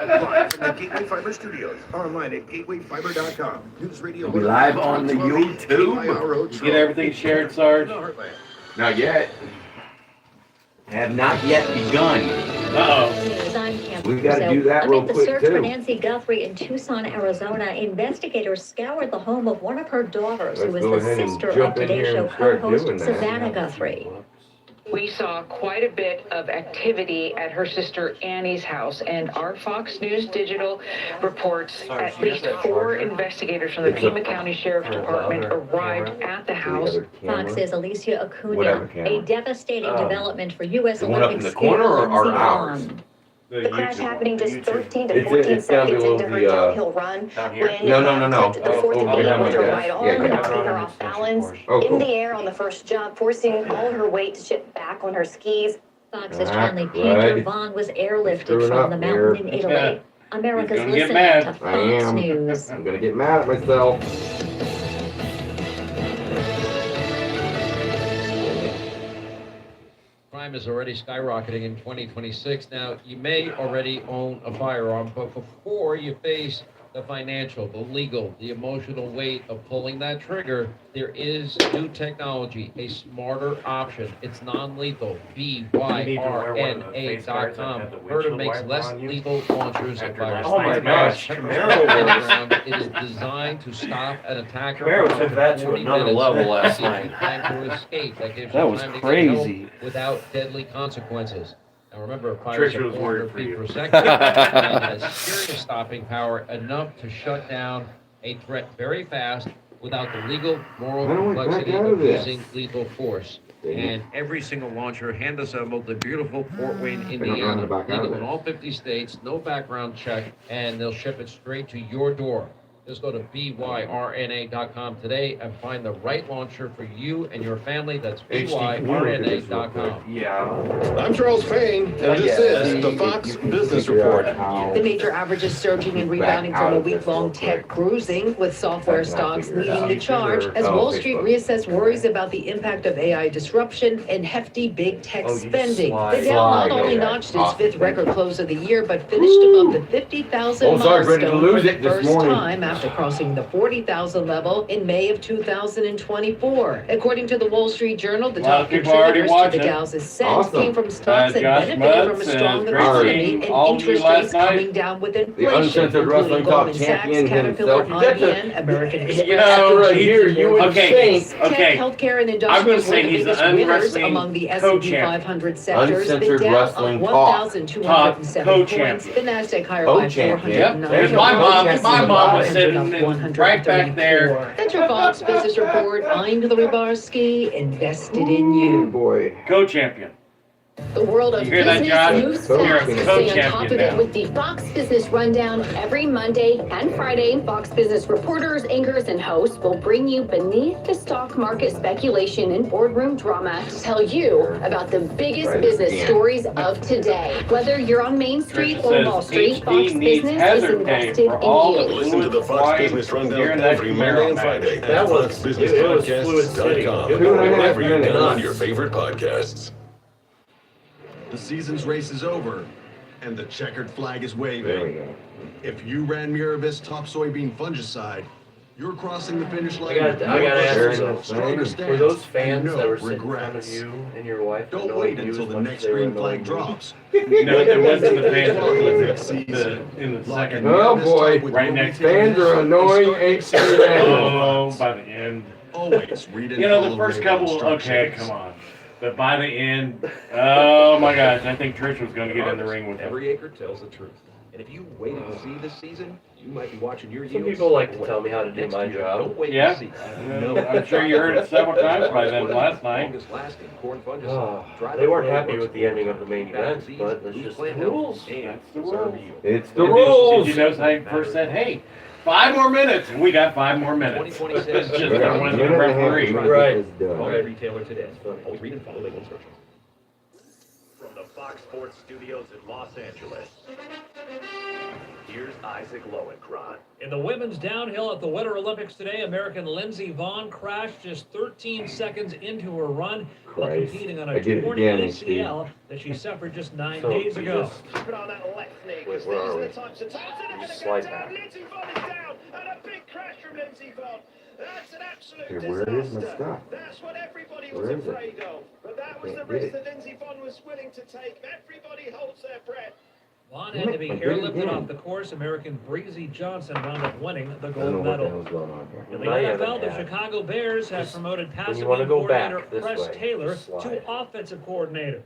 Live from the Gateway Fiber Studios, online at gatewayfiber.com. News Radio. Are we live on the YouTube? You get everything shared, Sarge? Not yet. Have not yet begun. Uh-oh. We got to do that real the quick, search too. for Nancy Guthrie in Tucson, Arizona, investigators scoured the home of one of her daughters, who Let's was go the ahead and sister jump of in Today here Show and start co-host doing that. Savannah Guthrie. We saw quite a bit of activity at her sister Annie's house, and our Fox News Digital reports at least 4 investigators from the Pima County Sheriff's Department arrived at the house. Fox's Alicia Acuna, a devastating development for U.S. The one up in Olympic the corner or skier ours? Lindsey Vonn. The crash happening just 13 to It's 14 down seconds below into her the, downhill run. When No. clipped the fourth Oh, beat down with like her that. right arm, Yeah, yeah. knocking her off balance. Oh, In cool. the air on the first jump, forcing all her weight to shift back on her skis. Fox's Stanley Painter Vaughn was airlifted Screwing from up the here. mountain in Italy. America's He's gonna get listening mad. to I Fox am. News. I'm going to get mad at myself. Crime is already skyrocketing in 2026. Now, you may already own a firearm, but before you face the financial, the legal, the emotional weight of pulling that trigger, there is new technology, a smarter option. It's non-lethal. BYRNA.com. Herder makes less lethal launchers of fire. Oh my gosh, Camaro It is designed to stop an attacker. Camaro took that to 40 another minutes. level last Gives you night. time to escape. That gives That you was time to crazy. get help without deadly consequences. Now remember, fires Tricia at was 400 worried for feet you. per second and has serious stopping power enough to shut down a threat very fast without the legal, moral How do we back complexity out of of this? using lethal force. And every single launcher hand assembled in beautiful Fort Wayne, don't Indiana. know how to back out of Legal in this. all 50 states, no background check, and they'll ship it straight to your door. Just go to BYRNA.com today and find the right launcher for you and your family. That's BYRNA.com. Yeah. I'm Charles Payne, and this is the Fox Business Report. The major averages surging and rebounding from a week-long tech cruising, with software stocks leading the charge as Wall Street reassessed worries about the impact of AI disruption and hefty big tech spending. The Dow not only notched its 5th record close of the year, but finished above the 50,000 Oh, sorry, ready to milestone lose for it the this first morning. time after crossing the 40,000 level in May of 2024. According to the Wall Street Journal, the A lot top of people already contributors to the watching. Dow's ascent Awesome. came from stocks that Josh benefited from a Mutz stronger and economy Gracie and all interest last rates night. coming down with inflation, uncensored wrestling including talk Goldman Sachs, champion Caterpillar, himself. That's IBM, American You Express, know, right here, you would Okay. think. Tech, Okay. healthcare, and I'm industrials gonna were say the he's biggest an winners unwrestling among the S&P co-champ. 500 sectors. The Uncensored Dow wrestling up talk. 1,207 co-champion. points. The Nasdaq higher by Co-champion. 409. Yep. There's my mom. My mom was sitting right back there. That's your Fox Business Report. I'm Hillary Barsky, invested in you. Boy. Co-champion. The world of You hear that, business Josh? moves You're a fast. Stay on co-champion top of it now. with the Fox Business Rundown every Monday and Friday. Fox Business reporters, anchors, and hosts will bring you beneath the stock market speculation and boardroom drama to tell you about the biggest Right business again. stories of today. Whether you're on Main Street Tricia or says Wall Street, HD Fox needs Business is hazard pay invested for all in the you. Listen to the Fox Fluid Business flight Rundown during that every Monday and Camaro Friday match. at foxbusinesspodcast.com. Two and a half Wherever you minutes. download your favorite podcasts. The season's race is over, and the checkered flag is There we waving. go. If you ran Miravis top soybean fungicide, you're crossing the finish line. I with gotta more ask muscles, you, stronger were stance, Were those and fans no that were sitting in front of regrets. you and your wife? Don't annoying wait you until as the much next as they were green flag annoying you? drops. No, it wasn't the fans. It was Season. in the second. Oh, boy. Right next to Fans are annoying. Oh, by the end. Always read and You know, the follow first label couple, okay, instructions. come on. But by the end, oh my gosh, I think Trish was going to get in the ring with him. Every acre tells the truth. And if you waited to see this season, you might be watching your Some yields. people like to tell me how to do Next my year, job. Don't wait Yeah. to see. I'm sure you heard it several times by then last night. Longest lasting corn fungicide. Oh, Dry they weren't that happy works with the ending of the main bad event, disease, but that's boost just the plant health, rules. and That's the preserve rules. yield. It's the Did rules. you notice I first said, hey, 5 more minutes, and we got 5 more minutes. 2026. It's just I went to the referee. Right. Call Right. your retailer today. Always read and follow label instructions. From the Fox Sports Studios in Los Angeles. Here's Isaac Lowenkron. In the women's downhill at the Winter Olympics today, American Lindsey Vonn crashed just 13 seconds into her run while Christ. competing on I a did it torn again, ACL that she suffered just 9 So, days we ago. just- Keep it on that left knee. Wait, 'Cause where these are are we? the types of times that are going Just to go slide down. back. Lindsey Vonn is down, and a big crash from Lindsey Vonn. That's an absolute Okay, where is my disaster. stuff? That's what everybody Where was is it? afraid of. But that was Can't the get risk it. that Lindsey Vonn was willing to take. Everybody holds their breath. Vonn had to be I did it airlifted again. off the course. American Breezy Johnson wound up winning the I don't know gold what the medal. hell's going on here. In the Now you NFL, haven't the had- Chicago Bears have Just- promoted when passing you wanna game go back coordinator this Press way, Taylor slide. to offensive coordinator.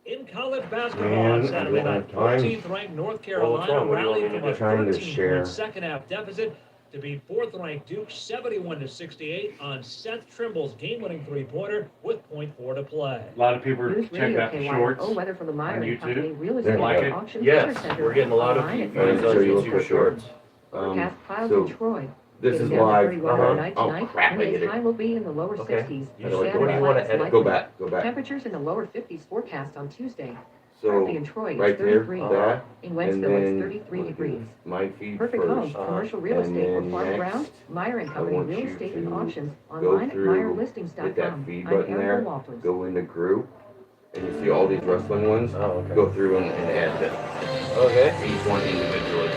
In college basketball Man, on I Saturday don't night, have time. 14th ranked North Well, what's Carolina wrong? What do you want rallied me from to a do? Trying to share. 13-point second half deficit to beat fourth ranked Duke 71-68 on Seth Trimble's game-winning three-pointer with .4 to play. A lot of people are News checking Radio out the KYO shorts weather for the on Meyer and Company YouTube. Real There Estate you Like go. it? Auction Yes, Center we're getting a lot of online at views Show on you YouTube real Shorts. Forecast clouds so in Troy. this is Getting down to live. 31 overnight Oh tonight. crap! I Today's get high it. will be in the lower Okay. 60s. How do I go Saturday, back? you wanna clouds edit? likely. Go back. Go back. Temperatures in the lower 50s forecast on Tuesday. So Currently in Troy, it's right there, 33. that, In and Wentzville, then it's 33 we'll do degrees. my feed Perfect first. Homes, commercial real And estate for then Farm next, Ground, Meyer and I Company want Real you Estate to and Auctions, go online at through, hit that meyerlistings.com. feed I'm button Amber there, Walters. go into group, and you see all these wrestling ones. Oh, okay. Go through them and add them. Okay. Each one individually.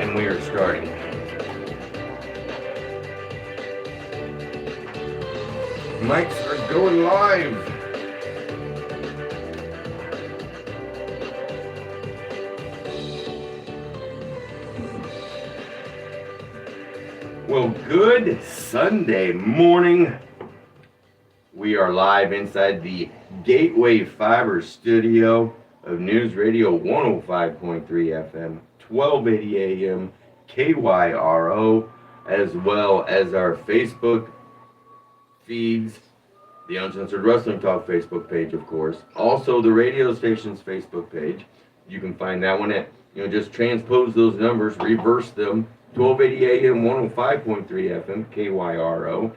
And we are starting. Mics are going live. Well, good Sunday morning. We are live inside the Gateway Fiber studio of News Radio 105.3 FM, 1280 AM, KYRO, as well as our Facebook feeds, the Uncensored Wrestling Talk Facebook page, of course. Also, the radio station's Facebook page. You can find that one at, just transpose those numbers, reverse them. 1280 AM, 105.3 FM, KYRO.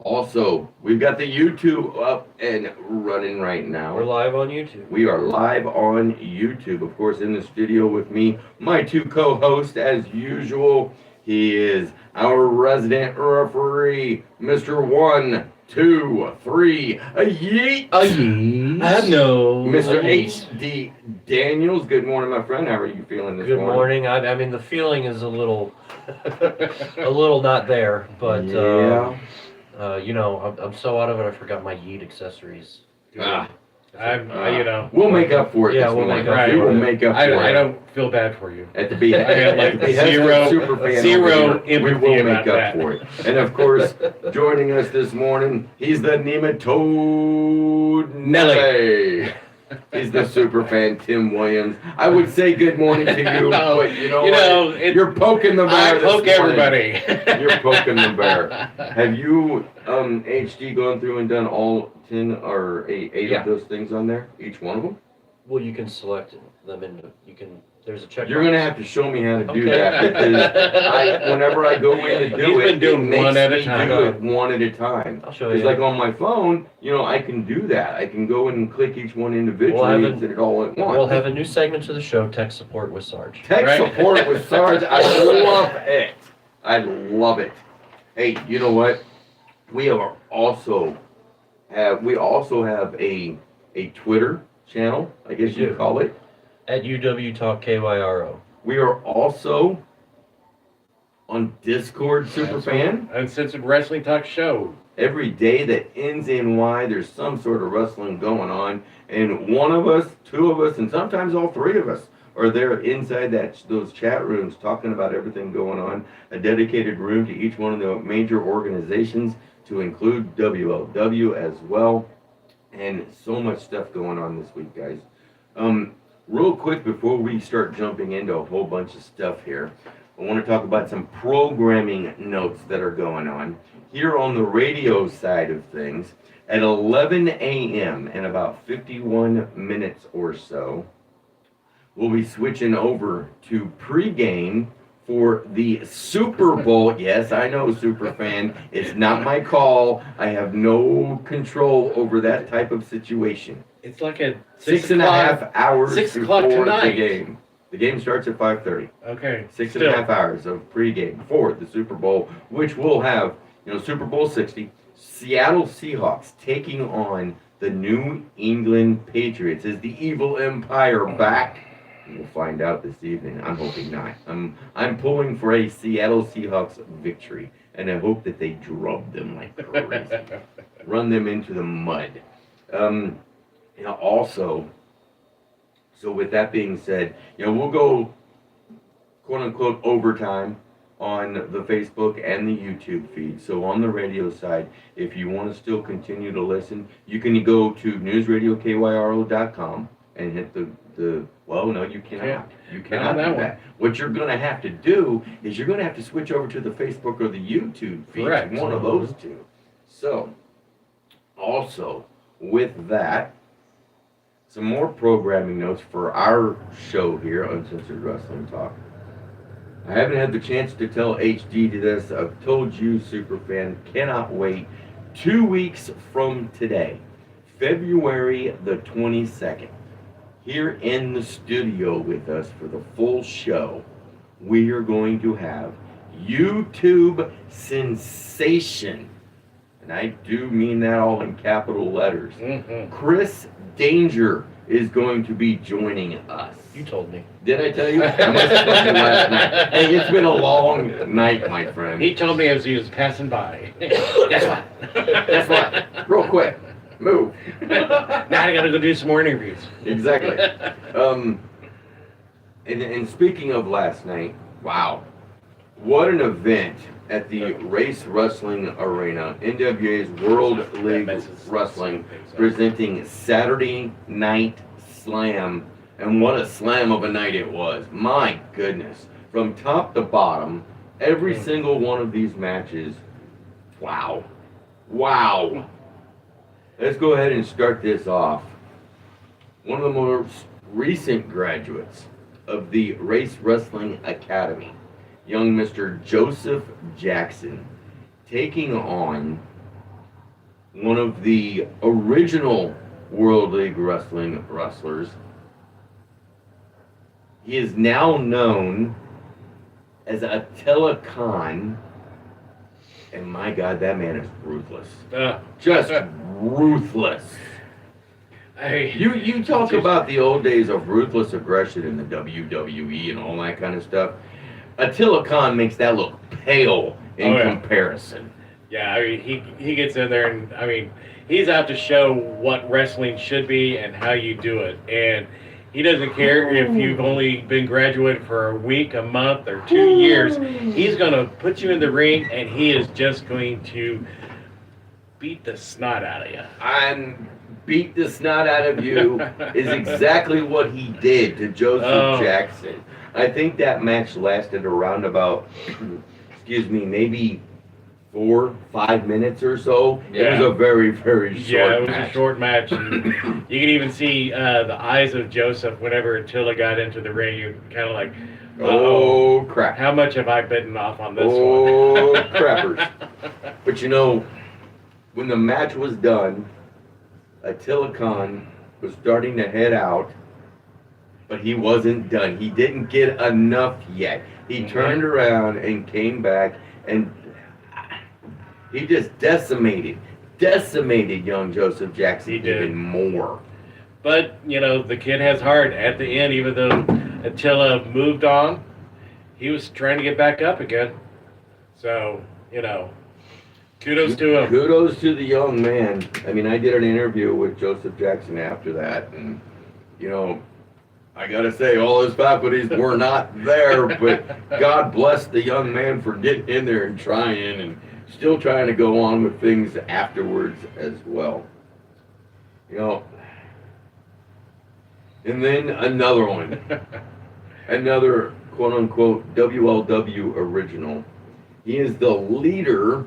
Also, we've got the YouTube up and running right now. We're live on YouTube. We are live on YouTube. Of course, in the studio with me, my two co-hosts, as usual. He is our resident referee, Mr. 1, 2, 3, a yeet. No. Mr. H.D. Daniels. Good morning, my friend. How are you feeling this Good morning? morning. I mean, the feeling is a little, a little not there, but Yeah. I'm so out of it. I forgot my yeet accessories. We'll make up for it. Yeah, this we'll morning. make up We for will it. make up for it. I don't feel bad for you. At the behest, I got, like, at the behest of zero- Superfan zero over here, we empathy will about make up that. for it. And of course, joining us this morning, he's the Nematode Nelly. He's the superfan Tim Williams. I would say good morning to you, but you know what? You're poking the bear. I poke this morning. everybody. You're poking the bear. Have you, HD, gone through and done all 10 or 8 Yeah. of those things on there? Each one of them? Well, you can select them into. There's a check. You're gonna have to show me how to do Okay. that because whenever I go in to do He's it, been doing it makes one at a me time. do it one at a time. I'll show It's you. like on my phone, I can do that. I can go in and click each one individually We'll have and set it all at once. We'll have a new segment to the show, Tech Support with Sarge. Tech Right. support with Sarge. I love it. I love it. Hey, you know what? We also have a Twitter channel, I guess We you do. call it. At UW Talk KYRO. We are also on Discord, Superfan. Uncensored Wrestling Talk Show. Every day that ends in Y, there's some sort of wrestling going on, and one of us, two of us, and sometimes all three of us are there inside those chat rooms talking about everything going on. A dedicated room to each one of the major organizations, to include WLW as well, and so much stuff going on this week, guys. Real quick before we start jumping into a whole bunch of stuff here, I want to talk about some programming notes that are going on. Here on the radio side of things, at 11 a.m. in about 51 minutes or so, we'll be switching over to pregame for the Super Bowl. Yes, I know, Superfan. It's not my call. I have no control over that type of situation. It's like a 6.5 hours 6 o'clock before the tonight. game. The game starts at 5:30. Okay. 6.5 hours of pregame before the Super Bowl, which will have, Super Bowl 60, Seattle Seahawks taking on the New England Patriots. Is the evil empire back? We'll find out this evening. I'm hoping not. I'm pulling for a Seattle Seahawks victory, and I hope that they drub them like crazy, run them into the mud. Also, so with that being said, we'll go quote unquote overtime on the Facebook and the YouTube feed. So on the radio side, if you want to still continue to listen, you can go to newsradiokyro.com and hit well, no, you cannot. You cannot do that. What you're going to have to do is you're going to have to switch over to the Facebook or the YouTube feed. Correct. One of those two. So, also, with that, some more programming notes for our show here, Uncensored Wrestling Talk. I haven't had the chance to tell HD to this. I've told you, Superfan, cannot wait. 2 weeks from today, February the 22nd, here in the studio with us for the full show, we are going to have YouTube sensation, and I do mean that all in capital letters. Chris Danger is going to be joining us. You told me. Did I tell you? I must have told you last night. Hey, it's been a long night, my friend. He told me as he was passing by. Guess what? Guess what? Real quick. Move. Now I gotta go do some more interviews. Exactly. And speaking of last night, wow. What an event at the Race Wrestling Arena, NWA's World League Wrestling, presenting Saturday Night Slam. And what a slam of a night it was. My goodness. From top to bottom, every single one of these matches, wow. Wow. Let's go ahead and start this off. One of the most recent graduates of the Race Wrestling Academy, young Mr. Joseph Jackson, taking on one of the original World League Wrestling wrestlers. He is now known as Attila Khan, and my God, that man is ruthless. Just ruthless. You talk about the old days of ruthless aggression in the WWE and all that kind of stuff. Attila Khan makes that look pale in comparison. Yeah, I mean, he gets in there and, I mean, he's out to show what wrestling should be and how you do it. And he doesn't care if you've only been graduated for a week, a month, or 2 years. He's going to put you in the ring, and he is just going to beat the snot out of you. And beat the snot out of you is exactly what he did to Joseph Jackson. I think that match lasted around about, maybe 4-5 minutes or so. Yeah. It was a very, very short match. Yeah, it was a short match. And you can even see the eyes of Joseph whenever Attila got into the ring. You kind of like, oh crap. How much have I bitten off on this one? Oh, crappers. But when the match was done, Attila Khan was starting to head out, but he wasn't done. He didn't get enough yet. He turned around and came back, and he just decimated young Joseph Jackson even more. But, the kid has heart. At the end, even though Attila moved on, he was trying to get back up again. So, kudos to him. Kudos to the young man. I mean, I did an interview with Joseph Jackson after that, and, I gotta say, all his faculties were not there, but God bless the young man for getting in there and trying, and still trying to go on with things afterwards as well. And then another one. Another quote-unquote WLW original. He is the leader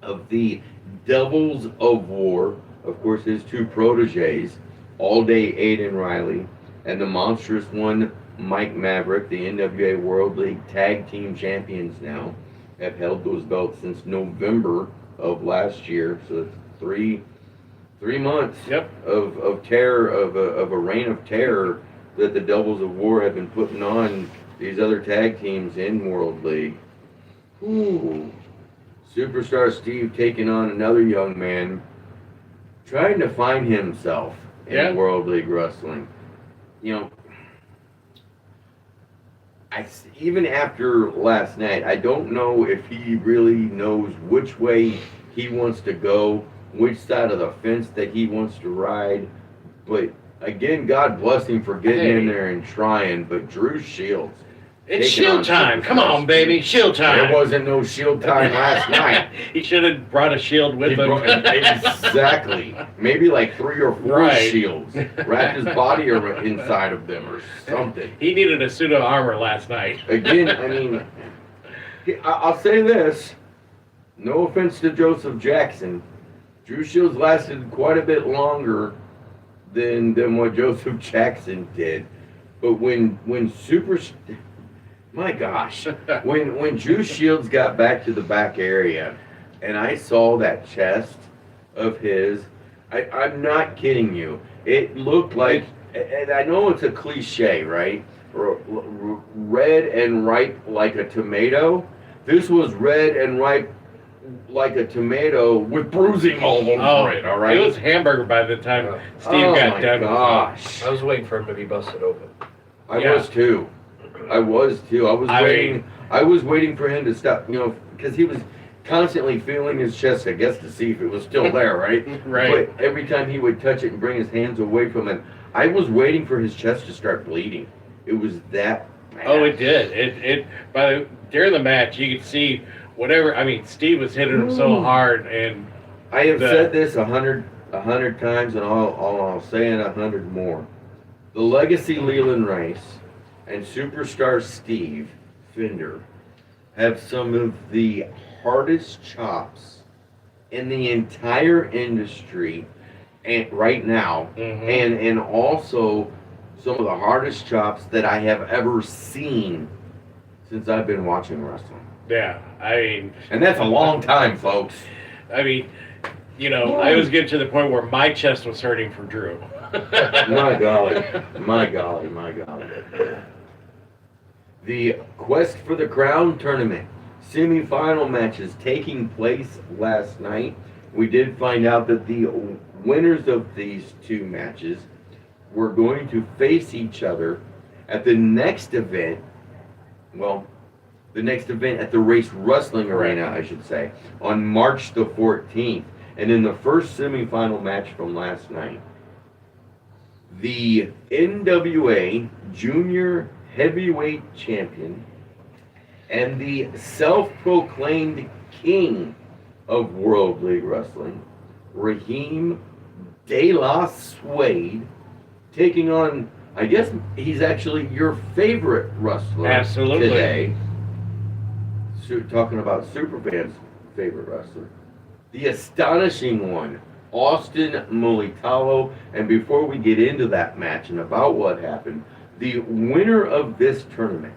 of the Devils of War. Of course, his two proteges, All Day Aiden Riley, and the monstrous one, Mike Maverick, the NWA World League Tag Team Champions now, have held those belts since November of last year. So it's three months of terror, of a reign of terror that the Devils of War have been putting on these other tag teams in World League. Ooh. Superstar Steve taking on another young man, trying to find himself in World League Wrestling. You know, even after last night, I don't know if he really knows which way he wants to go, which side of the fence that he wants to ride. But again, God bless him for getting in there and trying. But Drew Shields, it's Shield time. Come on, baby. Shield time. There wasn't no Shield time last night. He should have brought a shield with him. Exactly. Maybe like 3 or 4 shields. Wrapped his body inside of them or something. He needed a suit of armor last night. Again, I mean, I'll say this. No offense to Joseph Jackson. Drew Shields lasted quite a bit longer than what Joseph Jackson did. But when my gosh, when Drew Shields got back to the back area and I saw that chest of his, I'm not kidding you. It looked like, and I know it's a cliche, right? Red and ripe like a tomato. This was red and ripe like a tomato with bruising all over it, all right? It was hamburger by the time Steve got done. Gosh. I was waiting for him to be busted open. I was too. I was waiting for him to stop, you know, because he was constantly feeling his chest, I guess, to see if it was still there, right? Right. But every time he would touch it and bring his hands away from it, I was waiting for his chest to start bleeding. It was that bad. Oh, it did. During the match, you could see whatever. I mean, Steve was hitting him so hard, and I have said this 100 times, and I'll say it 100 more. The Legacy Leland Rice and Superstar Steve Fender have some of the hardest chops in the entire industry and right now, and also some of the hardest chops that I have ever seen since I've been watching wrestling. Yeah, I mean, and that's a long time, folks. I mean, you know, I was getting to the point where my chest was hurting for Drew. My golly. The Quest for the Crown tournament semi-final matches taking place last night. We did find out that the winners of these 2 matches were going to face each other at the next event. Well, the next event at the Race Wrestling Arena, I should say, on March the 14th. And in the first semi-final match from last night, the NWA Junior Heavyweight Champion and the self-proclaimed king of World League Wrestling, Raheem De La Suede, taking on, I guess he's actually your favorite wrestler today. Talking about Superfan's favorite wrestler. The astonishing one, Austin Mulitalo. And before we get into that match and about what happened, the winner of this tournament,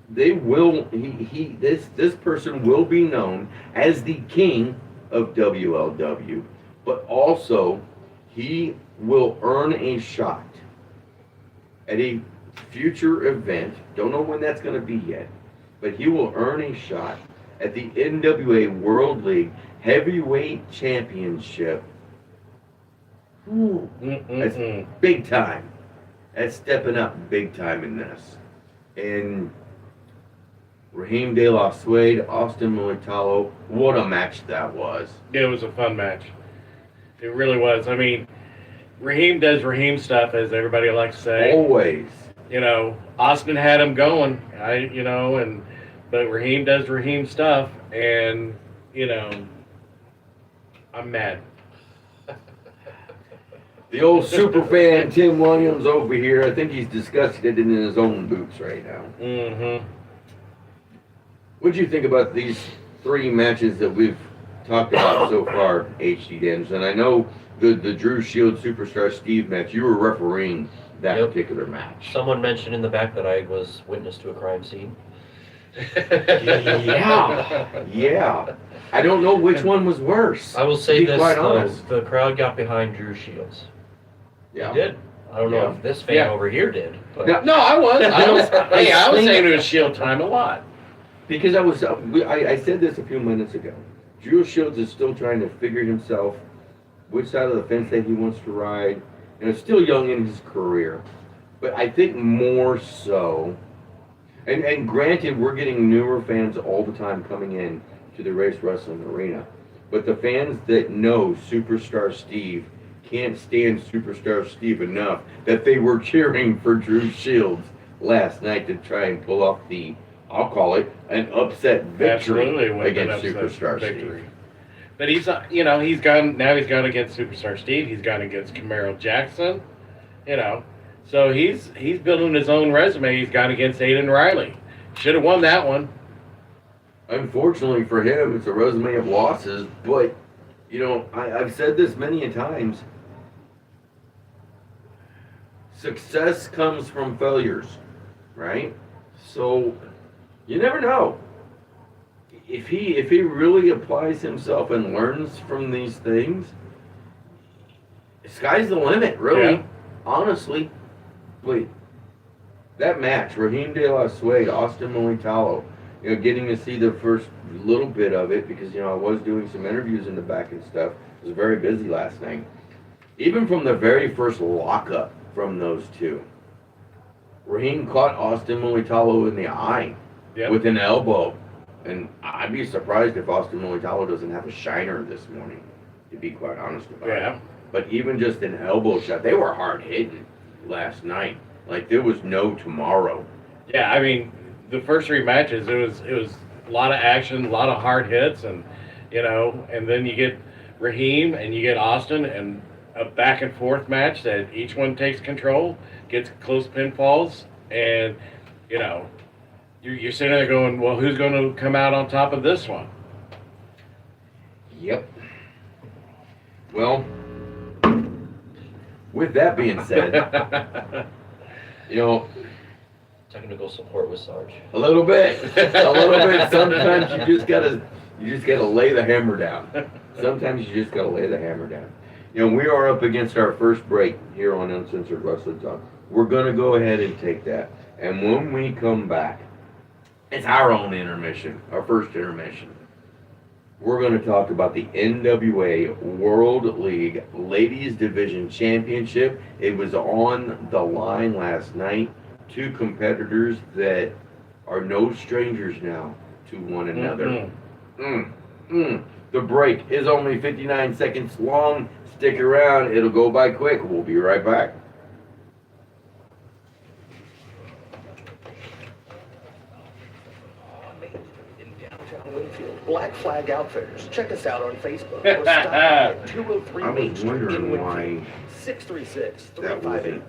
this person will be known as the king of WLW, but also he will earn a shot at a future event. Don't know when that's going to be yet, but he will earn a shot at the NWA World League Heavyweight Championship. That's big time. That's stepping up big time in this. And Raheem De La Suede, Austin Mulitalo, what a match that was. It was a fun match. It really was. I mean, Raheem does Raheem stuff, as everybody likes to say. Always. You know, Austin had him going, but Raheem does Raheem stuff, and, you know, I'm mad. The old super fan Tim Williams over here, I think he's disgusted in his own boots right now. What do you think about these 3 matches that we've talked about so far, HD Dens? And I know the Drew Shield Superstar Steve match, you were refereeing that particular match. Someone mentioned in the back that I was witness to a crime scene. Yeah. I don't know which one was worse. I will say this, quite honest. the crowd got behind Drew Shields. Yeah. They did. I don't know if this fan over here did. But. No, I was. I was saying it was Shield time a lot. Because I said this a few minutes ago. Drew Shields is still trying to figure himself which side of the fence that he wants to ride. And it's still young in his career. But I think more so, and granted, we're getting newer fans all the time coming in to the Race Wrestling Arena. But the fans that know Superstar Steve can't stand Superstar Steve enough that they were cheering for Drew Shields last night to try and pull off the, I'll call it, an upset victory against Superstar Steve. But he's gone against Superstar Steve. He's gone against Camaro Jackson, So he's building his own resume. He's gone against Aiden Riley. Should have won that one. Unfortunately for him, it's a resume of losses. But, I've said this many a times. Success comes from failures, right? So you never know. If he really applies himself and learns from these things, sky's the limit, really. Yeah. Honestly. Wait. That match, Raheem De La Suede, Austin Militalo, getting to see the first little bit of it because, I was doing some interviews in the back and stuff. I was very busy last night. Even from the very first lockup from those two, Raheem caught Austin Militalo in the eye with an elbow. And I'd be surprised if Austin Militalo doesn't have a shiner this morning, to be quite honest about it. But even just an elbow shot, they were hard hitting last night. Like there was no tomorrow. Yeah, I mean, the first three matches, it was a lot of action, a lot of hard hits, and and then you get Raheem and you get Austin, and a back and forth match that each one takes control, gets close pinfalls, and you're sitting there going, well, who's going to come out on top of this one? Yep. Well, with that being said, technical support with Sarge. A little bit. Sometimes you just gotta lay the hammer down. Sometimes you just gotta lay the hammer down. We are up against our first break here on Uncensored Wrestling Talk. We're gonna go ahead and take that. And when we come back, it's our own intermission, our first intermission. We're going to talk about the NWA World League Ladies Division Championship. It was on the line last night. Two competitors that are no strangers now to one another. The break is only 59 seconds long. Stick around. It'll go by quick. We'll be right back. Black Flag Outfitters. Check us out on Facebook. Or stop at 203 I Main was Street in wondering Winfield. why 636-358-0999.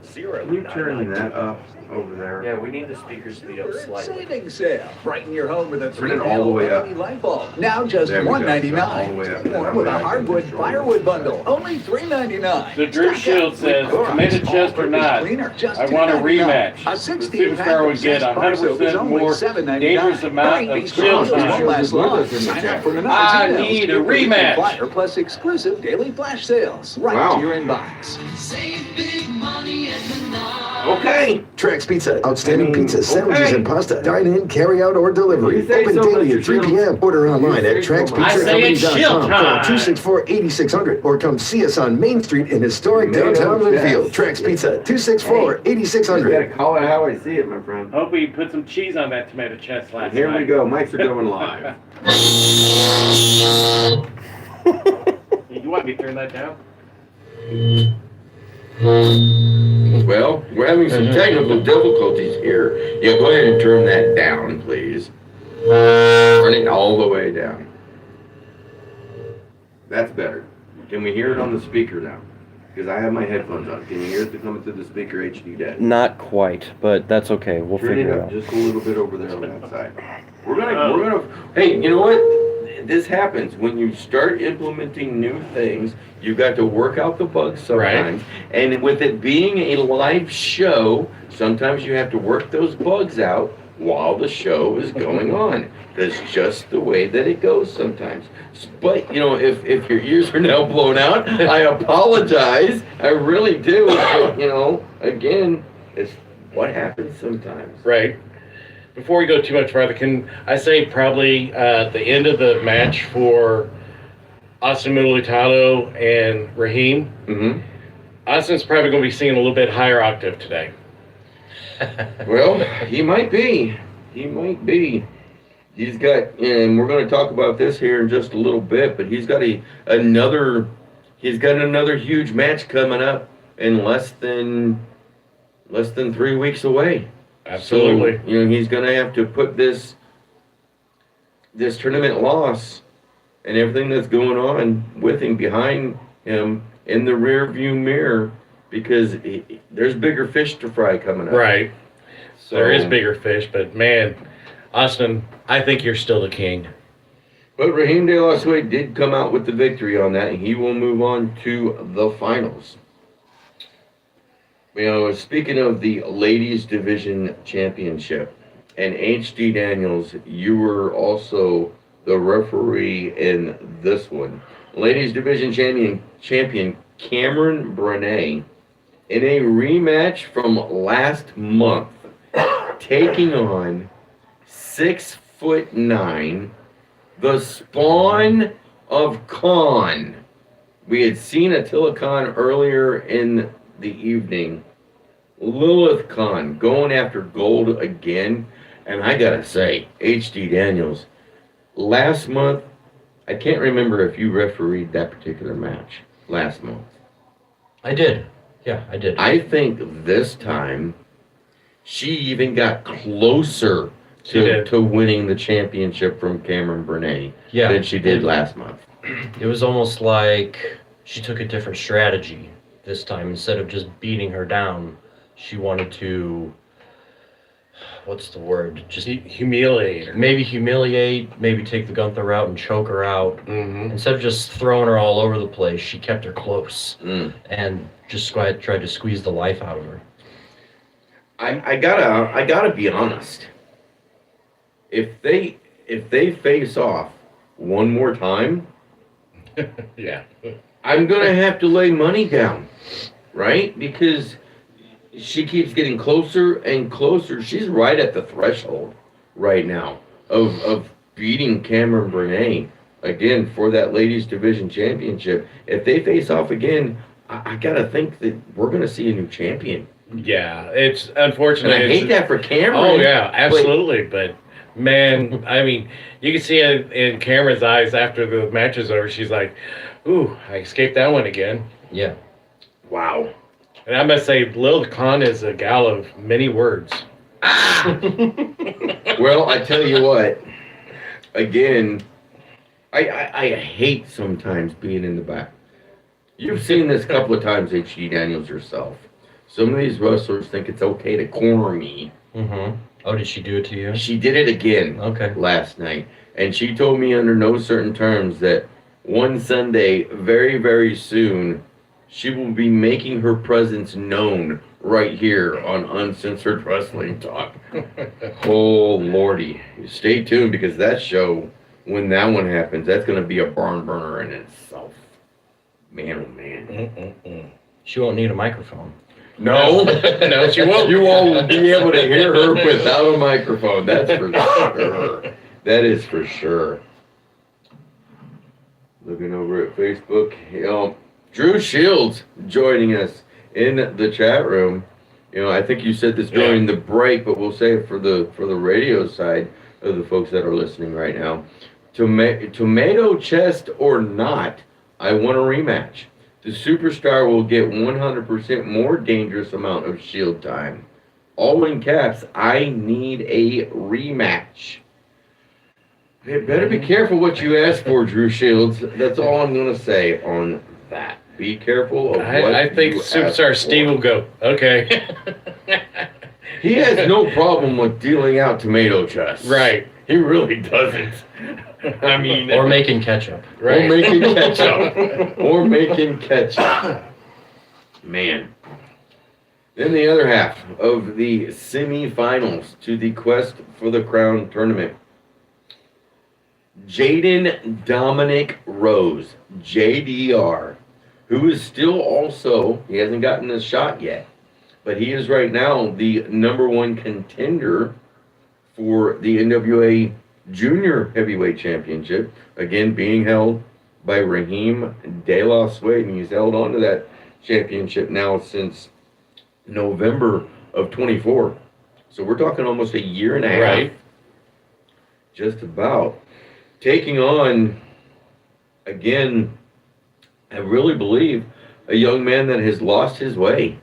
Can you turn that up over there? Yeah, we need the speakers to be up slightly. Savings sale. Brighten your home with a Turn it all the way up. LED light bulb. Now just There we go. All the way $199. up. Or with a hardwood firewood bundle. Only $3.99. The Drew Shield says, committed chest or not, I want a rematch. A The 16 superstar would get 100% more dangerous amount of shield time. Last long. Sign up for tonight's I emails. need a Get weekly rematch. flyer plus exclusive daily flash sales right to your inbox. Okay. Trax Pizza. Outstanding I mean, pizza, sandwiches, okay. and pasta. Dine in, carry out, or delivery. You say Open so, daily Mr. at 3 Shields. p.m. Order online at I say it's shield TraxPizzaCompany.com. time. Call 264-8600 or come see us on Main Street in historic downtown Linfield. Trax Pizza, 264-8600. You gotta call it how I see it, my friend. Hope he put some cheese on that tomato chest last Here night. we go. Mics are going live. You want me to turn that down? Well, we're having some technical difficulties here. Yeah, go ahead and turn that down, please. Turn it all the way down. That's better. Can we hear it on the speaker now? Because I have my headphones on. Can you hear it coming through the speaker HD dead? Not quite, but that's okay. We'll Turn it figure it up out. just a little bit over there on that side. We're gonna. Hey, you know what? This happens when you start implementing new things. You've got to work out the bugs sometimes, and with it being a live show, sometimes you have to work those bugs out while the show is going on. That's just the way that it goes sometimes. But, if your ears are now blown out, I apologize. I really do. But, again, it's what happens sometimes. Right. Before we go too much further, can I say probably the end of the match for Austin Militado and Raheem? Mm-hmm. Austin's probably going to be singing a little bit higher octave today. Well, he might be. He might be. He's got, and we're going to talk about this here in just a little bit, but he's got another huge match coming up in less than 3 weeks away. Absolutely. So, he's going to have to put this tournament loss and everything that's going on with him behind him in the rear view mirror, because there's bigger fish to fry coming up. Right. So, there is bigger fish, but man, Austin, I think you're still the king. But Raheem De La Suede did come out with the victory on that, and he will move on to the finals. Speaking of the Ladies Division Championship, and H.D. Daniels, you were also the referee in this one. Ladies Division champion Cameron Brennan, in a rematch from last month, taking on 6'9", the spawn of Khan. We had seen Attila Khan earlier in the evening. Lilith Khan going after gold again. And I gotta say, H.D. Daniels, last month, I can't remember if you refereed that particular match last month. I did. Yeah, I did. I think this time she even got closer to winning the championship from Cameron Brennan than she did last month. It was almost like she took a different strategy this time. Instead of just beating her down, she wanted to, what's the word? Just humiliate her. Maybe humiliate, maybe take the Gunther route and choke her out. Mm-hmm. Instead of just throwing her all over the place, she kept her close and just tried to squeeze the life out of her. I gotta be honest. If they face off one more time, yeah, I'm gonna have to lay money down, right? Because she keeps getting closer and closer. She's right at the threshold right now of beating Cameron Brennan again for that Ladies Division Championship. If they face off again, I gotta think that we're gonna see a new champion. Yeah, it's unfortunate. And I hate that for Cameron. Oh yeah, absolutely. But man, I mean, you can see it in Cameron's eyes after the match is over. She's like, "Ooh, I escaped that one again." Yeah. Wow. And I must say, Lil Khan is a gal of many words. Well, I tell you what. Again, I hate sometimes being in the back. You've seen this a couple of times, H.D. Daniels, yourself. Some of these wrestlers think it's okay to corner me. Mm-hmm. Oh, did she do it to you? She did it again last night. And she told me under no certain terms that one Sunday, very, very soon, she will be making her presence known right here on Uncensored Wrestling Talk. Oh, Lordy. Stay tuned, because that show, when that one happens, that's going to be a barn burner in itself. Man, oh, man. She won't need a microphone. No. No, she won't. You all will be able to hear her without a microphone. That's for sure. That is for sure. Looking over at Facebook, Drew Shields joining us in the chat room. I think you said this during the break, but we'll say it for the radio side of the folks that are listening right now. Tomato chest or not, I want a rematch. The superstar will get 100% more dangerous amount of shield time. All in caps, I need a rematch. You better be careful what you ask for, Drew Shields. That's all I'm going to say on that. Be careful of what I think you Superstar ask Steve for. will go, okay. He has no problem with dealing out tomato chests. Right. He really doesn't. I mean... Or making ketchup. Right. Or making ketchup. Or making ketchup. Man. Then the other half of the semifinals to the Quest for the Crown tournament. Jaden Dominic Rose, JDR, who is still also, he hasn't gotten a shot yet, but he is right now the #1 contender for the NWA Junior Heavyweight Championship, again being held by Raheem De La Suede, and he's held on to that championship now since November of 24. So we're talking almost a year and a half. Right. Just about. Taking on, again, I really believe, a young man that has lost his way.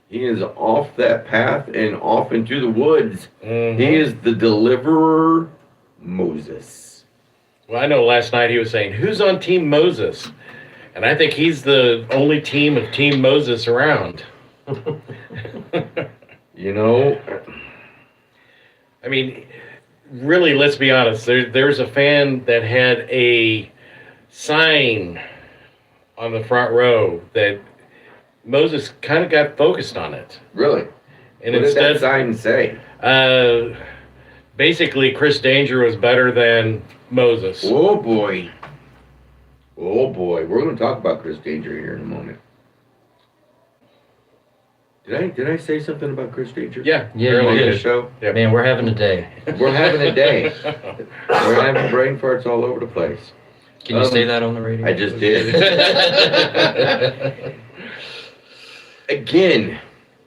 He is off that path and off into the woods. Mhm. He is the Deliverer Moses. Well, I know last night he was saying, who's on Team Moses? And I think he's the only team of Team Moses around. You know, I mean, really, let's be honest. There's a fan that had a sign on the front row that Moses kind of got focused on it. Really? And what instead, did that sign say? Basically, Chris Danger was better than Moses. Oh boy. Oh boy. We're going to talk about Chris Danger here in a moment. Did I say something about Chris Danger? Yeah. Yeah, earlier you in the did. show. Yeah. Man, we're having a day. We're having a day. We're having brain farts all over the place. Can you say that on the radio? I just did. Again,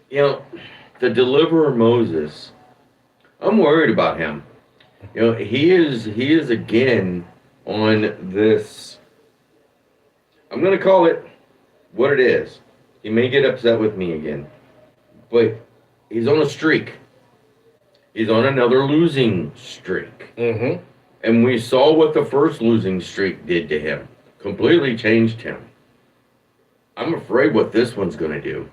you know, the Deliverer Moses, I'm worried about him. You know, he is again on this, I'm going to call it what it is. He may get upset with me again, but he's on a streak. He's on another losing streak. Mm-hmm. And we saw what the first losing streak did to him. Completely changed him. I'm afraid what this one's going to do.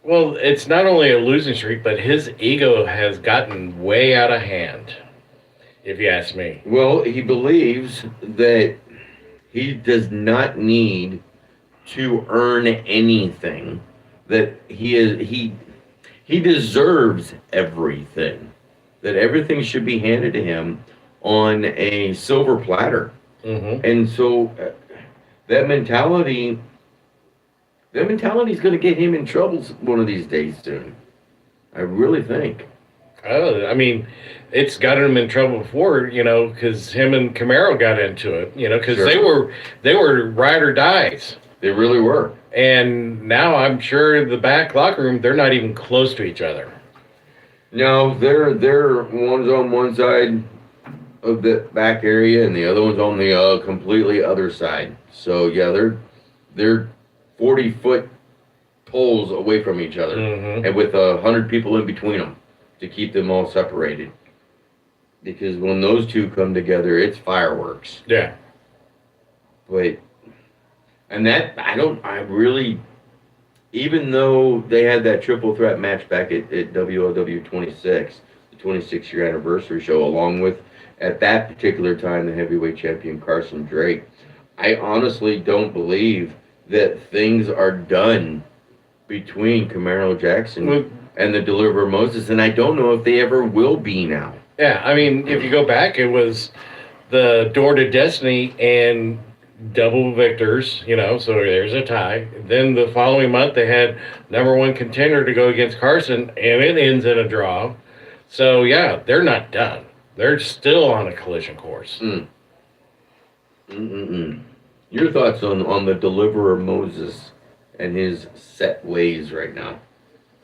Well, it's not only a losing streak, but his ego has gotten way out of hand, if you ask me. Well, he believes that he does not need to earn anything. That he deserves everything. That everything should be handed to him on a silver platter. Mm-hmm. And so that mentality is going to get him in trouble one of these days soon. I really think. Oh, I mean, it's gotten him in trouble before, you know, because him and Camaro got into it, you know, because Sure. they were ride or dies. They really were. And now I'm sure the back locker room, they're not even close to each other. No, they're one's on one side of the back area and the other one's on the completely other side. So yeah, they're 40-foot poles away from each other, Mm-hmm. and with 100 people in between them to keep them all separated. Because when those two come together, it's fireworks. Yeah. But I really, even though they had that triple threat match back at WLW 26, the 26-year anniversary show, along with, at that particular time, the heavyweight champion Carson Drake, I honestly don't believe that things are done between Camaro Jackson and the Deliverer Moses, and I don't know if they ever will be now. Yeah, I mean, if you go back, it was the Door to Destiny and double victors, you know, so there's a tie. Then the following month, they had #1 contender to go against Carson, and it ends in a draw. So, yeah, they're not done. They're still on a collision course. Your thoughts on the Deliverer Moses and his set ways right now,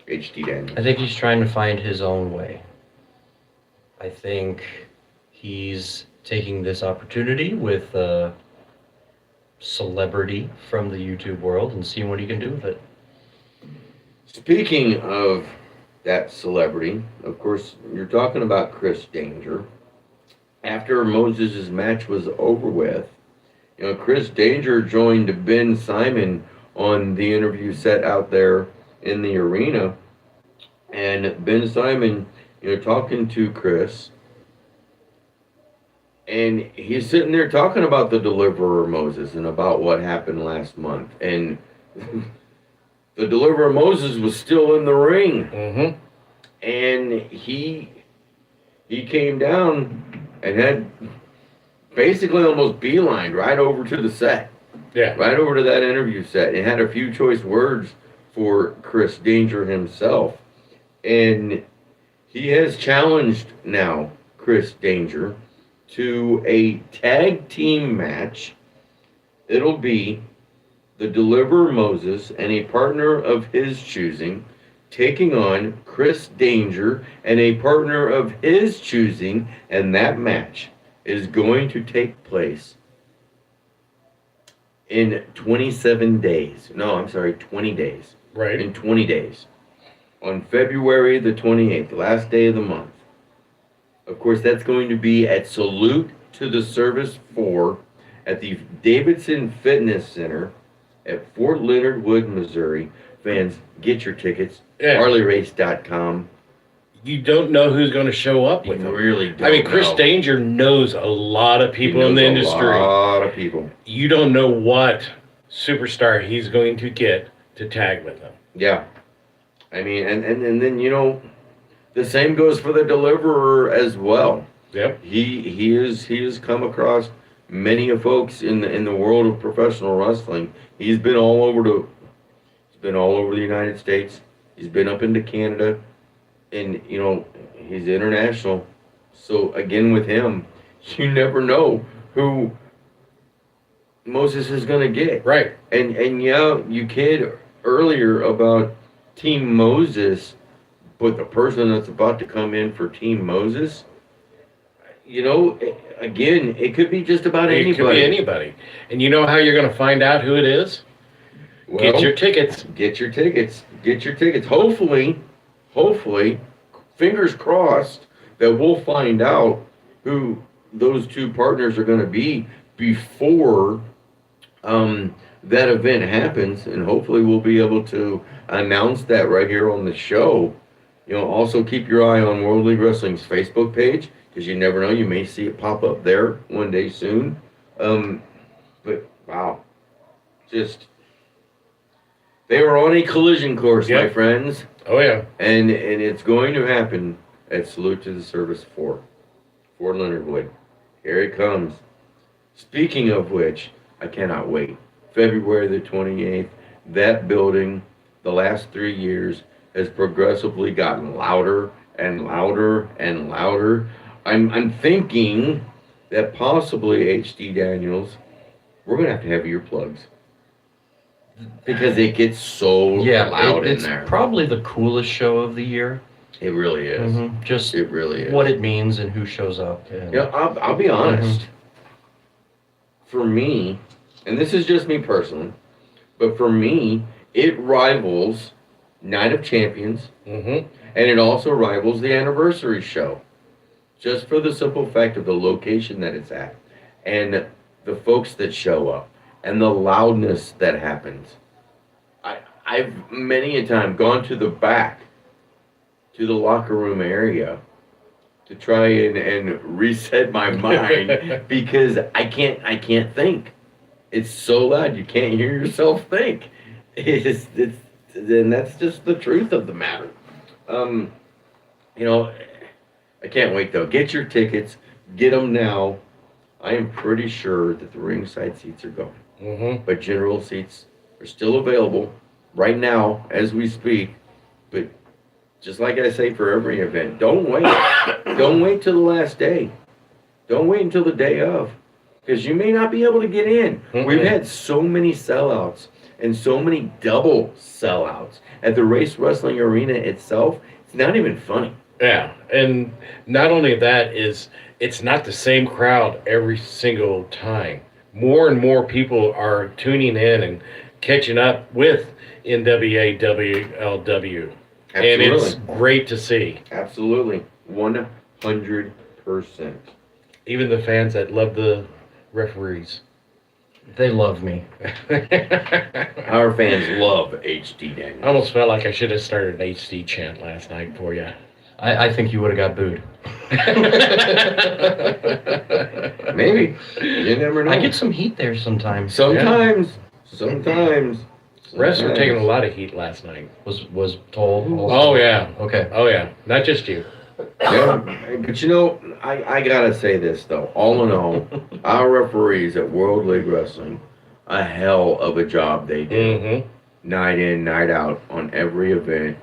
HT Daniels? I think he's trying to find his own way. I think he's taking this opportunity with a celebrity from the YouTube world and seeing what he can do with it. Speaking of that celebrity, of course, you're talking about Chris Danger. After Moses' match was over with, you know, Chris Danger joined Ben Simon on the interview set out there in the arena. And Ben Simon, you know, talking to Chris, and he's sitting there talking about the Deliverer Moses and about what happened last month. And the Deliverer Moses was still in the ring. Mm-hmm. And he came down and had basically almost beelined right over to the set. Yeah. Right over to that interview set, and had a few choice words for Chris Danger himself. And he has challenged now Chris Danger to a tag team match. It'll be the Deliverer Moses and a partner of his choosing taking on Chris Danger and a partner of his choosing, and that match is going to take place in 27 days. No, I'm sorry, 20 days. Right. In 20 days. On February the 28th, last day of the month. Of course, that's going to be at Salute to the Service 4 at the Davidson Fitness Center at Fort Leonard Wood, Missouri. Fans, get your tickets. Yeah. HarleyRace.com. You don't know who's going to show up with You him. really don't I mean, Chris know. Danger knows a lot of people in the industry. A lot of people. You don't know what superstar he's going to get to tag with him. Yeah. I mean, and then, you know, the same goes for the Deliverer as well. Yep. He has come across many of folks in the world of professional wrestling. He's been all over the United States. He's been up into Canada, and you know, he's international. So again, with him, you never know who Moses is gonna get. Right. And yeah, you kid earlier about Team Moses, but the person that's about to come in for Team Moses, you know, again, it could be just about anybody. It could be anybody. And you know how you're going to find out who it is? Well, Get your tickets. Get your tickets. Get your tickets. Hopefully, fingers crossed that we'll find out who those two partners are going to be before that event happens, and hopefully we'll be able to announce that right here on the show. You know, also keep your eye on World League Wrestling's Facebook page, because you never know, you may see it pop up there one day soon. But wow, just they are on a collision course, my friends. Oh yeah, and it's going to happen at Salute to the Service 4, Fort Leonard Wood. Here it comes. Speaking of which, I cannot wait. February the 28th, that building, the last 3 years, has progressively gotten louder and louder and louder. I'm thinking that possibly HD Daniels, we're gonna have to have earplugs because it gets so loud in it's there. Probably the coolest show of the year. It really is. Just it really is. What it means and who shows up. And, Yeah, I'll be honest. For me, and this is just me personally, but for me, it rivals Night of Champions, and it also rivals the anniversary show. Just for the simple fact of the location that it's at, and the folks that show up, and the loudness that happens. I've many a time gone to the back, to the locker room area, to try and reset my mind because I can't think. It's so loud you can't hear yourself think. And that's just the truth of the matter. You know, I can't wait though. Get your tickets. Get them now. I am pretty sure that the ringside seats are gone. But general seats are still available right now as we speak. But just like I say for every event, don't wait. Don't wait till the last day. Don't wait until the day of, because you may not be able to get in. We've had so many sellouts and so many double sellouts at the Race Wrestling Arena itself. It's not even funny. Yeah, and not only that is it's not the same crowd every single time. More and more people are tuning in and catching up with NWA WLW. And it's great to see. Absolutely. 100%. Even the fans that love the referees. They love me. Our fans love HD Daniels. I almost felt like I should have started an HD chant last night for you. I think you would have got booed. Maybe. You never know. I get some heat there sometimes. Sometimes. Refs were taking a lot of heat last night. Was told. Also. Oh yeah. Okay. Oh yeah. Not just you. Yeah, but you know, I gotta say this though. All in all, our referees at World League Wrestling, a hell of a job they do. Mm-hmm. Night in, night out on every event.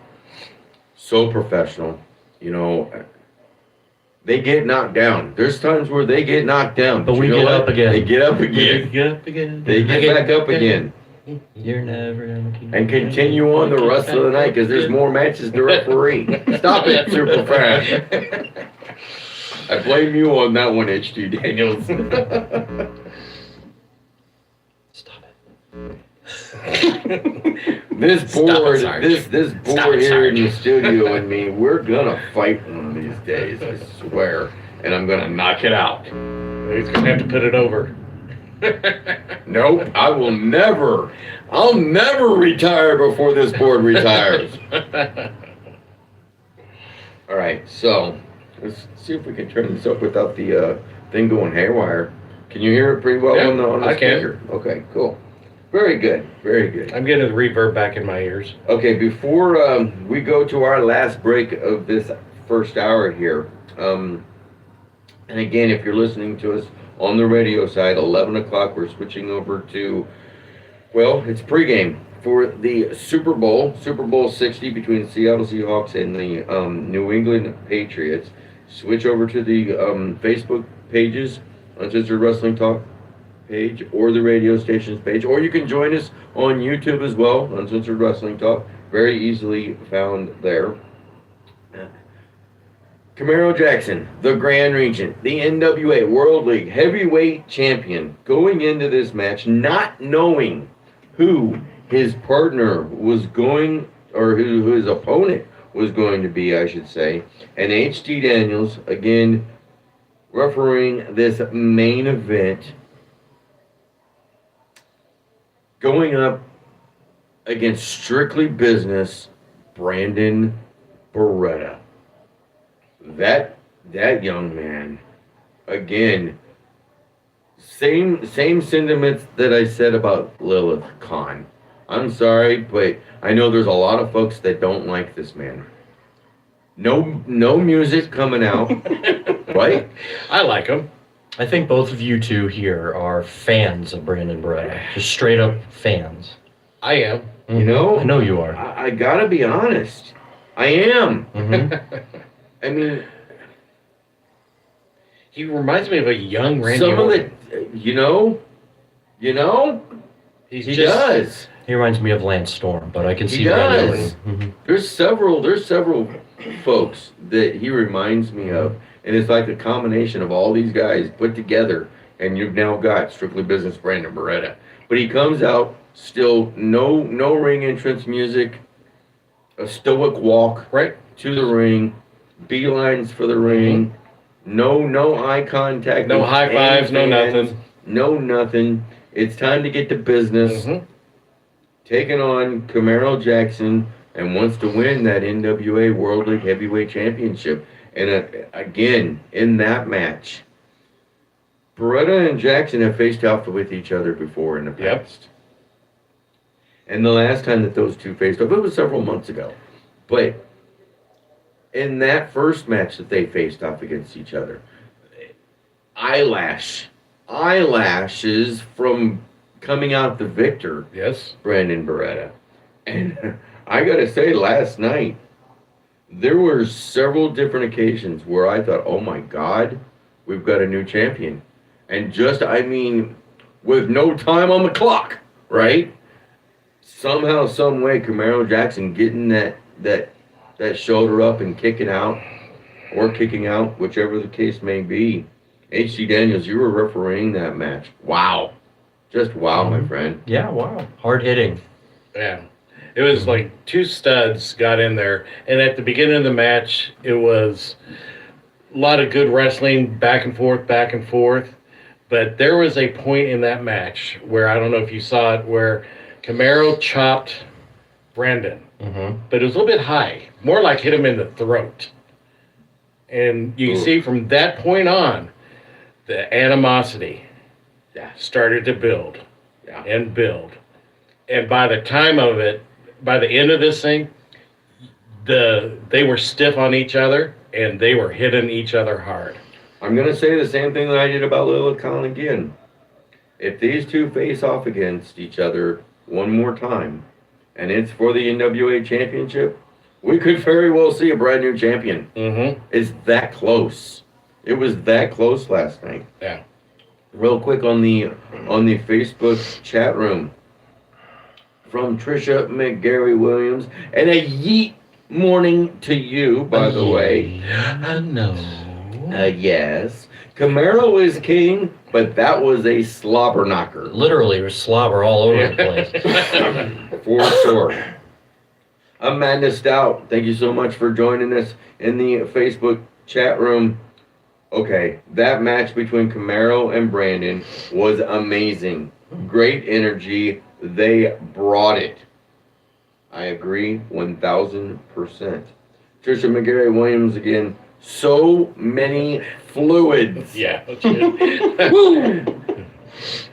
So professional. You know, they get knocked down. There's times where they get knocked down. But we you know get what? up again. They get up again. Get up again. They get back up again. You're never gonna keep And continue on the rest of the night because there's more matches to referee. Stop it, super fast. I blame you on that one, HT Daniels. Stop it. This board, Sarge. this board here in the studio and me, we're gonna fight one of these days, I swear. And I'm gonna knock it out. He's gonna have to put it over. Nope, I'll never retire before this board retires. All right, so let's see if we can turn this up without the thing going haywire. Can you hear it pretty well Yeah, on the I can. speaker? Okay, cool. Very good, very good. I'm getting the reverb back in my ears. Okay, before we go to our last break of this first hour here, and again, if you're listening to us on the radio side, 11 o'clock, we're switching over to, well, it's pregame for the Super Bowl 60 between the Seattle Seahawks and the New England Patriots. Switch over to the Facebook pages, Uncensored Wrestling Talk page, or the radio station's page, or you can join us on YouTube as well, Uncensored Wrestling Talk, very easily found there. Camaro Jackson, the Grand Regent, the NWA World League Heavyweight Champion, going into this match not knowing who his partner was going, or who his opponent was going to be, I should say. And HT Daniels, again, refereeing this main event, going up against Strictly Business, Brandon Beretta. That young man, again, same sentiments that I said about Lilith Khan. I'm sorry, but I know there's a lot of folks that don't like this man. No music coming out, right? I like him. I think both of you two here are fans of Brandon Beretta. Just straight up fans. I am. You know? I know you are. I gotta be honest. I am. Mm-hmm. I mean, he reminds me of a young Randy some Orton. of the, you know, He he does. He reminds me of Lance Storm, but I can see He Randy does. Orton. Mhm. There's several folks that he reminds me of, and it's like a combination of all these guys put together, and you've now got Strictly Business Brandon Beretta. But he comes out still no ring entrance music, a stoic walk right to the ring, beelines for the ring, no eye contact, No with high any fives, no fans, nothing. no nothing. It's time to get to business. Taking on Camaro Jackson, and wants to win that NWA World League Heavyweight Championship. And again, in that match, Beretta and Jackson have faced off with each other before in the past. And the last time that those two faced off, it was several months ago. But in that first match that they faced off against each other, eyelashes from coming out the victor. Yes. Brandon Beretta. And I gotta say, last night, there were several different occasions where I thought, oh my God, we've got a new champion. And just, I mean, with no time on the clock, right? Somehow, some way, Camaro Jackson getting that shoulder up and kicking out, whichever the case may be. HC Daniels, you were refereeing that match. Wow. Just wow, my friend. Yeah, wow. Hard hitting. Yeah. It was like two studs got in there. And at the beginning of the match, it was a lot of good wrestling, back and forth. But there was a point in that match where, I don't know if you saw it, where Camaro chopped Brandon. But it was a little bit high. More like hit him in the throat. And you can see from that point on, the animosity started to build and build. And by the end of this thing, they were stiff on each other and they were hitting each other hard. I'm going to say the same thing that I did about Lilith Khan again. If these two face off against each other one more time, and it's for the NWA Championship, we could very well see a brand new champion. Mm-hmm. It's that close. It was that close last night. Yeah. Real quick on the Facebook chat room from Trisha McGarry Williams, and a yeet morning to you, by the way. I know. Yes. Camaro is king, but that was a slobber knocker. Literally, it was slobber all over the place. For sure. Amanda Stout, thank you so much for joining us in the Facebook chat room. Okay, that match between Camaro and Brandon was amazing. Great energy. They brought it. I agree 1,000%. Trisha McGarry Williams again. So many fluids. Yeah.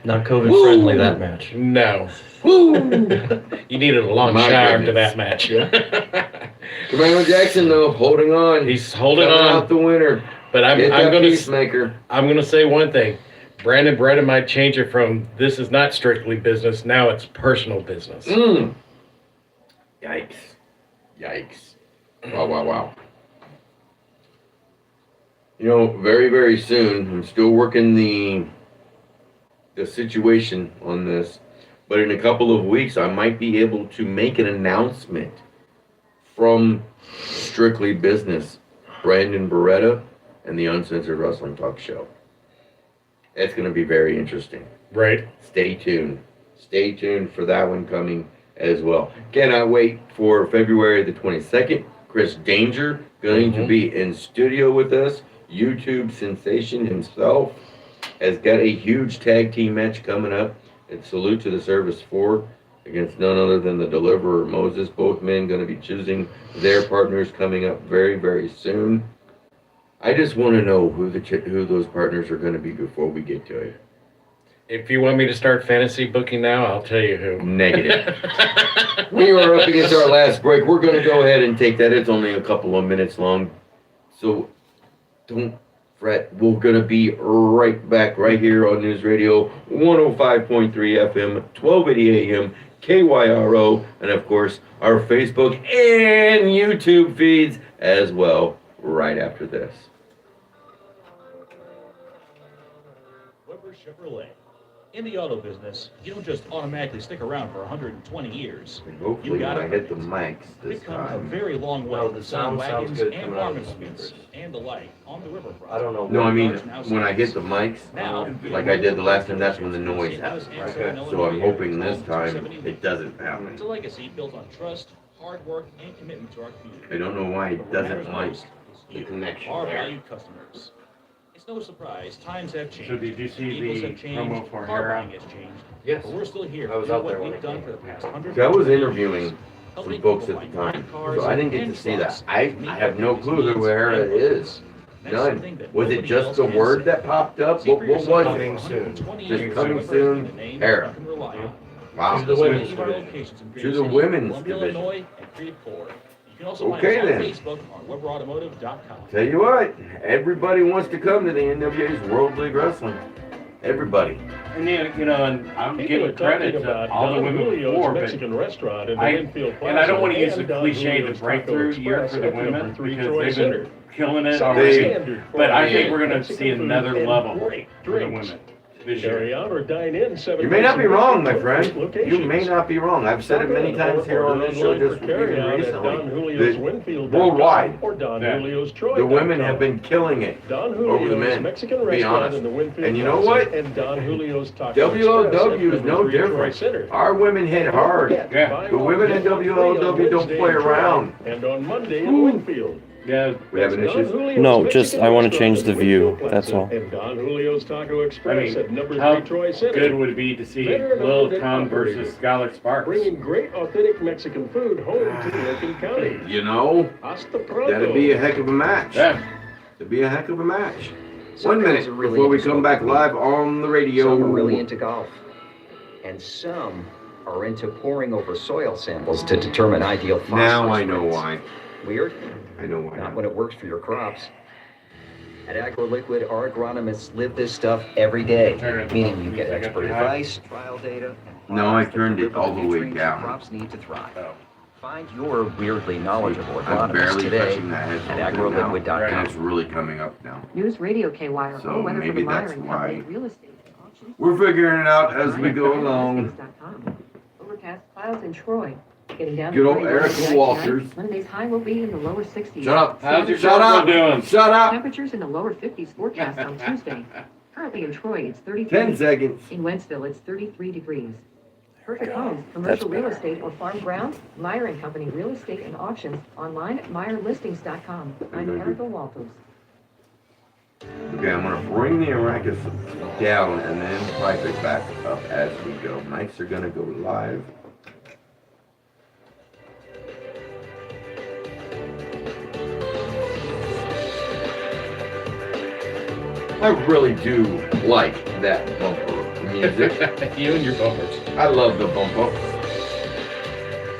Not COVID friendly, that match. No. You needed a long shower to that match. Camaro Jackson though, holding on. He's holding Coming on. out the winner. But I'm Peacemaker. going to say one thing. Brandon Breda might change it from this is not strictly business, now it's personal business. Yikes. Yikes. Wow. You know, very, very soon, I'm still working the situation on this, but in a couple of weeks, I might be able to make an announcement from Strictly Business, Brandon Beretta, and the Uncensored Wrestling Talk Show. It's going to be very interesting. Right. Stay tuned. Stay tuned for that one coming as well. Cannot wait for February the 22nd. Chris Danger going to be in studio with us. YouTube sensation himself has got a huge tag team match coming up. And salute to the Service 4 against none other than the Deliverer Moses. Both men going to be choosing their partners coming up very, very soon. I just want to know who those partners are going to be before we get to it. If you want me to start fantasy booking now, I'll tell you who. Negative. We are up against our last break. We're going to go ahead and take that. It's only a couple of minutes long. So don't fret. We're going to be right back right here on News Radio 105.3 FM, 1280 AM, KYRO, and of course our Facebook and YouTube feeds as well right after this. Weber Chevrolet. In the auto business, you don't just automatically stick around for 120 years. Hopefully when I hit the mics this We've come a time. very long way Well, to the sell sound sounds wagons good and coming out of the automobiles speakers. and the like on the riverfront. I don't know. No, I mean, when I hit the mics, Now, like I did the last time, that's when the noise happens. So I'm hoping this time it doesn't happen. It's a legacy built on trust, hard work, and commitment to our community. I don't know why it But what doesn't matters like most is the you, connection our there. valued customers. It's no surprise, times have changed. So did you see Vehicles the have changed, promo for car Hera? buying has changed. Yes. But we're still here. I was doing out there what when we've it done came. for the past 100 See, I was years. interviewing some Helping folks people at the buy time, cars so I didn't get and to see that. trucks, I meet have no their clue who needs Hera and is. That's something None. that Was it nobody just else the can word say. that popped up? See What for was yourself it? for 120 Just years, coming Weber soon, has been a name Hera. you can rely on. Wow. Visit us at women's any of our division. locations in To Green the City, women's Columbia, division. Illinois, and Creve Coeur. You can also Okay, find us then. on Facebook on WeberAutomotive.com. Tell you what, everybody wants to come to the NWA's World League Wrestling. Everybody. And you know, and I'm People giving are credit talking to about all the Don women Julio's before, but Mexican restaurant in the I Winfield and I don't Plaza want to use the and Don cliche the Julio's breakthrough Taco year for the Express at women number 3 because Troy they've Center. been killing it. Standard But I think for we're going to Mexican see food another and level great for the drinks. women this year. Carry out or dine in 7 You may not be wrong, my locations. friend. You may not be wrong. I've said it many times here on this show just even recently. That worldwide, or Don Yeah. Julio's Troy. the women have been killing it Don over the Julio's men. Mexican To be restaurant honest. in the Winfield And you know Plaza what? and Don Julio's Taco WLW Express is at no number 3 Troy different. Center. Our women hit hard. Yeah. The women in WLW don't play around. And on Monday in Winfield. Yeah. We having Don issues? Julio's No, Mexican just I want to restaurant change in the view. Winfield That's Plaza all. And Don Julio's Taco I Express at mean, number how 3 Troy Center. good would it be to see Better known Lil than Tom operated. versus Skylar Sparks? Bringing great authentic Mexican food home to Lincoln County. You know, Hasta pronto. that'd be a heck of a match. Yeah. That'd be a heck of a match. Some 1 guys minute are really before we into come back smoking. live on the radio. Some are really into golf. And some are into poring over soil samples to determine ideal phosphorus Now I know rates. why. Weird? I know why. Not when it works for your crops. At AgroLiquid, our agronomists live this stuff every day, meaning you get expert advice, trial data, and No, I products that turned it deliver all the way nutrients your down. crops need to thrive. Find your weirdly knowledgeable I'm agronomist barely today touching that headphone at now, agroliquid.com. and it's really coming up now. News Radio KY, So weather for maybe the Meyer that's and Company why. real estate auctions. We're figuring it out as we go along. Overcast clouds in Troy. Getting down Good to old 31 Erica tonight. Walters. Monday's high will be in the lower 60s. Shut up. How's your Shut up. doing? Shut up. Temperatures in the lower 50s forecast on Tuesday. Currently in Troy, it's 33. 10 seconds. In Wentzville, it's 33 degrees. Perfect homes, commercial real estate, or farm ground? Meyer and Company Real Estate and Auctions online at MeyerListings.com. I'm Erica Walters. Okay, I'm gonna bring the Arrakis down and then pipe it back up as we go. Mics are gonna go live. I really do like that bumper music. You and your bumpers. I love the bumper.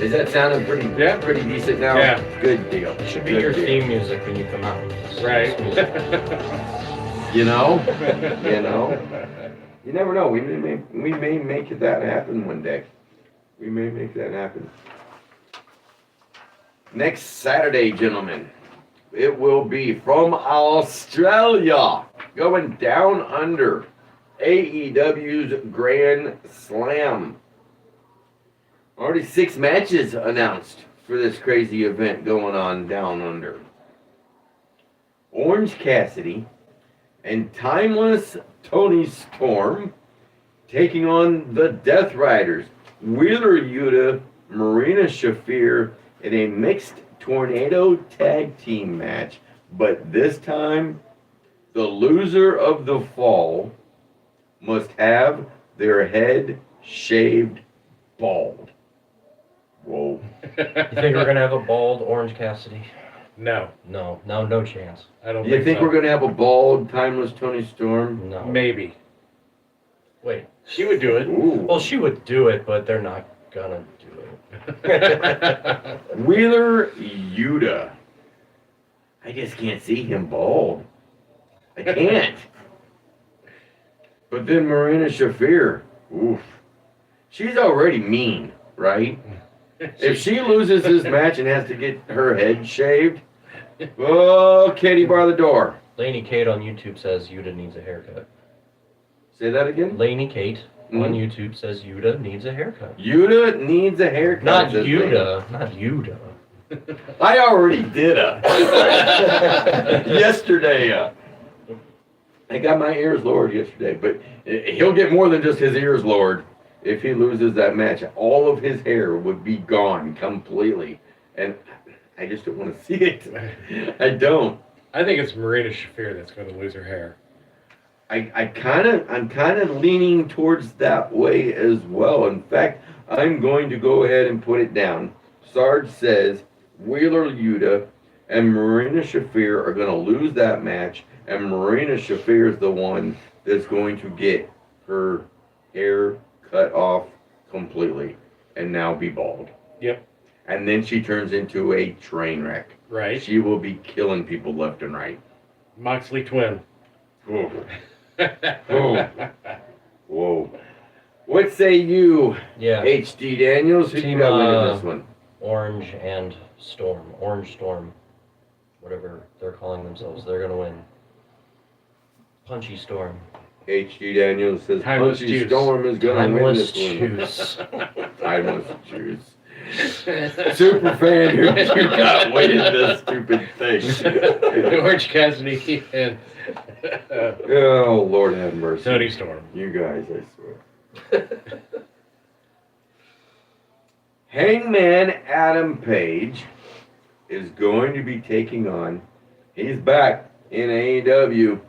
Is that sounding pretty decent now? Yeah. Good deal. It should be Good your deal. theme music when you come out. Right. You know? You know? You never know. We may make that happen one day. We may make that happen. Next Saturday, gentlemen, it will be from Australia, going down under, AEW's Grand Slam. Already 6 matches announced for this crazy event going on down under. Orange Cassidy and Timeless Tony Storm taking on the Death Riders, Wheeler Yuta, Marina Shafir in a mixed tornado tag team match. But this time, the loser of the fall must have their head shaved bald. Whoa. You think we're gonna have a bald Orange Cassidy? No. No chance. I don't You think so. we're going to have a bald, Timeless Tony Storm? No. Maybe. Wait. She would do it. Ooh. Well, she would do it, but they're not gonna do it. Wheeler Yuta. I just can't see him bald. I can't. But then Marina Shafir. Oof. She's already mean, right? If she loses this match and has to get her head shaved, oh, Katie, bar the door. Lainey Kate on YouTube says Yuta needs a haircut. Say that again? Lainey Kate on YouTube says Yuta needs a haircut. Yuta needs a haircut. Not says Yuta. Not Yuta. I already did yesterday. I got my ears lowered yesterday, but he'll get more than just his ears lowered if he loses that match. All of his hair would be gone completely, and I just don't want to see it. I don't. I think it's Marina Shafir that's going to lose her hair. I'm kind of leaning towards that way as well. In fact, I'm going to go ahead and put it down. Sarge says Wheeler Yuta and Marina Shafir are going to lose that match, and Marina Shafir is the one that's going to get her hair cut off completely and now be bald. Yep. And then she turns into a train wreck. Right. She will be killing people left and right. Moxley twin. Oh. Oh. Whoa. What say you, Yeah. HD Daniels? Who you Team, got winning this one? Orange and Storm. Orange Storm. Whatever they're calling themselves. They're gonna win. Punchy Storm. HD Daniels says Timeless Punchy juice. Storm is going to win Timeless this one. juice. Timeless juice. Super fan who you got winning this stupid thing. Orange Cassidy and Oh, Lord have mercy. Tony Storm. You guys, I swear. Hangman Adam Page is going to be taking on, he's back in AEW,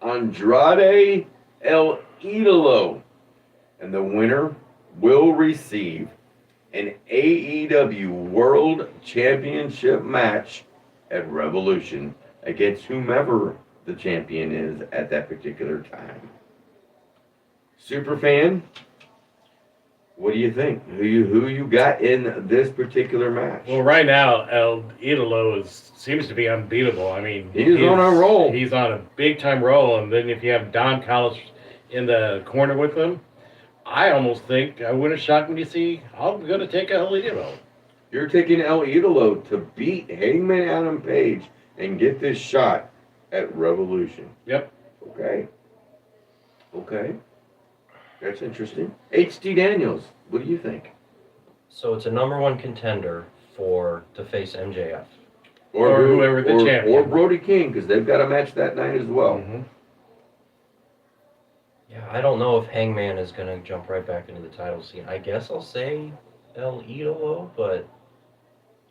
Andrade El Idolo. And the winner will receive an AEW World Championship match at Revolution against whomever the champion is at that particular time. Superfan, What do you think? Who you got in this particular match? Well, right now, El Idolo seems to be unbeatable. I mean, he's on a roll. He's on a big time roll, and then if you have Don Callis in the corner with him, I almost think I wouldn't shock me to see. I'm going to take El Idolo. You're taking El Idolo to beat Hangman Adam Page and get this shot at Revolution. Yep. Okay. Okay. That's interesting. H.D. Daniels, what do you think? So it's a #1 contender to face MJF. Or whoever the champion. Or Brody King, because they've got a match that night as well. Mm-hmm. Yeah, I don't know if Hangman is going to jump right back into the title scene. I guess I'll say El Idolo, but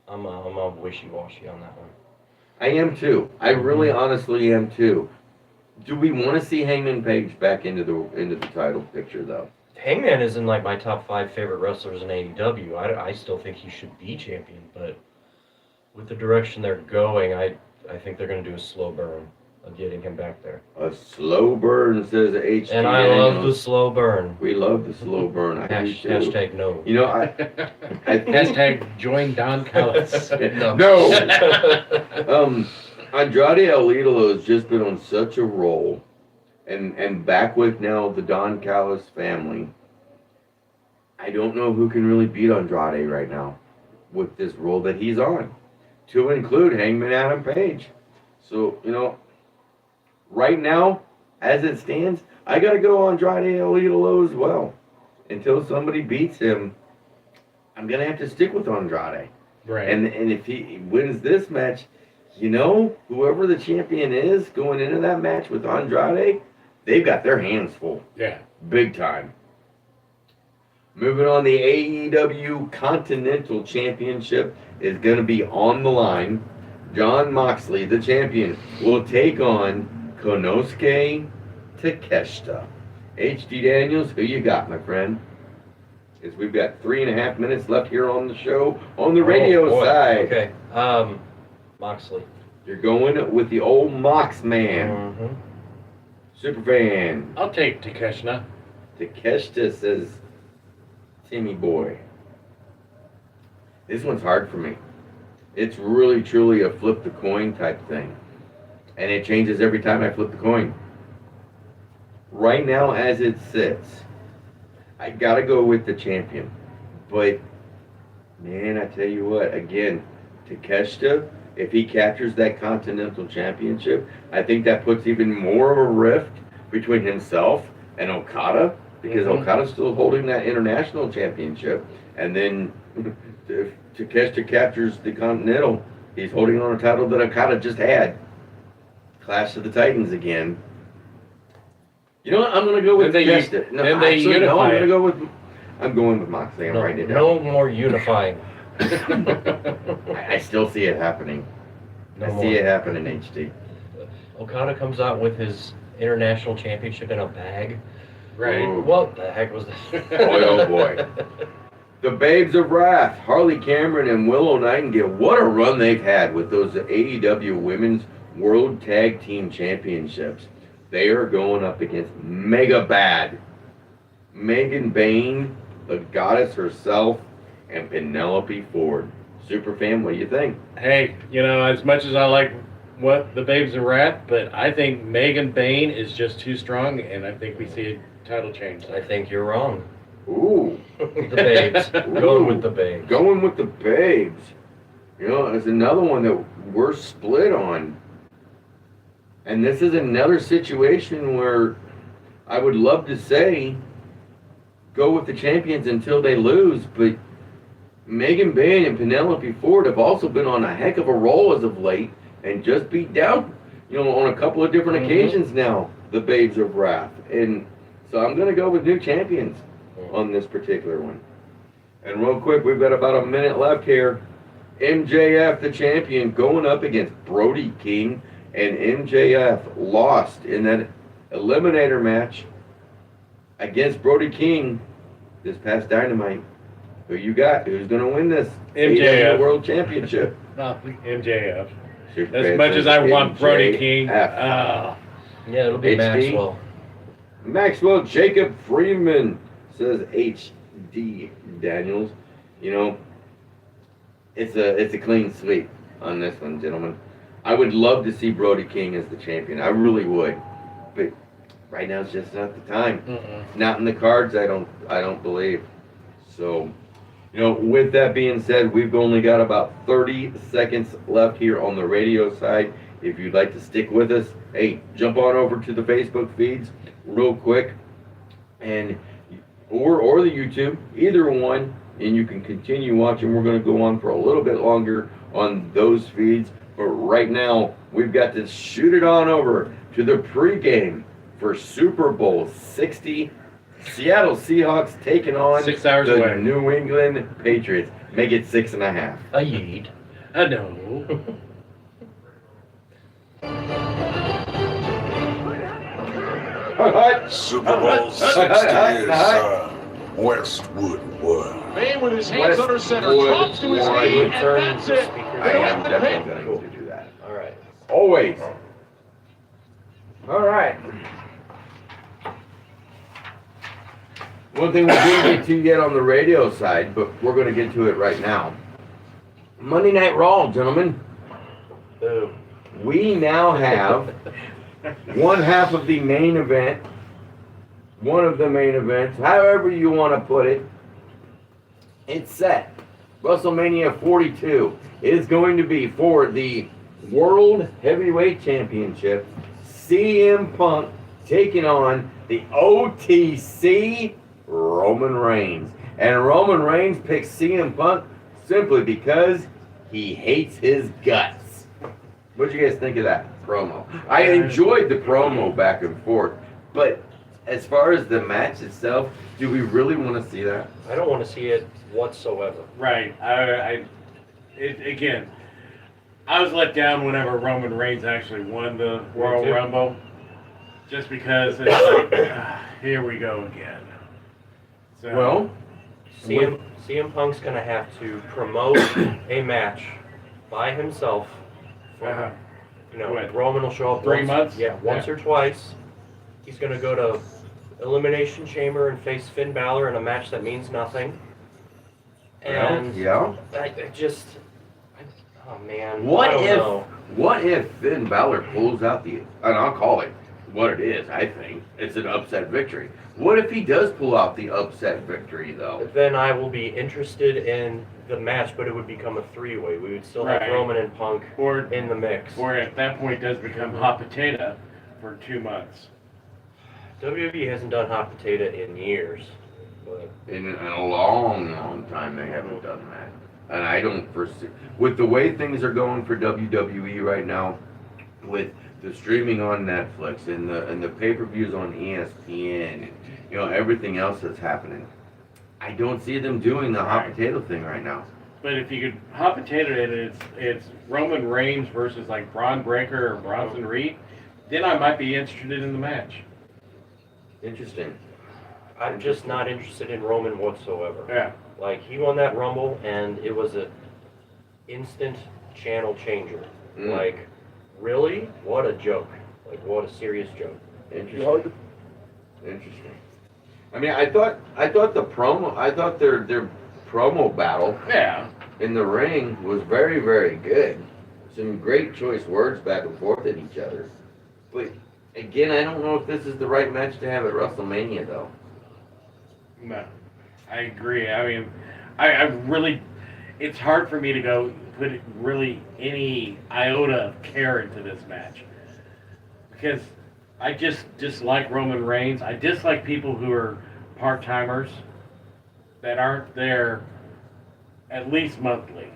I'm a wishy-washy on that one. I am too. I really honestly am too. Do we want to see Hangman Page back into the title picture though? Hangman is in like my top 5 favorite wrestlers in AEW. I still think he should be champion, but with the direction they're going, I think they're going to do a slow burn of getting him back there. A slow burn, says H.D. And I love the slow burn. We love the slow burn. Hashtag no. You know, I Hashtag join Don Callis. No. Andrade El Idolo has just been on such a roll, and back with now the Don Callis family. I don't know who can really beat Andrade right now with this role that he's on, to include Hangman Adam Page. So, you know, right now, as it stands, I got to go Andrade El Idolo as well. Until somebody beats him, I'm going to have to stick with Andrade. Right. And if he wins this match, you know, whoever the champion is going into that match with Andrade, they've got their hands full. Yeah. Big time. Moving on, the AEW Continental Championship is going to be on the line. Jon Moxley, the champion, will take on Konosuke Takeshita. H.D. Daniels, who you got, my friend? Because we've got 3.5 minutes left here on the show, on the radio side. Okay. Moxley. You're going with the old Mox man. Mm-hmm. Superfan. I'll take Takeshita. Takeshita says, Timmy boy. This one's hard for me. It's really, truly a flip the coin type thing. And it changes every time I flip the coin. Right now, as it sits, I gotta go with the champion. But, man, I tell you what, again, Takeshita, if he captures that Continental Championship, I think that puts even more of a rift between himself and Okada, because Okada's still holding that International Championship. And then if Takeshita captures the Continental, he's holding on a title that Okada just had. Clash of the Titans again. You know what? I'm going to go with Takeshita. No, then they unify I'm going with Moxley. I'm writing it down. No more unifying. I still see it happening. See it happening, HD. Okada comes out with his International Championship in a bag. Right. Ooh. What the heck was this? Boy, oh boy. The Babes of Wrath, Harley Cameron and Willow Nightingale. What a run they've had with those AEW Women's World Tag Team Championships. They are going up against Mega Bad Megan Bayne, the goddess herself, and Penelope Ford. Superfan, what do you think? Hey, you know, as much as I like what the Babes of Wrath, but I think Megan Bayne is just too strong, and I think we see a title change. I think you're wrong. Ooh. The Babes. Going with the Babes. Going with the Babes. You know, it's another one that we're split on. And this is another situation where I would love to say go with the champions until they lose, but Megan Bayne and Penelope Ford have also been on a heck of a roll as of late and just beat down, you know, on a couple of different occasions now, the Babes of Wrath. And so I'm going to go with new champions on this particular one. And real quick, we've got about a minute left here. MJF, the champion, going up against Brody King, and MJF lost in that Eliminator match against Brody King this past Dynamite. Who you got? Who's going to win this MJF AEW World Championship? MJF. Superfan As much as I want Brody King. Yeah, it'll be HD. Maxwell. Maxwell Jacob Freeman, says HD. D. Daniels, you know, it's a clean sweep on this one, gentlemen. I would love to see Brody King as the champion. I really would, but right now it's just not the time. Not in the cards. I don't believe. So, you know, with that being said, we've only got about 30 seconds left here on the radio side. If you'd like to stick with us, hey, jump on over to the Facebook feeds real quick, and or the YouTube, either one, and you can continue watching. We're going to go on for a little bit longer on those feeds, but right now we've got to shoot it on over to the pregame for Super Bowl 60. Seattle Seahawks taking on 6 hours the away. New England Patriots. Make it 6.5. A yeet. No. Super Bowl 60 is Westwood One. May with his hands under center, drops to his knee, and that's it. I am definitely going to do that. All right. Always. All right. One thing we didn't get to yet on the radio side, but we're going to get to it right now. Monday Night Raw, gentlemen. Boom. We now have one half of the main event, one of the main events, however you want to put it. It's set. WrestleMania 42 is going to be for the World Heavyweight Championship. CM Punk taking on the OTC Roman Reigns. And Roman Reigns picks CM Punk simply because he hates his guts. What do you guys think of that promo? I enjoyed the promo back and forth, but as far as the match itself, do we really want to see that? I don't want to see it whatsoever. Right. Again, I was let down whenever Roman Reigns actually won the Royal Rumble, just because it's like, here we go again. So, well, CM Punk's going to have to promote a match by himself. Roman will show up 3 months? Once or twice. He's going to go to Elimination Chamber and face Finn Balor in a match that means nothing. And yeah. Oh man. What if Finn Balor pulls out and I'll call it what it is, I think. It's an upset victory. What if he does pull out the upset victory, though? Then I will be interested in the match, but it would become a three-way. We would still have Roman and Punk in the mix. Or at that point, it does become hot potato for 2 months. WWE hasn't done hot potato in years. But In a long, long time, they haven't done that. And I don't foresee, with the way things are going for WWE right now, with the streaming on Netflix and the pay-per-views on ESPN, and everything else that's happening, I don't see them doing the hot potato thing right now. But if you could hot potato it, it's Roman Reigns versus like Braun Breaker or Bronson Reed, then I might be interested in the match. Interesting. I'm just not interested in Roman whatsoever. Yeah. Like, he won that Rumble, and it was an instant channel changer. Like, really? What a joke. Like, what a serious joke. Interesting. I mean, I thought their promo battle in the ring was very, very good. Some great choice words back and forth at each other. But again, I don't know if this is the right match to have at WrestleMania, though. No, I agree. I mean, I really, it's hard for me to put really any iota of care into this match. Because I just dislike Roman Reigns. I dislike people who are part-timers that aren't there at least monthly.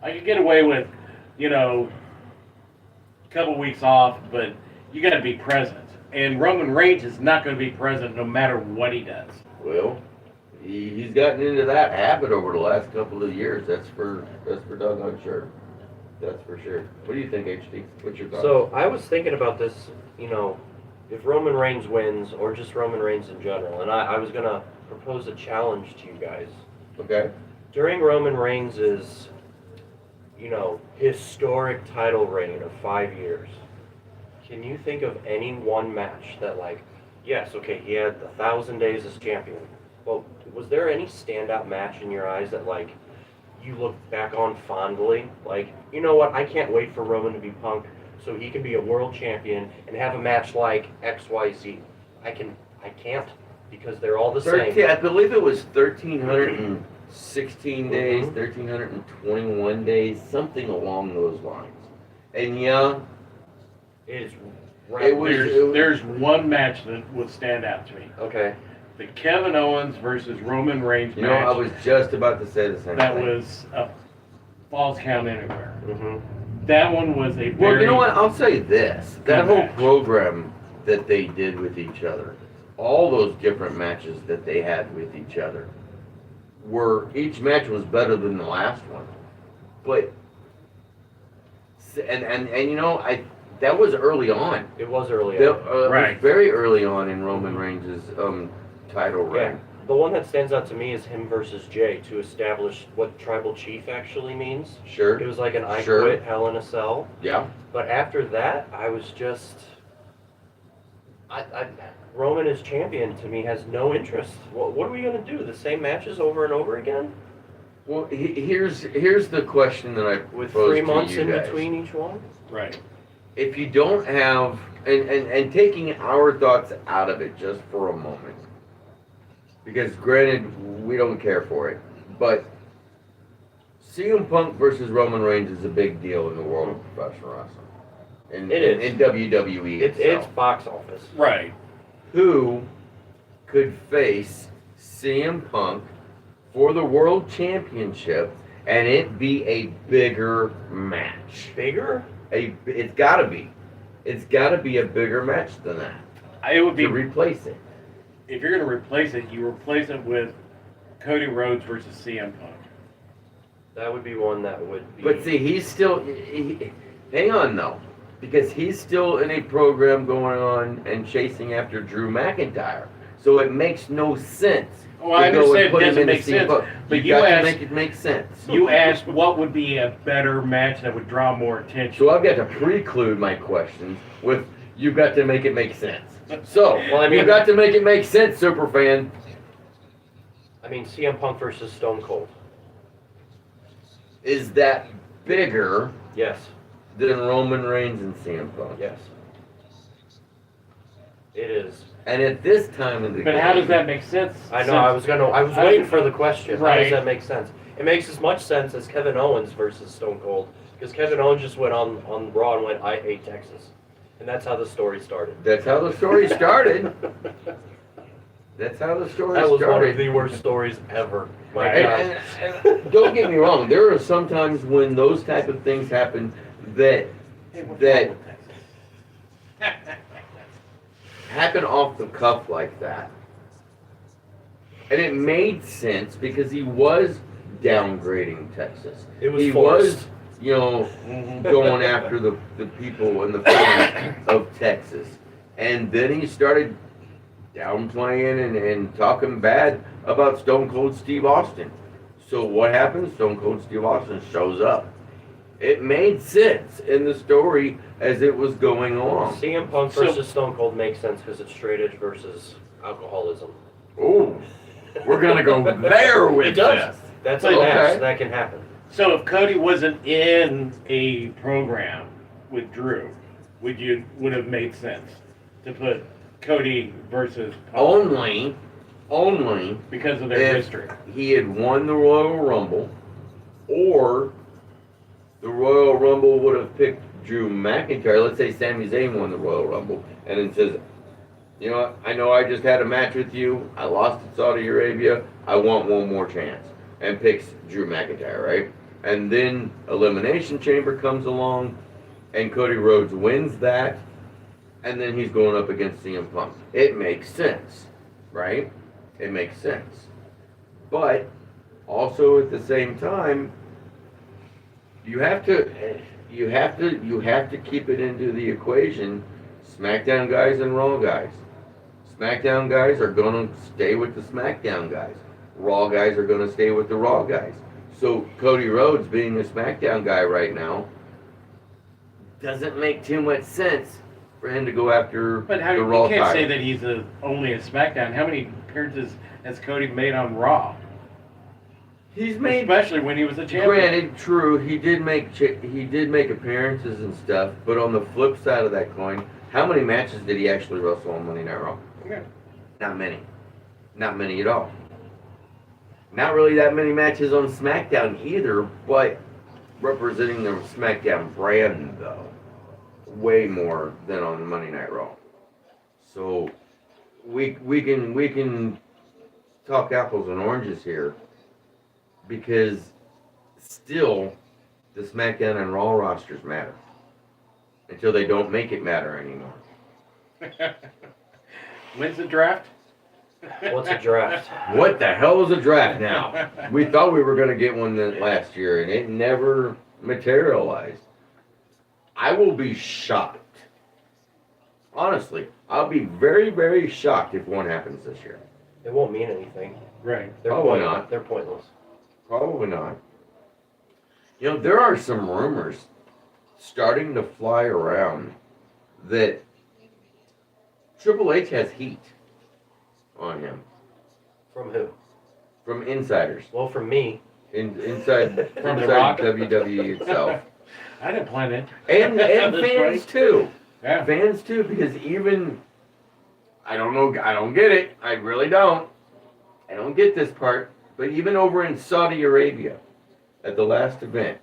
I could get away with, a couple weeks off, but you got to be present. And Roman Reigns is not going to be present no matter what he does. Well, he's gotten into that habit over the last couple of years. That's for doggone sure. That's for sure. What do you think, HD? What's your thoughts? So, I was thinking about this, if Roman Reigns wins, or just Roman Reigns in general, and I was going to propose a challenge to you guys. Okay. During Roman Reigns' historic title reign of 5 years, can you think of any one match that, yes, okay, he had 1,000 days as champion, Well, was there any standout match in your eyes that, like, you look back on fondly? Like, you know what, I can't wait for Roman to be Punk so he can be a world champion and have a match like XYZ. I can't, because they're all the same. I believe it was 1,316 days, 1,321 days, something along those lines. And yeah, It's There's one match that would stand out to me. Okay. The Kevin Owens versus Roman Reigns you know, match. I was just about to say the same that thing. was a falls count anywhere. That one was a very... Well, you know what? I'll say this. That good whole match. program that they did with each other, all those different matches that they had with each other, each match was better than the last one. But, and you know, that was early on. It was early It on. was very early on in Roman Reigns' title reign. Yeah. The one that stands out to me is him versus Jay to establish what tribal chief actually means. Sure. It was like an I Sure. quit Hell in a Cell. Yeah. But after that, I was just... Roman as champion to me has no interest. What are we going to do? The same matches over and over again? Well, here's the question that I With posed 3 to months you in guys. between each one? Right. If you don't have, and taking our thoughts out of it just for a moment, because granted, we don't care for it, but CM Punk versus Roman Reigns is a big deal in the world of professional wrestling. It is. In WWE It's itself. box office. Right. Who could face CM Punk for the World Championship and it be a bigger match? Bigger? It's gotta be. It's gotta be a bigger match than that. It would be... To replace it. If you're going to replace it, you replace it with Cody Rhodes versus CM Punk. That would be one that would be... But see, he's still... hang on, though. Because he's still in a program going on and chasing after Drew McIntyre. So it makes no sense. Well, I to go understand and put it him doesn't in the make CM sense. Punk. But You you got to asked... make it make sense. You asked what would be a better match that would draw more attention. So I've got to preclude my questions with, you've got to make it make sense. So, you've got to make it make sense, superfan. I mean, CM Punk versus Stone Cold. Is that bigger Yes. than Roman Reigns and CM Punk? Yes. It is. And at this time of the But game... how does that make sense? I know, I was waiting for the question. How Right. does that make sense? It makes as much sense as Kevin Owens versus Stone Cold, because Kevin Owens just went on Raw and went, I hate Texas. And that's how the story started. That's how the story started. That's how the story That was started. one of the worst stories ever. My And, God. and don't get me wrong, there are some times when those type of things happen that happen off the cuff like that. And it made sense because he was downgrading Texas. It was he forced. was, you know, going after the people and the fans of Texas. And then he started downplaying and talking bad about Stone Cold Steve Austin. So what happens? Stone Cold Steve Austin shows up. It made sense in the story as it was going along. CM Punk versus Stone Cold makes sense because it's straight edge versus alcoholism. Oh, we're gonna go there with It does. this. That's a Okay. match that can happen. So if Cody wasn't in a program with Drew, would have made sense to put Cody versus Punk Only because of their if history. he had won the Royal Rumble, or the Royal Rumble would have picked Drew McIntyre. Let's say Sami Zayn won the Royal Rumble, and then says, you know, I know I just had a match with you. I lost in Saudi Arabia. I want one more chance. And picks Drew McIntyre, right? And then Elimination Chamber comes along, and Cody Rhodes wins that, and then he's going up against CM Punk. It makes sense, right? It makes sense. But also at the same time, you have to keep it into the equation. SmackDown guys and Raw guys. SmackDown guys are gonna stay with the SmackDown guys. Raw guys are gonna stay with the Raw guys. So Cody Rhodes being a SmackDown guy right now doesn't make too much sense for him to go after But how the you Raw can't title. say that he's only a SmackDown. How many appearances has Cody made on Raw? He's made, especially when he was a champion. Granted, true, he did make appearances and stuff. But on the flip side of that coin, how many matches did he actually wrestle on Monday Night Raw? Yeah. Not many. Not many at all. Not really that many matches on SmackDown either, but representing the SmackDown brand though, way more than on Monday Night Raw. So we can talk apples and oranges here, because still the SmackDown and Raw rosters matter until they don't make it matter anymore. When's the draft? What's a draft? What the hell is a draft now? We thought we were going to get one last year, and it never materialized. I will be shocked. Honestly, I'll be very, very shocked if one happens this year. It won't mean anything. Right. Probably not. They're pointless. Probably not. You know, there are some rumors starting to fly around that Triple H has heat on him. From who? From insiders. Well, from me. Inside From The Rock? WWE itself. I didn't plan it. And That's fans right. too. Yeah. Fans too, because even I don't know, I don't get it. I really don't. I don't get this part. But even over in Saudi Arabia, at the last event,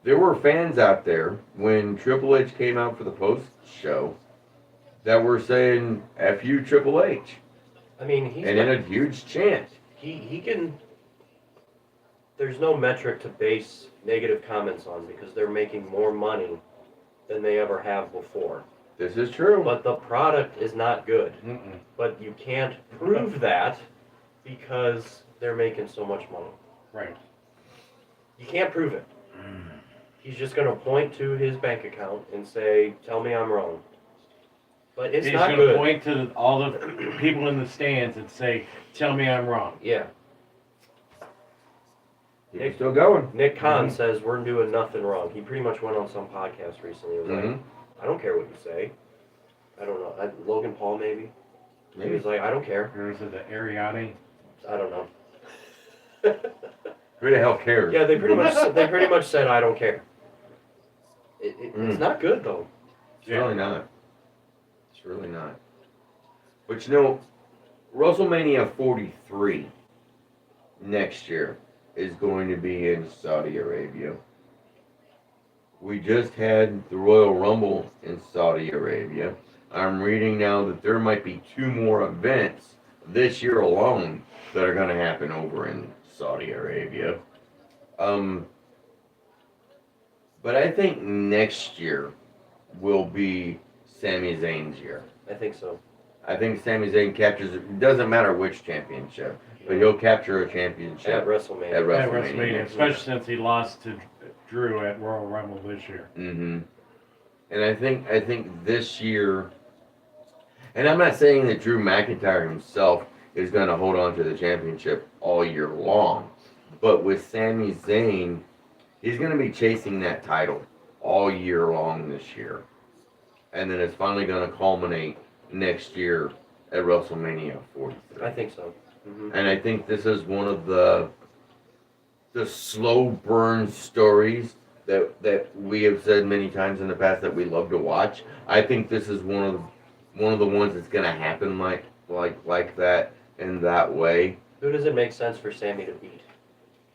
there were fans out there when Triple H came out for the post show that were saying "F you, Triple H," I mean, he's and in a huge chant. he can. There's no metric to base negative comments on because they're making more money than they ever have before. This is true. But the product is not good. Mm-mm. But you can't prove that because they're making so much money. Right. You can't prove it. He's just going to point to his bank account and say, "Tell me I'm wrong." But it's He's not going good. to point to all the people in the stands and say, "Tell me I'm wrong." Yeah. He's still going. Nick Khan says we're doing nothing wrong. He pretty much went on some podcast recently. He was like, I don't care what you say. I don't know. Logan Paul maybe. He was like, I don't care. Or is it the Ariani? I don't know. Who the hell cares? Yeah, they pretty much said I don't care. It's not good though. It's really not. It's really not. But you know, WrestleMania 43 next year is going to be in Saudi Arabia. We just had the Royal Rumble in Saudi Arabia. I'm reading now that there might be 2 more events this year alone that are going to happen over in Saudi Arabia. But I think next year will be Sami Zayn's year. I think so. I think Sami Zayn captures, it doesn't matter which championship, but he'll capture a championship At WrestleMania. At WrestleMania. Especially since he lost to Drew at Royal Rumble this year. Mm-hmm. And I think this year, and I'm not saying that Drew McIntyre himself is going to hold on to the championship all year long, but with Sami Zayn, he's going to be chasing that title all year long this year. And then it's finally going to culminate next year at WrestleMania 43. I think so. Mm-hmm. And I think this is one of the slow burn stories that we have said many times in the past that we love to watch. I think this is one of the ones that's going to happen like that in that way. Who does it make sense for Sammy to beat?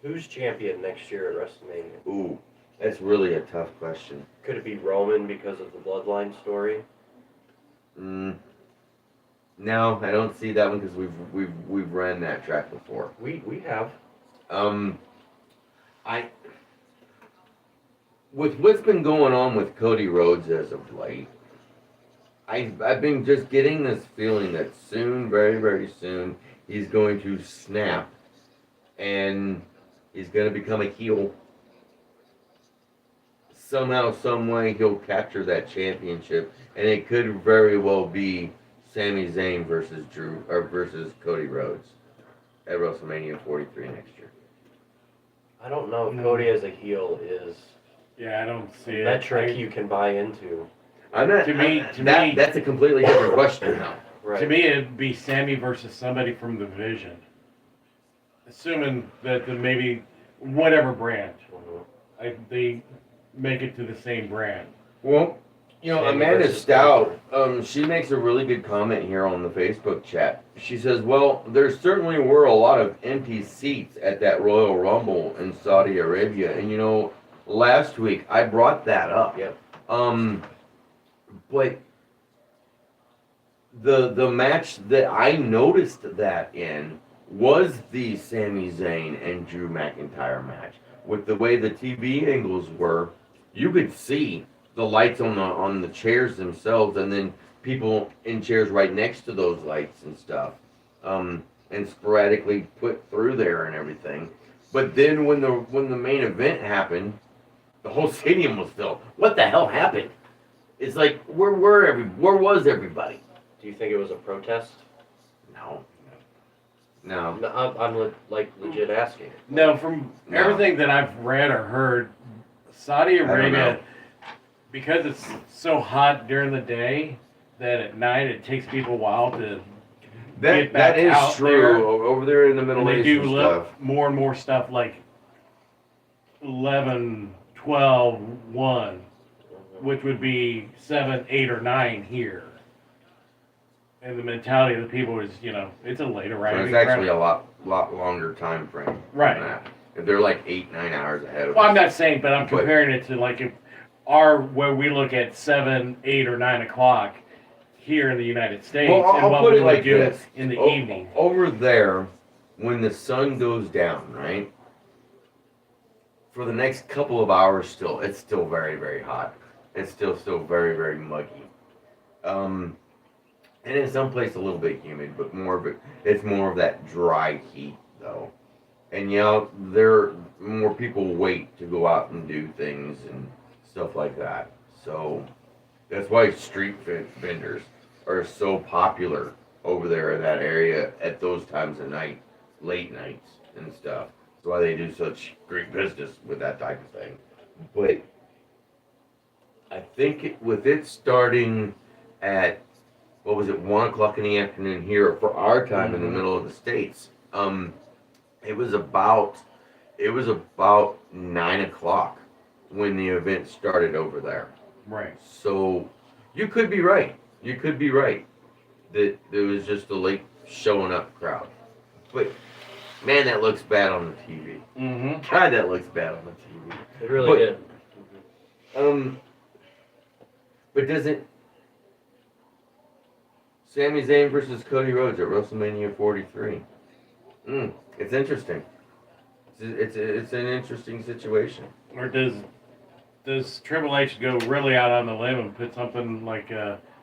Who's champion next year at WrestleMania? Ooh, that's really a tough question. Could it be Roman because of the bloodline story? No, I don't see that one because we've ran that track before. We have. With what's been going on with Cody Rhodes as of late, I've been just getting this feeling that soon, very, very soon, he's going to snap and he's going to become a heel. Somehow, some way, he'll capture that championship, and it could very well be Sami Zayn versus Cody Rhodes at WrestleMania 43 next year. I don't know if Cody as a heel is I don't see a metric you can buy into. I'm not. To me, That's a completely different question now. To me, it'd be Sammy versus somebody from the division. Assuming that maybe whatever brand, they make it to the same brand. Well, you know, Sammy Amanda versus Stout, she makes a really good comment here on the Facebook chat. She says, well, there certainly were a lot of empty seats at that Royal Rumble in Saudi Arabia. And, you know, last week I brought that up. Yep. But the match that I noticed that in was the Sami Zayn and Drew McIntyre match. With the way the TV angles were, you could see the lights on the chairs themselves, and then people in chairs right next to those lights and stuff, and sporadically put through there and everything. But then when the main event happened, the whole stadium was filled. What the hell happened? It's like where was everybody? Do you think it was a protest? No. I'm legit asking. No, from everything that I've read or heard, Saudi Arabia, because it's so hot during the day, that at night it takes people a while to get back that is out true there. over there in the Middle And East they do and stuff. more and more stuff like 11, 12, 1, which would be 7, 8, or 9 here. And the mentality of the people is, you know, it's a later So arriving it's actually a crowd. lot longer time frame. Right. Than that. If they're like 8-9 hours ahead of Well, us. I'm not saying, but I'm comparing it to like if where we look at 7, 8, or 9 o'clock here in the United States, Well, and I'll what put we it would like do this. in the evening. Over there, when the sun goes down, right? For the next couple of hours it's still very, very hot. It's still very, very muggy. And in some place a little bit humid, but it's more of that dry heat though. And more people wait to go out and do things and stuff like that. So that's why street vendors are so popular over there in that area at those times of night, late nights and stuff. That's why they do such great business with that type of thing. But I think with it starting at, 1 o'clock in the afternoon here for our time in the middle of the States. It was about 9 o'clock when the event started over there. Right. So you could be right. That there was just a late showing up crowd. But man, that looks bad on the TV. Mm-hmm. God, that looks bad on the TV. It really did. But doesn't Sami Zayn versus Cody Rhodes at WrestleMania 43? It's interesting. It's an interesting situation. Or does Triple H go really out on the limb and put something like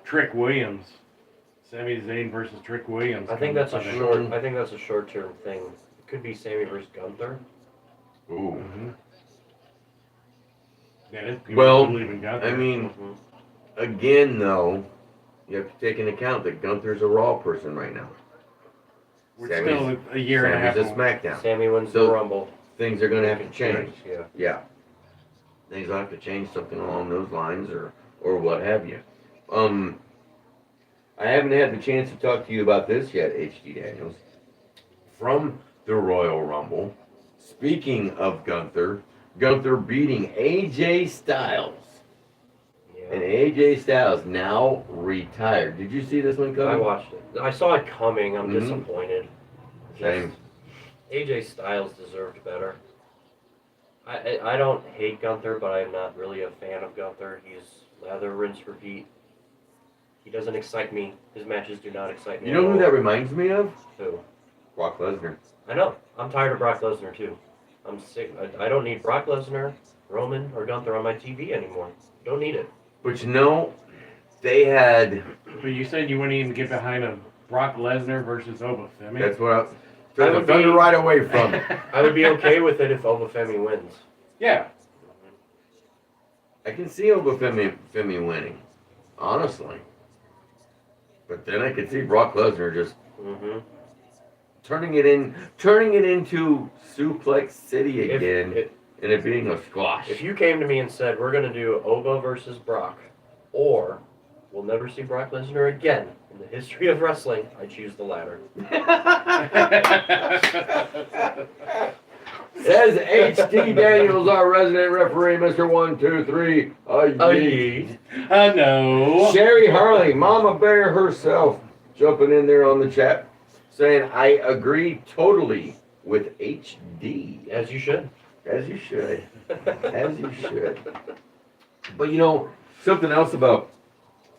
Trick Williams, Sami Zayn versus Trick Williams? I think that's a short-term thing. It could be Sammy versus Gunther. Ooh. Mm-hmm. Yeah, Well, believe in Gunther. I mean, again though, you have to take into account that Gunther's a Raw person right now. We're still a year and a half. Sammy's a SmackDown. Sammy wins the Rumble. Things are going to have to change. Yeah. Things will have to change, something along those lines or what have you. I haven't had the chance to talk to you about this yet, H.D. Daniels. From the Royal Rumble, speaking of Gunther beating AJ Styles. And AJ Styles now retired. Did you see this one coming? I watched it. I saw it coming. I'm disappointed. Same. AJ Styles deserved better. I don't hate Gunther, but I'm not really a fan of Gunther. He's lather, rinse, repeat. He doesn't excite me. His matches do not excite me. You know who that reminds me of? Who? Brock Lesnar. I know. I'm tired of Brock Lesnar too. I'm sick. I don't need Brock Lesnar, Roman, or Gunther on my TV anymore. Don't need it. But you know, they had... But you said you wouldn't even get behind a Brock Lesnar versus Obafemi. That's what I took the thunder right away from it. I would be okay with it if Obafemi wins. Yeah. I can see Obafemi winning, honestly. But then I could see Brock Lesnar just turning it into Suplex City again, and it being a squash. If you came to me and said, we're going to do Oba versus Brock, or we'll never see Brock Lesnar again in the history of wrestling. I choose the latter. Says H.T. Daniels, our resident referee, Mr. 123. No. Sherry Harley, Mama Bear herself, jumping in there on the chat, saying, I agree totally with HD. As you should. As you should. As you should. But you know, something else about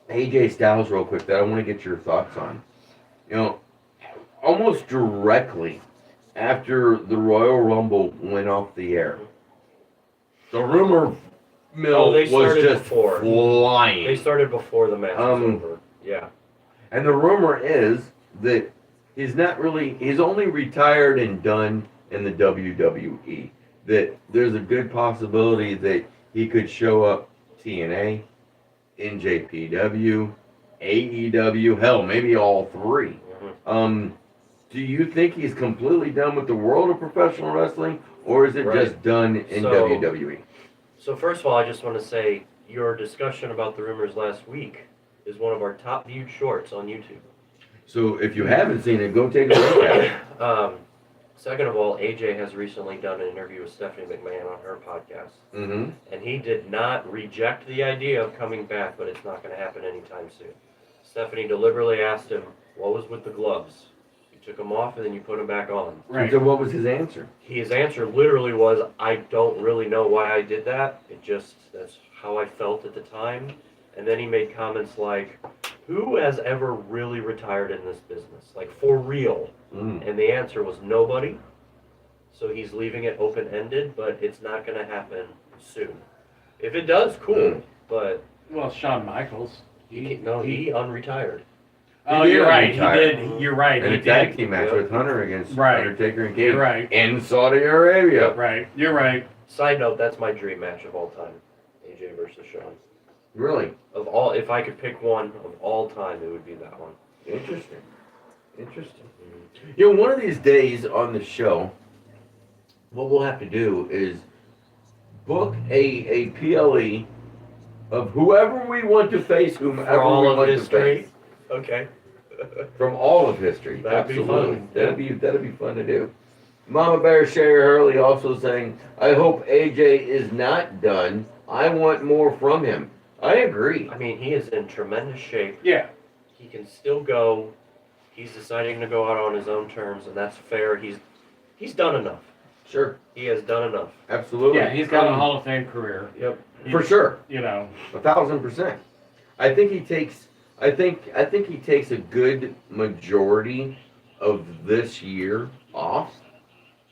AJ Styles real quick that I want to get your thoughts on. You know, almost directly after the Royal Rumble went off the air, the rumor mill they was started just before. flying. They started before the match was over. Yeah. And the rumor is that he's only retired and done in the WWE. That there's a good possibility that he could show up TNA, NJPW, AEW, hell, maybe all three. Do you think he's completely done with the world of professional wrestling, or is it just done in WWE? So first of all, I just want to say your discussion about the rumors last week is one of our top viewed shorts on YouTube. So if you haven't seen it, go take a look at it. Second of all, AJ has recently done an interview with Stephanie McMahon on her podcast. Mm-hmm. And he did not reject the idea of coming back, but it's not going to happen anytime soon. Stephanie deliberately asked him, what was with the gloves? You took them off and then you put them back on. Right. So what was his answer? His answer literally was, I don't really know why I did that. That's how I felt at the time. And then he made comments like, who has ever really retired in this business? Like, for real? And the answer was nobody. So he's leaving it open-ended, but it's not going to happen soon. If it does, cool. But well, Shawn Michaels. He unretired. Oh, you're right. He did. You're right. And He a tag did. team match with Hunter against Right. Undertaker and Cage Right. in Saudi Arabia. Right. You're right. Side note, that's my dream match of all time. AJ versus Shawn. Really? Of all, if I could pick one of all time, it would be that one. Interesting. Interesting. You know, one of these days on the show, what we'll have to do is book a PLE of whoever we want to face, whomever all we of want history? to face. Okay. From all of history. That'd be Absolutely. fun. That'd be fun to do. Mama Bear Sherry Hurley also saying, I hope AJ is not done. I want more from him. I agree. I mean, he is in tremendous shape. Yeah. He can still go. He's deciding to go out on his own terms, and that's fair. He's done enough. Sure. He has done enough. Absolutely. Yeah, he's got a Hall of Fame career. Yep. For sure. You know. 1,000%. I think he takes a good majority of this year off,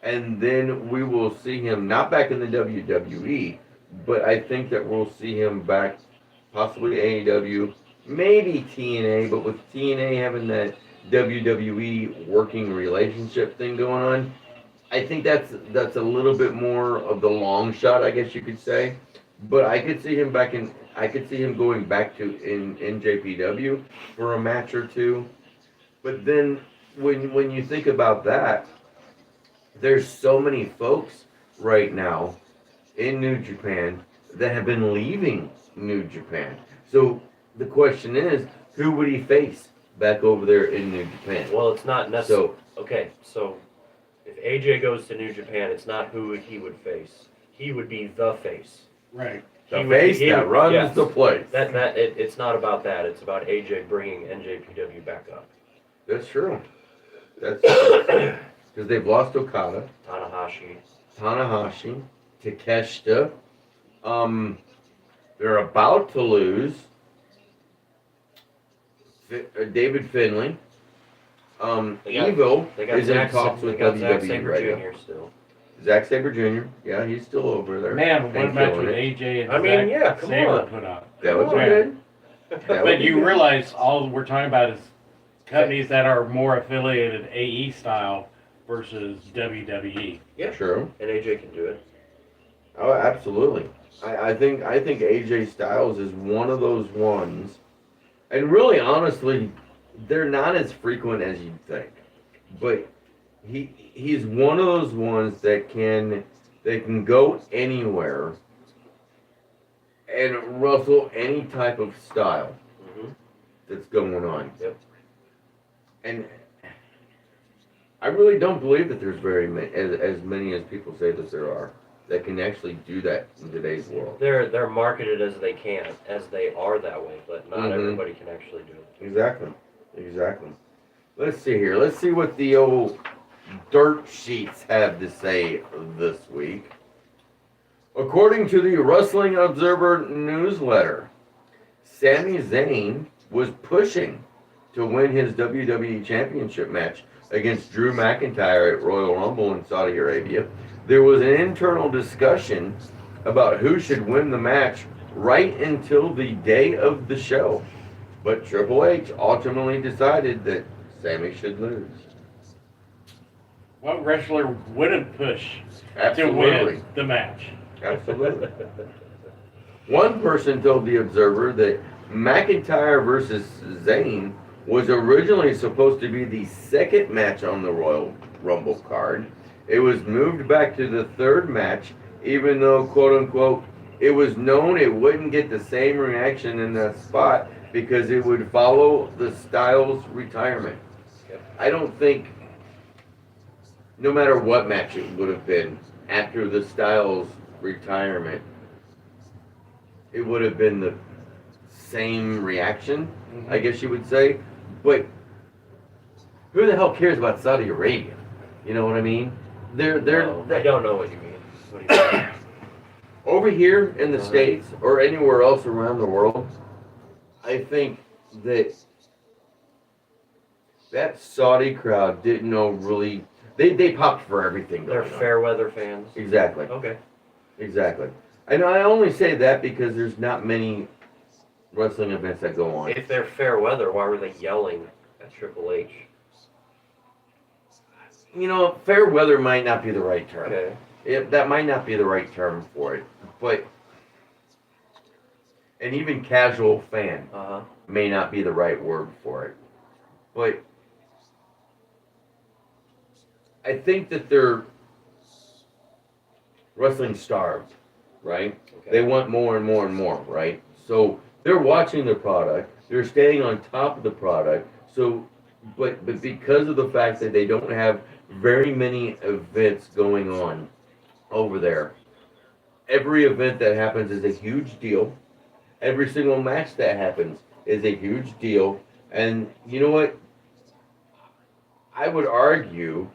and then we will see him not back in the WWE, but I think that we'll see him back possibly AEW, maybe TNA, but with TNA having that WWE working relationship thing going on, I think that's a little bit more of the long shot, I guess you could say. But I could see him going back to in NJPW for a match or two. But then when you think about that, there's so many folks right now in New Japan that have been leaving New Japan. So the question is, who would he face back over there in New Japan? Well, it's not necessary. Okay, so if AJ goes to New Japan, it's not who he would face. He would be the face. Right. The face that runs the place. It's not about that. It's about AJ bringing NJPW back up. That's true. That's because they've lost Okada, Tanahashi, Takeshita. They're about to lose David Finlay. Evil is in talks with WWE right now. Still. Zack Sabre Jr. Yeah, he's still over there. Man, what match with AJ and Zack come Sabre on. put up? That was good. But you realize all we're talking about is companies that are more affiliated AE style versus WWE. Yeah, true. And AJ can do it. Oh, absolutely. I think AJ Styles is one of those ones, and really, honestly, they're not as frequent as you'd think, but he's one of those ones that can go anywhere and Russell any type of style that's going on. Yep. And I really don't believe that there's very many, as many as people say that there are, that can actually do that in today's world. They're marketed as they can, as they are that way, but not everybody can actually do it. Exactly. Exactly. Let's see here. Let's see what the old dirt sheets have to say this week. According to the Wrestling Observer newsletter, Sami Zayn was pushing to win his WWE Championship match against Drew McIntyre at Royal Rumble in Saudi Arabia. There was an internal discussion about who should win the match right until the day of the show. But Triple H ultimately decided that Sami should lose. What wrestler wouldn't push Absolutely. to win the match? Absolutely. One person told the Observer that McIntyre versus Zayn was originally supposed to be the second match on the Royal Rumble card. It was moved back to the third match, even though, quote unquote, it was known it wouldn't get the same reaction in that spot because it would follow the Styles retirement. I don't think, no matter what match it would have been after the Styles retirement, it would have been the same reaction, I guess you would say. But who the hell cares about Saudi Arabia? You know what I mean? I don't know what you mean. What do you mean? Over here in the States or anywhere else around the world, I think that that Saudi crowd didn't know really. They popped for everything. They're fair weather fans. Exactly. Okay. Exactly. And I only say that because there's not many wrestling events that go on. If they're fair weather, why were they yelling at Triple H? You know, fair weather might not be the right term. Okay. That might not be the right term for it. But an even casual fan may not be the right word for it. But I think that they're wrestling starved, right? Okay. They want more and more and more, right? So they're watching the product, they're staying on top of the product. So, but because of the fact that they don't have very many events going on over there, every event that happens is a huge deal. Every single match that happens is a huge deal. And you know what? I would argue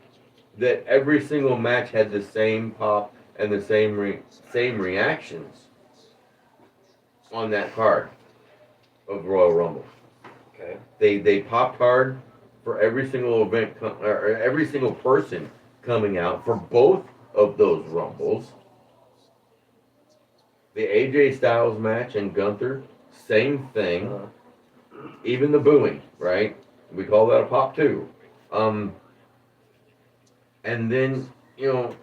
that every single match had the same pop and the same reactions on that card of Royal Rumble. Okay. They popped hard for every single event or every single person coming out for both of those Rumbles. The AJ Styles match and Gunther, same thing. Even the booing, right? We call that a pop too. And then, you know,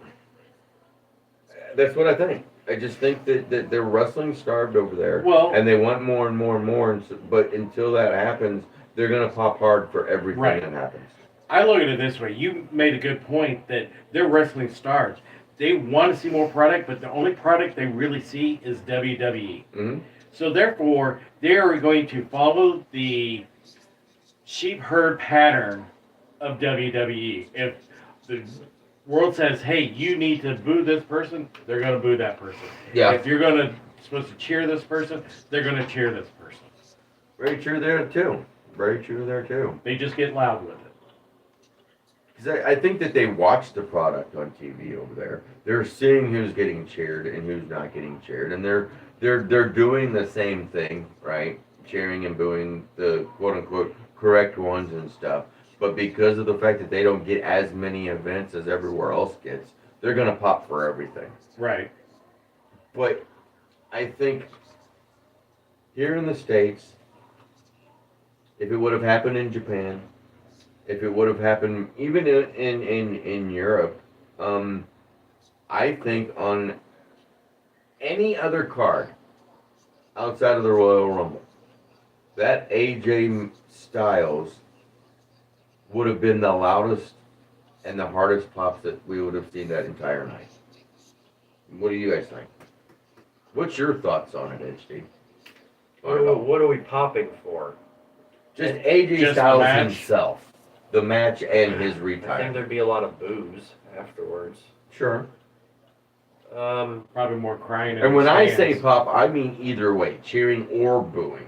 that's what I think. I just think that they're wrestling starved over there. Well, and they want more and more and more. And so, but until that happens, they're going to pop hard for everything that happens. I look at it this way. You made a good point that they're wrestling starved. They want to see more product, but the only product they really see is WWE. Mm-hmm. So therefore, they are going to follow the sheep herd pattern of WWE. If the world says, "Hey, you need to boo this person," they're going to boo that person. Yeah. If you're supposed to cheer this person, they're going to cheer this person. Very true there too. Very true there too. They just get loud with it. Because I think that they watch the product on TV over there. They're seeing who's getting cheered and who's not getting cheered, and they're doing the same thing, right? Cheering and booing the quote unquote correct ones and stuff. But because of the fact that they don't get as many events as everywhere else gets, they're gonna pop for everything. Right. But I think here in the States, if it would have happened in Japan, if it would have happened even in Europe, I think on any other card outside of the Royal Rumble, that AJ Styles would have been the loudest and the hardest pops that we would have seen that entire night. What do you guys think? What's your thoughts on it, HD? What are we popping for? Just AJ Just the Styles match? himself, the match and his I think retirement. there'd be a lot of boos afterwards. Sure. Probably more crying. in And the when I say stands. pop, I mean either way, cheering or booing.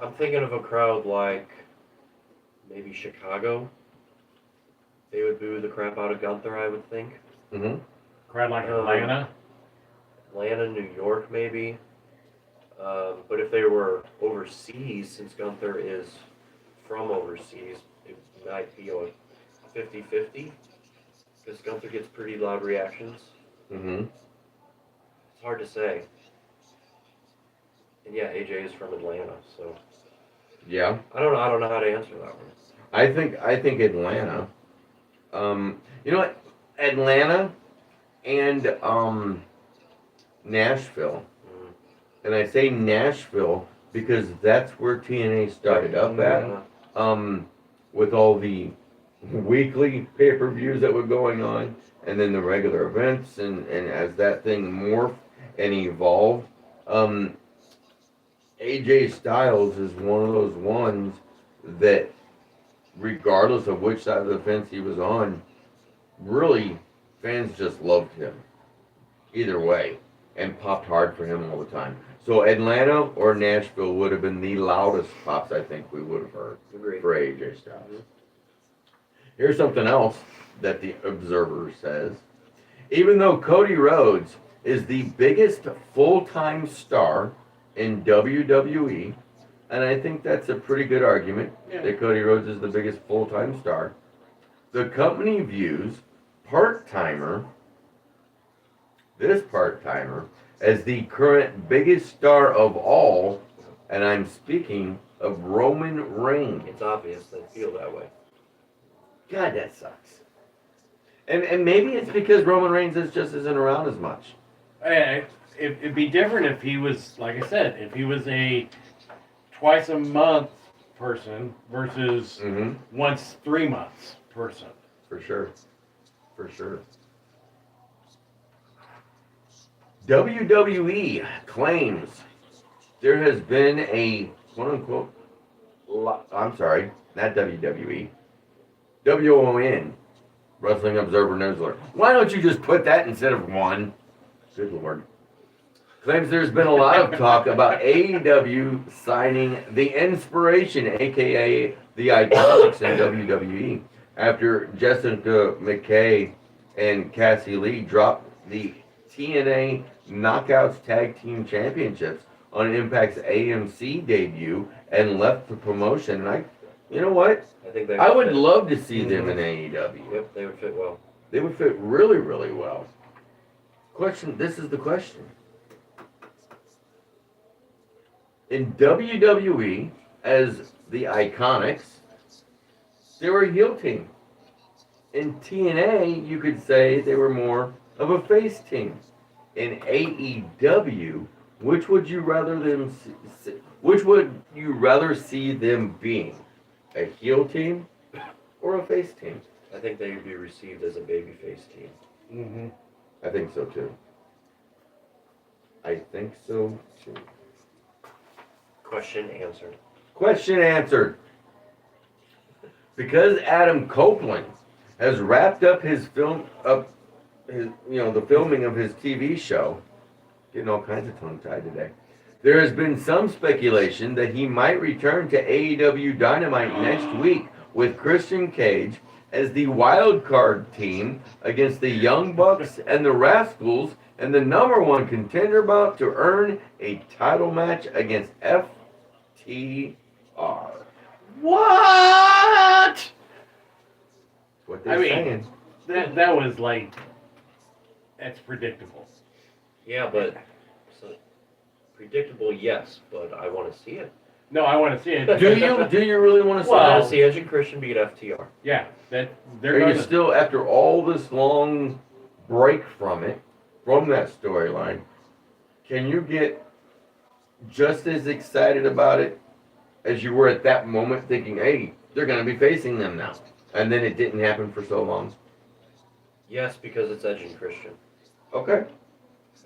I'm thinking of a crowd like maybe Chicago. They would boo the crap out of Gunther, I would think. Mm-hmm. Crowd like Atlanta. Atlanta, New York, maybe. But if they were overseas, since Gunther is from overseas, it might be a 50-50. Because Gunther gets pretty loud reactions. Mm-hmm. It's hard to say. And yeah, AJ is from Atlanta, so Yeah. I don't know how to answer that one. I think Atlanta. You know what? Atlanta and Nashville. And I say Nashville because that's where TNA started up at. With all the weekly pay-per-views that were going on, and then the regular events, and as that thing morphed and evolved, AJ Styles is one of those ones that, regardless of which side of the fence he was on, really, fans just loved him. Either way, and popped hard for him all the time. So Atlanta or Nashville would have been the loudest pops I think we would have heard for AJ Styles. Here's something else that the Observer says. Even though Cody Rhodes is the biggest full-time star in WWE, and I think that's a pretty good argument that Cody Rhodes is the biggest full-time star, the company views this part-timer, as the current biggest star of all, and I'm speaking of Roman Reigns. It's obvious they feel that way. God, that sucks. And maybe it's because Roman Reigns just isn't around as much. It'd be different if he was, like I said, if he was a twice a month person versus once 3 months person. For sure. For sure. WWE claims there has been a quote-unquote, I'm sorry, not WWE, WON, Wrestling Observer Newsletter. Why don't you just put that instead of one? Good Lord. Claims there's been a lot of talk about AEW signing the Inspiration, aka the Iconics in WWE, after Jessica McKay and Cassie Lee dropped the TNA Knockouts Tag Team Championships on Impact's AMC debut and left the promotion. And you know what? I would love to see them in AEW. Yep, they would fit well. They would fit really, really well. This is the question. In WWE, as the Iconics, they were a heel team. In TNA, you could say they were more of a face team. In AEW, which would you rather see them being? A heel team or a face team? I think they would be received as a babyface team. Mm-hmm. I think so too. I think so too. Question answered. Question answered. Because Adam Copeland has wrapped up the filming of his TV show, getting all kinds of tongue-tied today. There has been some speculation that he might return to AEW Dynamite next week with Christian Cage as the wild card team against the Young Bucks and the Rascals and the #1 contender bout to earn a title match against FTR. What? What they're saying. That was like, that's predictable. Yeah, but predictable, yes, but I want to see it. No, I want to see it. Do you really want to see I that? want to see Edge and Christian beat FTR. Yeah, they're Are going you still, after all this long break from that storyline, can you get just as excited about it as you were at that moment thinking, hey, they're going to be facing them now? And then it didn't happen for so long? Yes, because it's Edge and Christian. Okay.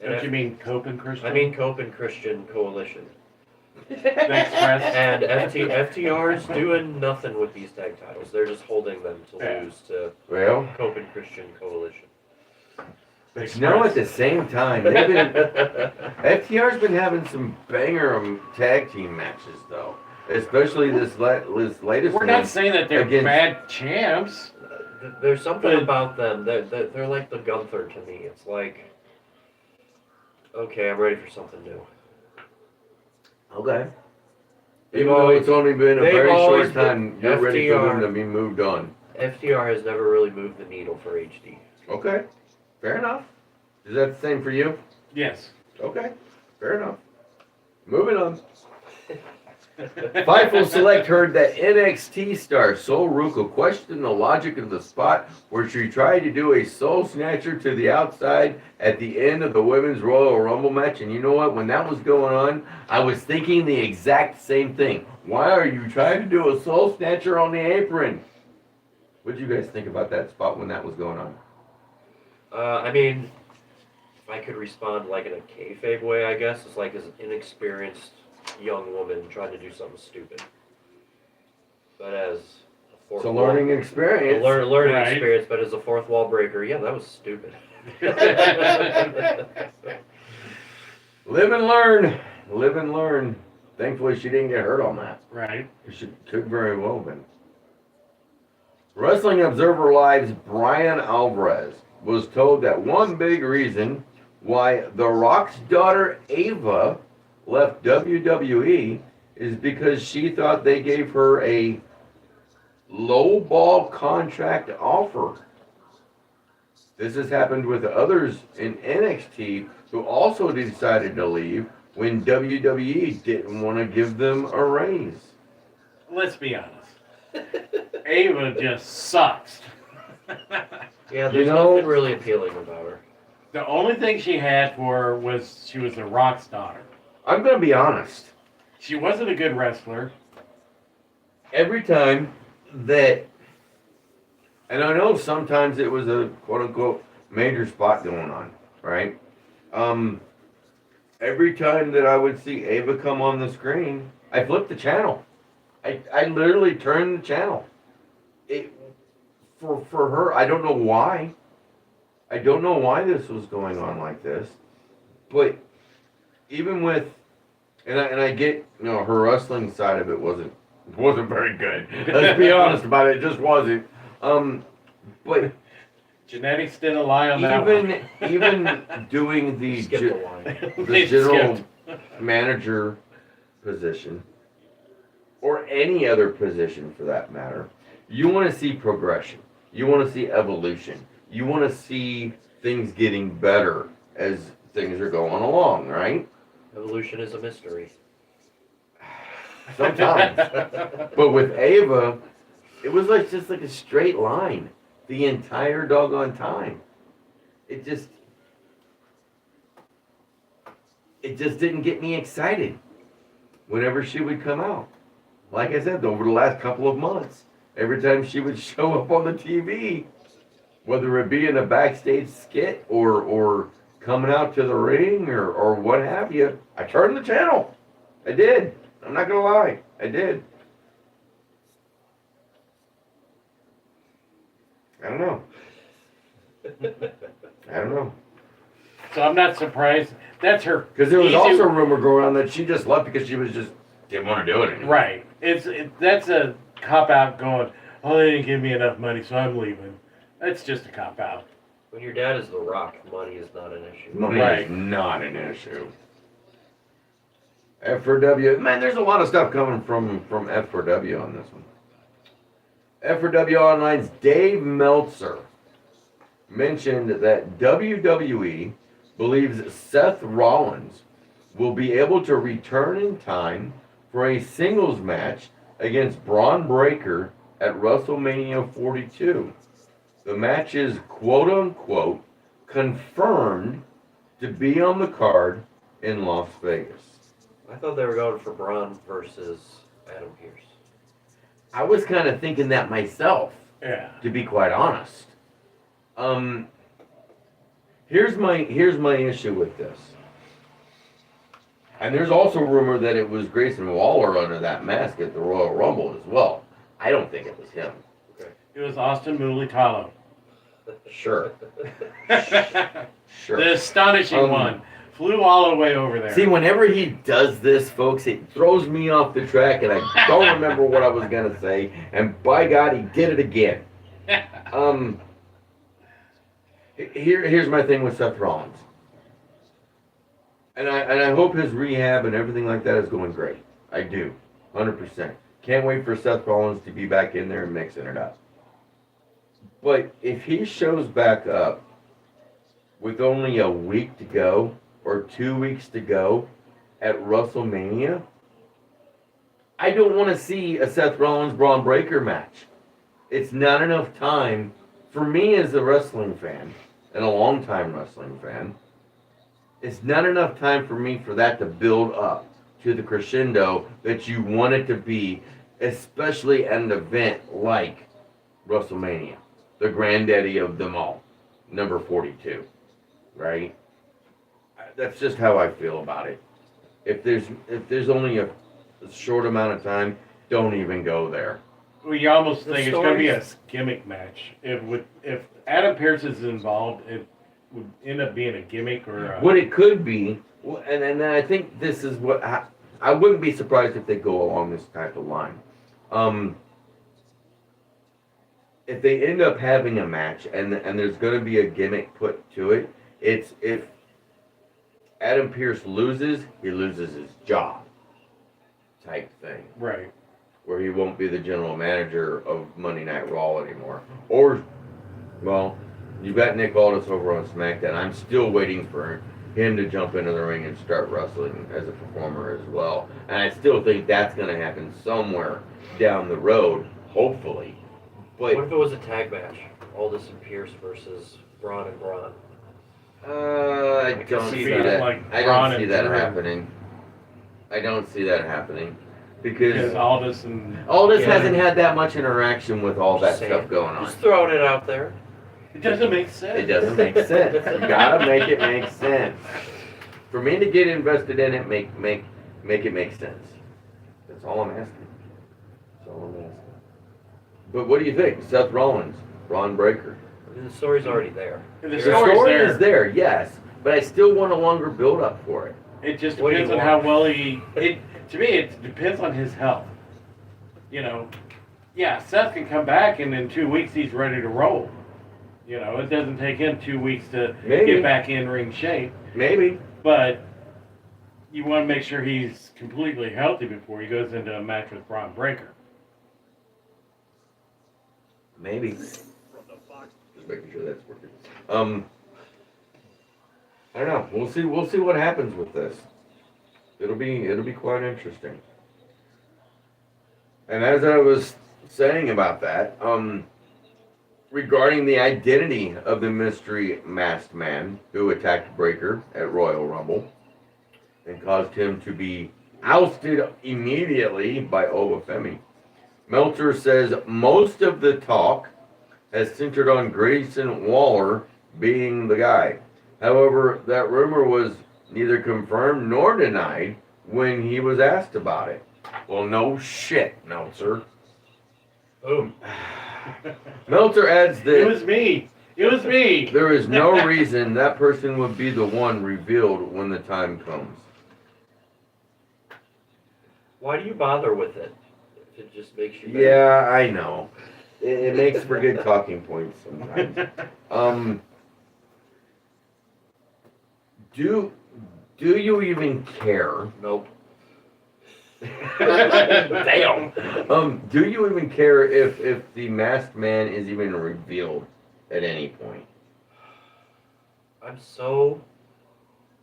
Don't you mean Cope and Christian? I mean Cope and Christian Coalition. Thanks, Press. And FTR's doing nothing with these tag titles. They're just holding them to lose to Cope and Christian Coalition. But you know, at the same time, they've been FTR's been having some banger tag team matches though, especially this latest. We're not saying that they're bad champs. There's something about them. They're like the Gunther to me. It's like, okay, I'm ready for something new. Okay. Even though it's only been a very short time, you're ready for them to be moved on. FTR has never really moved the needle for HD. Okay. Fair enough. Is that the same for you? Yes. Okay. Fair enough. Moving on. Fightful Select heard that NXT star Sol Ruco questioned the logic of the spot where she tried to do a soul snatcher to the outside at the end of the Women's Royal Rumble match. And you know what? When that was going on, I was thinking the exact same thing. Why are you trying to do a soul snatcher on the apron? What did you guys think about that spot when that was going on? I mean, if I could respond like in a kayfabe way, I guess, it's like as an inexperienced young woman trying to do something stupid. But as a fourth It's a learning experience. Learning experience, but as a fourth wall breaker, yeah, that was stupid. Live and learn. Live and learn. Thankfully, she didn't get hurt on that. Right. She could very well have been. Wrestling Observer Live's Brian Alvarez was told that one big reason why The Rock's daughter Ava left WWE is because she thought they gave her a low-ball contract offer. This has happened with others in NXT who also decided to leave when WWE didn't want to give them a raise. Let's be honest. Ava just sucks. Yeah, there's nothing really appealing about her. The only thing she had for her was she was The Rock's daughter. I'm going to be honest. She wasn't a good wrestler. Every time that, and I know sometimes it was a quote-unquote major spot going on, right? Every time that I would see Ava come on the screen, I flipped the channel. I literally turned the channel. For her, I don't know why. I don't know why this was going on like this. But even with, and I get, you know, her wrestling side of it wasn't very good. Let's be honest about it. It just wasn't. But genetics didn't lie on that one. Even doing the general manager position, or any other position for that matter, you want to see progression. You want to see evolution. You want to see things getting better as things are going along, right? Evolution is a mystery. Sometimes. But with Ava, it was like just like a straight line the entire doggone time. It just didn't get me excited whenever she would come out. Like I said, over the last couple of months, every time she would show up on the TV, whether it be in a backstage skit or coming out to the ring or what have you, I turned the channel. I did. I'm not going to lie. I did. I don't know. I don't know. So I'm not surprised. That's her. Because there was also a rumor going on that she just left because she was just didn't want to do it anymore. Right. That's a cop out going, oh, they didn't give me enough money, so I'm leaving. That's just a cop out. When your dad is The Rock, money is not an issue. Money is not an issue. F4W, man, there's a lot of stuff coming from F4W on this one. F4W Online's Dave Meltzer mentioned that WWE believes Seth Rollins will be able to return in time for a singles match against Braun Breaker at WrestleMania 42. The match is quote-unquote confirmed to be on the card in Las Vegas. I thought they were going for Braun versus Adam Pearce. I was kind of thinking that myself, yeah, to be quite honest. Here's my issue with this. And there's also rumor that it was Grayson Waller under that mask at the Royal Rumble as well. I don't think it was him. It was Austin Mulitalo. Sure. Sure. The astonishing one. Flew all the way over there. See, whenever he does this, folks, it throws me off the track, and I don't remember what I was gonna say. And by God, he did it again. Here's my thing with Seth Rollins, and I hope his rehab and everything like that is going great. I do, 100%. Can't wait for Seth Rollins to be back in there and mixing it up. But if he shows back up with only a week to go or 2 weeks to go at WrestleMania, I don't want to see a Seth Rollins Braun Breaker match. It's not enough time for me as a wrestling fan and a longtime wrestling fan. It's not enough time for me for that to build up to the crescendo that you want it to be, especially at an event like WrestleMania, the granddaddy of them all, number 42, right? That's just how I feel about it. If there's only a short amount of time, don't even go there. Well, you almost think it's going to be a gimmick match. If Adam Pearce is involved, it would end up being a gimmick or what it could be. And I think this is what I wouldn't be surprised if they go along this type of line. If they end up having a match and there's going to be a gimmick put to it, it's if Adam Pearce loses, he loses his job type thing. Right. Where he won't be the general manager of Monday Night Raw anymore. Or, well, you've got Nick Aldis over on SmackDown. I'm still waiting for him to jump into the ring and start wrestling as a performer as well. And I still think that's going to happen somewhere down the road, hopefully. But what if it was a tag match? Aldis and Pierce versus Braun and Braun. I don't see that. I don't see that happening. I don't see that happening. Because Aldis hasn't had that much interaction with all that stuff going on. Just throwing it out there. It doesn't make sense. It doesn't make sense. You gotta make it make sense. For me to get invested in it, make it make sense. That's all I'm asking. That's all I'm asking. But what do you think? Seth Rollins, Braun Breaker. The story's already there. The story is there, yes. But I still want a longer build up for it. It just depends on how well to me, it depends on his health. You know, yeah, Seth can come back and in 2 weeks he's ready to roll. You know, it doesn't take him 2 weeks to get back in ring shape. Maybe. But you want to make sure he's completely healthy before he goes into a match with Braun Breaker. Maybe. Just making sure that's working. I don't know. We'll see what happens with this. It'll be quite interesting. And as I was saying about that, regarding the identity of the mystery masked man who attacked Breaker at Royal Rumble and caused him to be ousted immediately by Obafemi, Meltzer says most of the talk has centered on Grayson Waller being the guy. However, that rumor was neither confirmed nor denied when he was asked about it. Well, no shit, Meltzer. Boom. Meltzer adds that It was me. There is no reason that person would be the one revealed when the time comes. Why do you bother with it? If it just makes you better. Yeah, I know. It makes for good talking points sometimes. Do you even care? Nope. Damn. Do you even care if the masked man is even revealed at any point? I'm so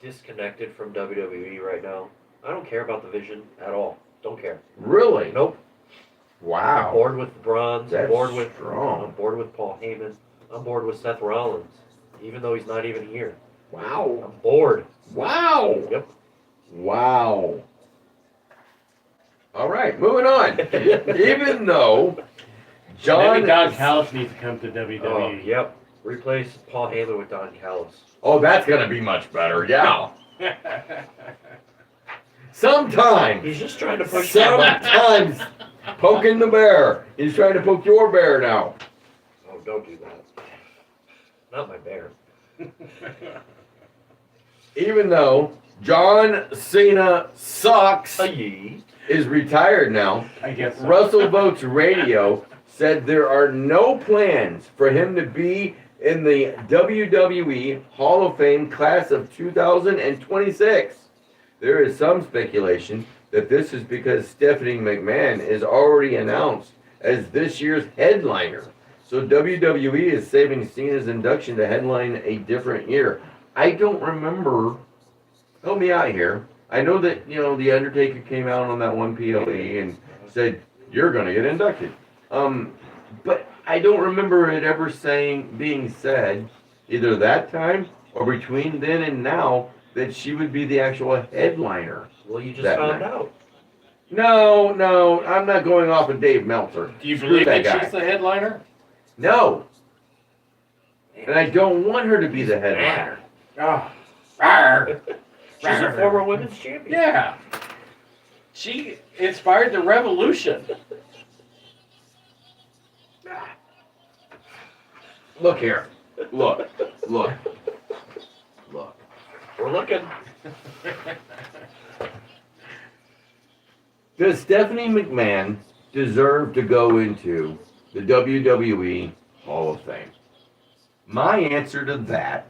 disconnected from WWE right now. I don't care about the Vision at all. Don't care. Really? Nope. Wow. I'm bored with the Bronze. That's I'm bored with strong. I'm bored with Paul Heyman. I'm bored with Seth Rollins, even though he's not even here. Wow. I'm bored. Wow. Yep. Wow. All right, moving on. Even though Maybe Don Callis needs to come to WWE. Oh, yep. Replace Paul Heyman with Don Callis. Oh, that's gonna be much better. Yeah. Sometimes. He's just trying to push. Sometimes poking the bear. He's trying to poke your bear now. Oh, don't do that. Not my bear. Even though John Cena sucks is retired now, I guess so. Russell Votes Radio said there are no plans for him to be in the WWE Hall of Fame class of 2026. There is some speculation that this is because Stephanie McMahon is already announced as this year's headliner. So WWE is saving Cena's induction to headline a different year. I don't remember. Help me out here. I know that, The Undertaker came out on that one PLE and said, you're going to get inducted. But I don't remember it ever being said, either that time or between then and now, that she would be the actual headliner. Well, you just that found night. out. No, I'm not going off of Dave Meltzer. Do you Screw believe that that guy. she's the headliner? No. And I don't want her to be the headliner. Oh. Rawr. She's a former women's champion. Yeah. She inspired the revolution. Look here. Look. We're looking. Does Stephanie McMahon deserve to go into the WWE Hall of Fame? My answer to that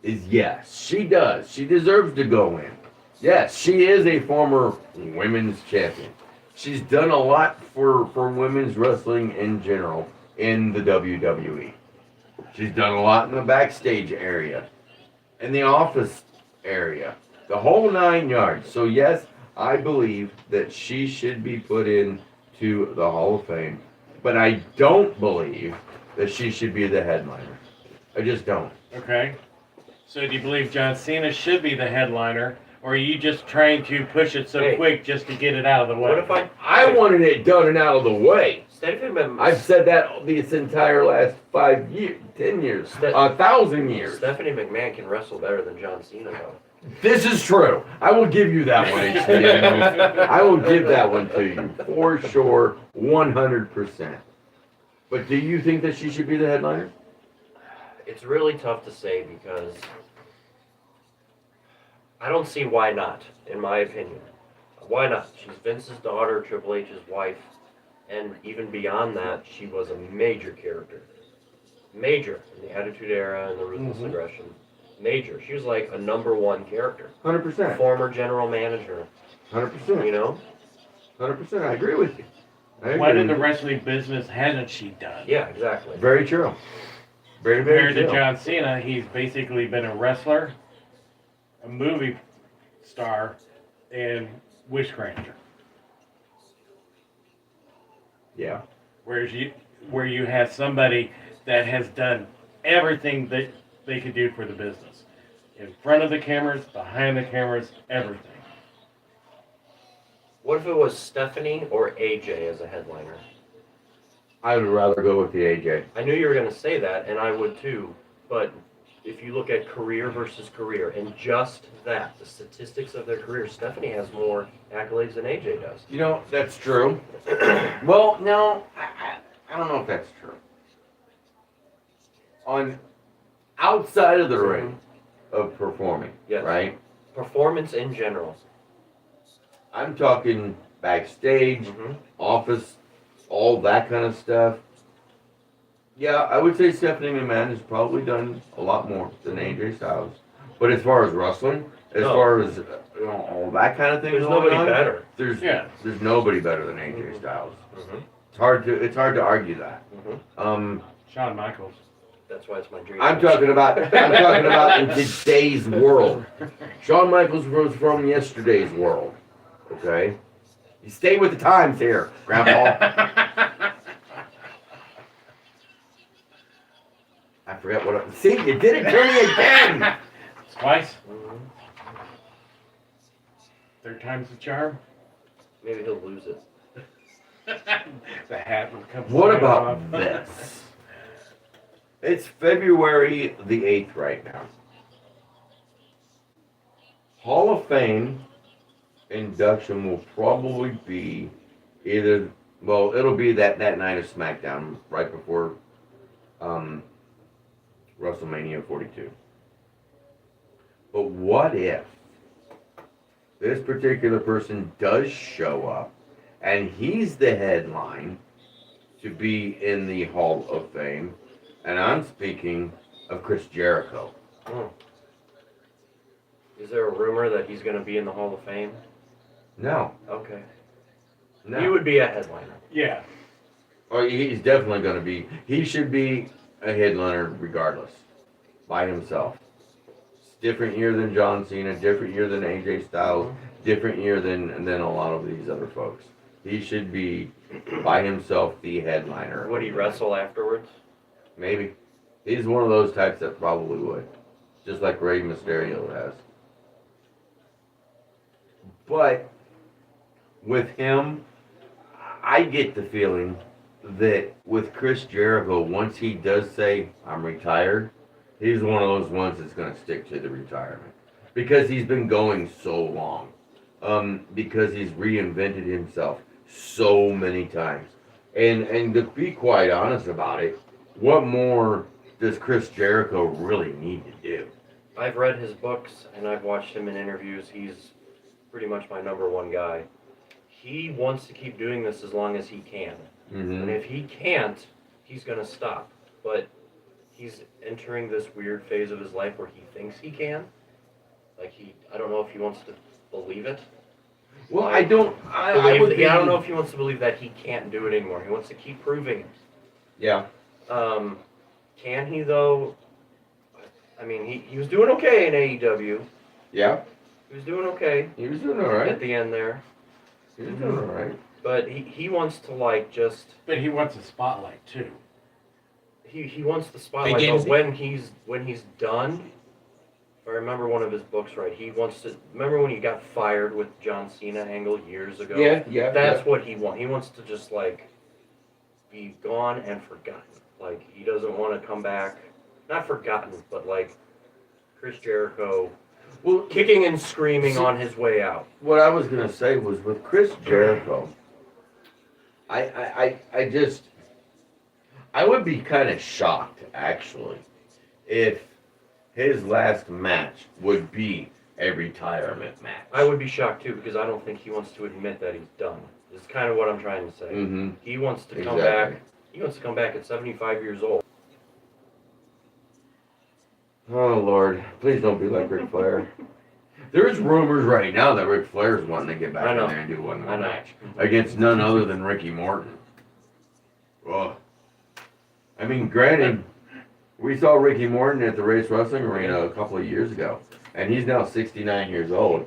is yes, she does. She deserves to go in. Yes, she is a former women's champion. She's done a lot for women's wrestling in general in the WWE. She's done a lot in the backstage area, in the office area, the whole 9 yards. So yes, I believe that she should be put into the Hall of Fame, but I don't believe that she should be the headliner. I just don't. Okay. So do you believe John Cena should be the headliner, or are you just trying to push it so quick just to get it out of the way? What if I wanted it done and out of the way. Stephanie McMahon. I've said that this entire last 5 years, 10 years, 1,000 years. Stephanie McMahon can wrestle better than John Cena, though. This is true. I will give you that one, HDM. I will give that one to you for sure, 100%. But do you think that she should be the headliner? It's really tough to say because I don't see why not, in my opinion. Why not? She's Vince's daughter, Triple H's wife, and even beyond that, she was a major character. Major in the Attitude Era and the Ruthless Aggression. Major. She was like a #1 character. 100%. Former general manager. 100%. You know? 100%. I agree with you. What in the wrestling business hasn't she done? Yeah, exactly. Very true. Very, very Compared true. to John Cena, he's basically been a wrestler, a movie star, and witchcrafter. Yeah. Where you have somebody that has done everything that they could do for the business. In front of the cameras, behind the cameras, everything. What if it was Stephanie or AJ as a headliner? I would rather go with the AJ. I knew you were going to say that, and I would too. But if you look at career versus career, and just that, the statistics of their career, Stephanie has more accolades than AJ does. You know, that's true. Well, no, I don't know if that's true. On outside of the ring of performing, Yes. right? Performance in general. I'm talking backstage, office, all that kind of stuff. Yeah, I would say Stephanie McMahon has probably done a lot more than AJ Styles. But as far as wrestling, as far as all that kind of thing, There's going nobody on, better. There's nobody better than AJ Styles. It's hard to argue that. Shawn Michaels. That's why it's my dream. I'm talking about in today's world. Shawn Michaels was from yesterday's world. Okay? You stay with the times here, Grandpa. I forgot what I... See, you did it to me again! Twice. Third time's the charm. Maybe he'll lose it. The hat will come What flying about off. this? It's February the 8th right now. Hall of Fame induction will probably be either, well, it'll be that night of SmackDown right before WrestleMania 42. But what if this particular person does show up and he's the headline to be in the Hall of Fame? And I'm speaking of Chris Jericho. Is there a rumor that he's going to be in the Hall of Fame? No. Okay. No. He would be a headliner. Yeah. Or he's definitely going to be. He should be a headliner regardless, by himself. It's different year than John Cena, different year than AJ Styles, different year than a lot of these other folks. He should be by himself the headliner. Would he wrestle afterwards? Maybe. He's one of those types that probably would, just like Rey Mysterio has. But with him, I get the feeling that with Chris Jericho, once he does say, I'm retired, he's one of those ones that's going to stick to the retirement. Because he's been going so long. Because he's reinvented himself so many times. And to be quite honest about it, what more does Chris Jericho really need to do? I've read his books and I've watched him in interviews. He's pretty much my number one guy. He wants to keep doing this as long as he can. Mm-hmm. And if he can't, he's going to stop. But he's entering this weird phase of his life where he thinks he can. Like I don't know if he wants to believe it. Well, I don't know if he wants to believe that he can't do it anymore. He wants to keep proving it. Yeah. Can he though? I mean, he was doing okay in AEW. Yeah. He was doing okay. He was doing all right. At the end there. He was doing all right. But he wants to just... But he wants a spotlight too. He wants the spotlight, but when he's done, if I remember one of his books right, he wants to... Remember when he got fired with John Cena angle years ago? Yeah. That's what he wants. He wants to just be gone and forgotten. He doesn't want to come back. Not forgotten, but Chris Jericho... Well, kicking and screaming on his way out. What I was gonna say was with Chris Jericho, I would be kind of shocked actually if his last match would be a retirement match. I would be shocked too because I don't think he wants to admit that he's done. It's kind of what I'm trying to say. Mm-hmm. He wants to come back. He wants to come back at 75 years old. Oh Lord, please don't be like Ric Flair. There's rumors right now that Ric Flair's wanting to get back in there and do one more match against none other than Ricky Morton. Well, I mean, granted, we saw Ricky Morton at the Race Wrestling Arena a couple of years ago, and he's now 69 years old.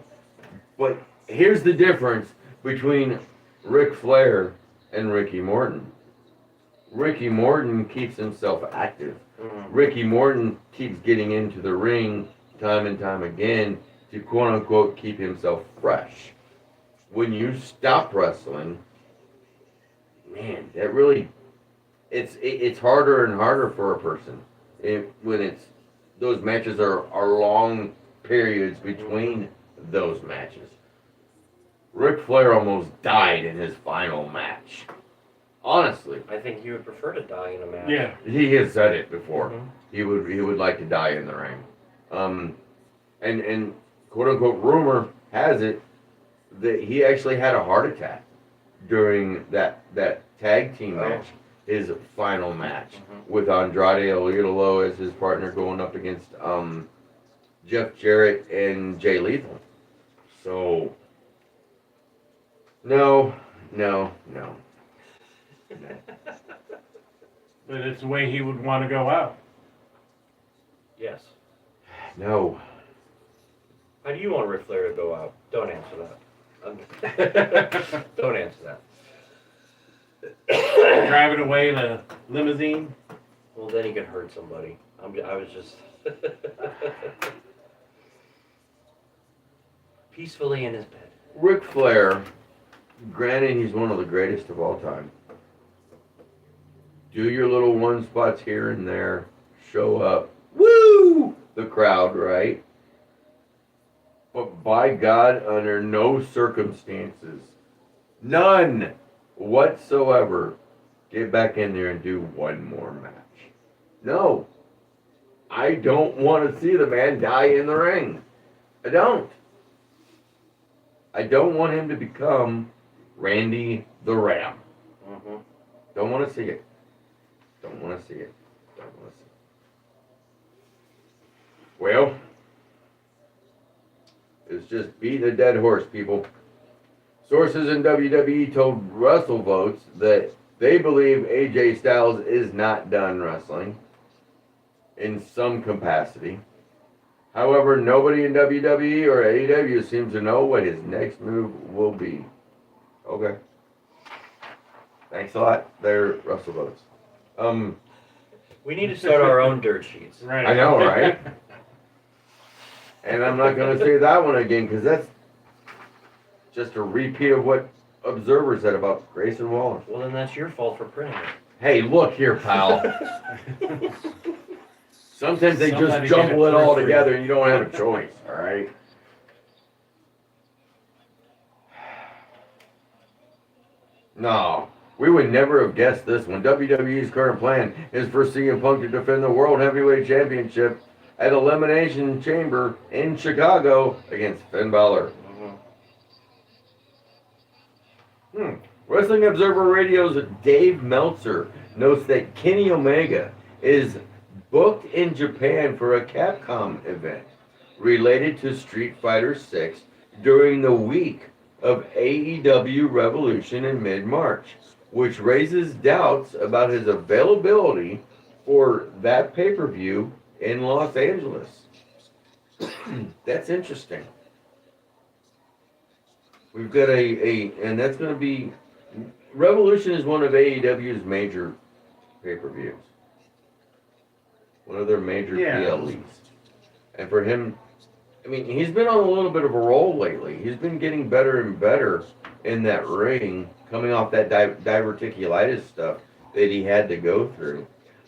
But here's the difference between Ric Flair and Ricky Morton. Ricky Morton keeps himself active. Ricky Morton keeps getting into the ring time and time again to quote unquote keep himself fresh. When you stop wrestling, man, that really it's harder and harder for a person when those matches are long periods between those matches. Ric Flair almost died in his final match. Honestly, I think he would prefer to die in a match. Yeah, he has said it before. He would like to die in the ring. And quote unquote rumor has it that he actually had a heart attack during that tag team match, his final match with Andrade El Idolo as his partner going up against Jeff Jarrett and Jay Lethal. So no. but it's the way he would want to go out. Yes. No. How do you want Ric Flair to go out? Don't answer that. Don't answer that. Driving away in a limousine. Well, then he could hurt somebody. I was just peacefully in his bed. Ric Flair, granted he's one of the greatest of all time. Do your little one spots here and there, show up. Woo! The crowd, right? But by God, under no circumstances, none whatsoever, get back in there and do one more match. No. I don't want to see the man die in the ring. I don't. I don't want him to become Randy the Ram. Don't want to see it. Don't want to see it. Don't want to see it. Well, it's just beating a dead horse, people. Sources in WWE told WrestleVotes that they believe AJ Styles is not done wrestling in some capacity. However, nobody in WWE or AEW seems to know what his next move will be. Okay. Thanks a lot. They're WrestleVotes. We need to start our own dirt sheets. Right. I know, right? And I'm not going to say that one again because that's just a repeat of what Observer said about Grayson Waller. Well, then that's your fault for printing it. Hey, look here, pal. Sometimes they Somebody just jumble it all proofread. together and you don't have a choice, all right? No, we would never have guessed this one. WWE's current plan is for CM Punk to defend the World Heavyweight Championship at Elimination Chamber in Chicago against Finn Balor. Wrestling Observer Radio's Dave Meltzer notes that Kenny Omega is booked in Japan for a Capcom event related to Street Fighter VI during the week of AEW Revolution in mid-March, which raises doubts about his availability for that pay-per-view in Los Angeles. That's interesting. We've got and that's going to be, Revolution is one of AEW's major pay-per-views. One of their major PLEs. And for him, I mean, he's been on a little bit of a roll lately. He's been getting better and better in that ring, coming off that diverticulitis stuff that he had to go through.